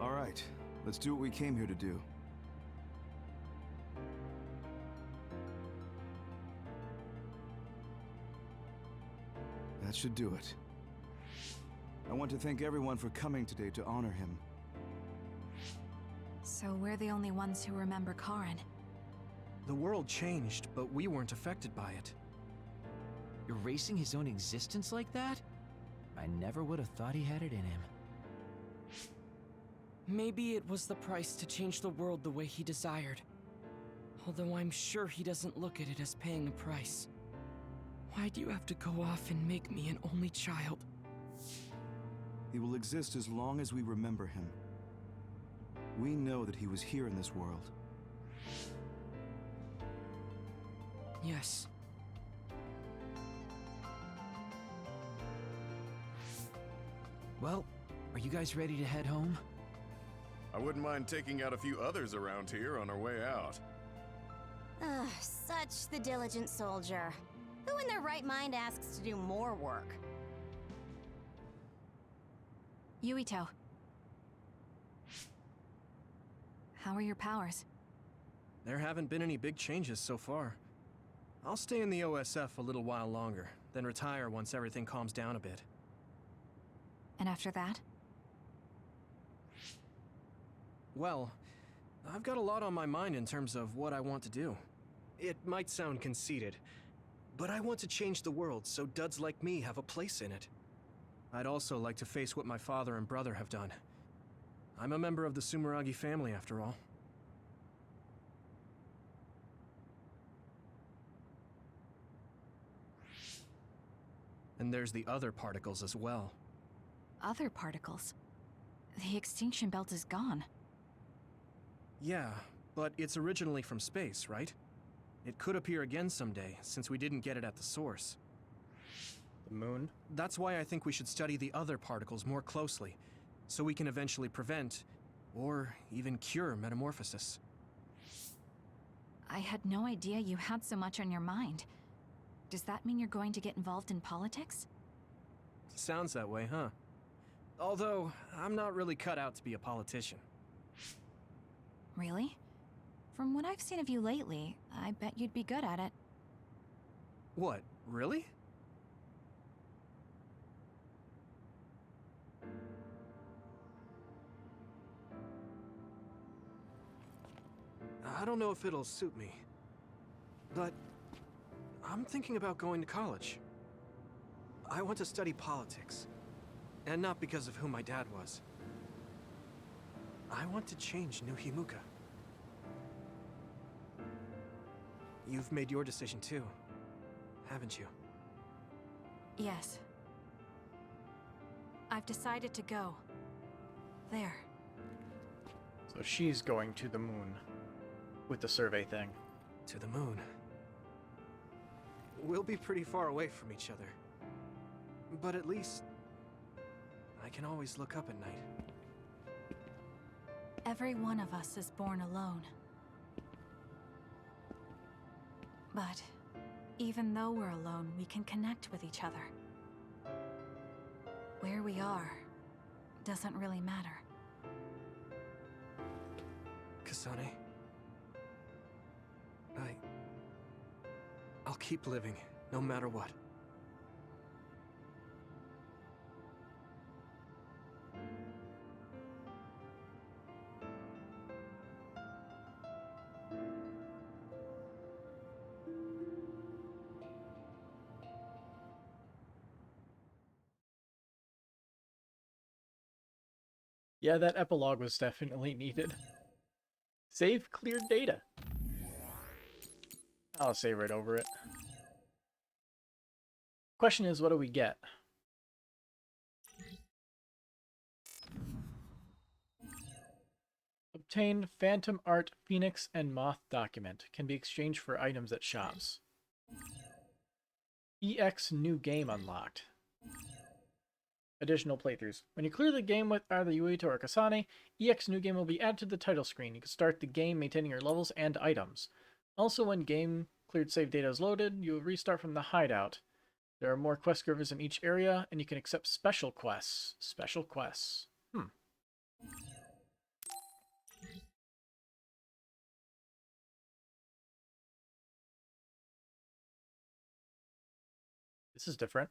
All right, let's do what we came here to do. That should do it. I want to thank everyone for coming today to honor him. So we're the only ones who remember Karin. The world changed, but we weren't affected by it. Erasing his own existence like that? I never would have thought he had it in him. Maybe it was the price to change the world the way he desired. Although I'm sure he doesn't look at it as paying a price. Why do you have to go off and make me an only child? He will exist as long as we remember him. We know that he was here in this world. Yes. Well, are you guys ready to head home? I wouldn't mind taking out a few others around here on our way out. Ugh, such the diligent soldier. Who in their right mind asks to do more work? Yuito. How are your powers? There haven't been any big changes so far. I'll stay in the OSF a little while longer, then retire once everything calms down a bit. And after that? Well, I've got a lot on my mind in terms of what I want to do. It might sound conceited, but I want to change the world so duds like me have a place in it. I'd also like to face what my father and brother have done. I'm a member of the Sumeragi family, after all. And there's the other particles as well. Other particles? The extinction belt is gone. Yeah, but it's originally from space, right? It could appear again someday, since we didn't get it at the source. The moon? That's why I think we should study the other particles more closely, so we can eventually prevent, or even cure metamorphosis. I had no idea you had so much on your mind. Does that mean you're going to get involved in politics? Sounds that way, huh? Although, I'm not really cut out to be a politician. Really? From what I've seen of you lately, I bet you'd be good at it. What, really? I don't know if it'll suit me, but I'm thinking about going to college. I want to study politics, and not because of who my dad was. I want to change New Himuka. You've made your decision too, haven't you? Yes. I've decided to go. There. So she's going to the moon with the survey thing. To the moon. We'll be pretty far away from each other. But at least I can always look up at night. Every one of us is born alone. But even though we're alone, we can connect with each other. Where we are doesn't really matter. Kasane, I'll keep living, no matter what. Yeah, that epilogue was definitely needed. Save cleared data. I'll save right over it. Question is, what do we get? Obtain Phantom Art Phoenix and Moth document. Can be exchanged for items at shops. EX new game unlocked. Additional playthroughs. When you clear the game with either Yuito or Kasane, EX new game will be added to the title screen. You can start the game maintaining your levels and items. Also, when game cleared save data is loaded, you will restart from the hideout. There are more quest givers in each area, and you can accept special quests. Special quests. This is different.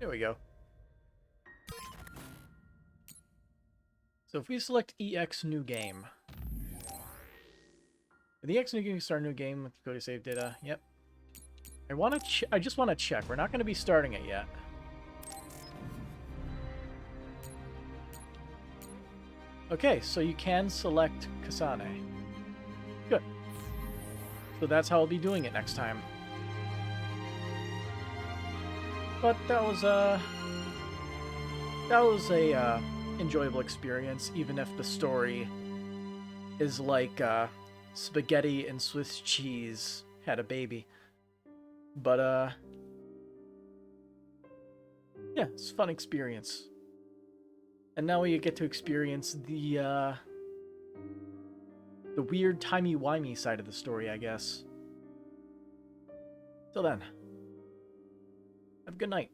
There we go. So if we select EX new game. The EX new game, start a new game with go to save data. Yep. I just want to check. We're not going to be starting it yet. Okay, so you can select Kasane. Good. So that's how I'll be doing it next time. But that was a enjoyable experience, even if the story is like spaghetti and Swiss cheese had a baby. But yeah, it's a fun experience. And now we get to experience the weird timey-wimey side of the story, I guess. Till then, have a good night.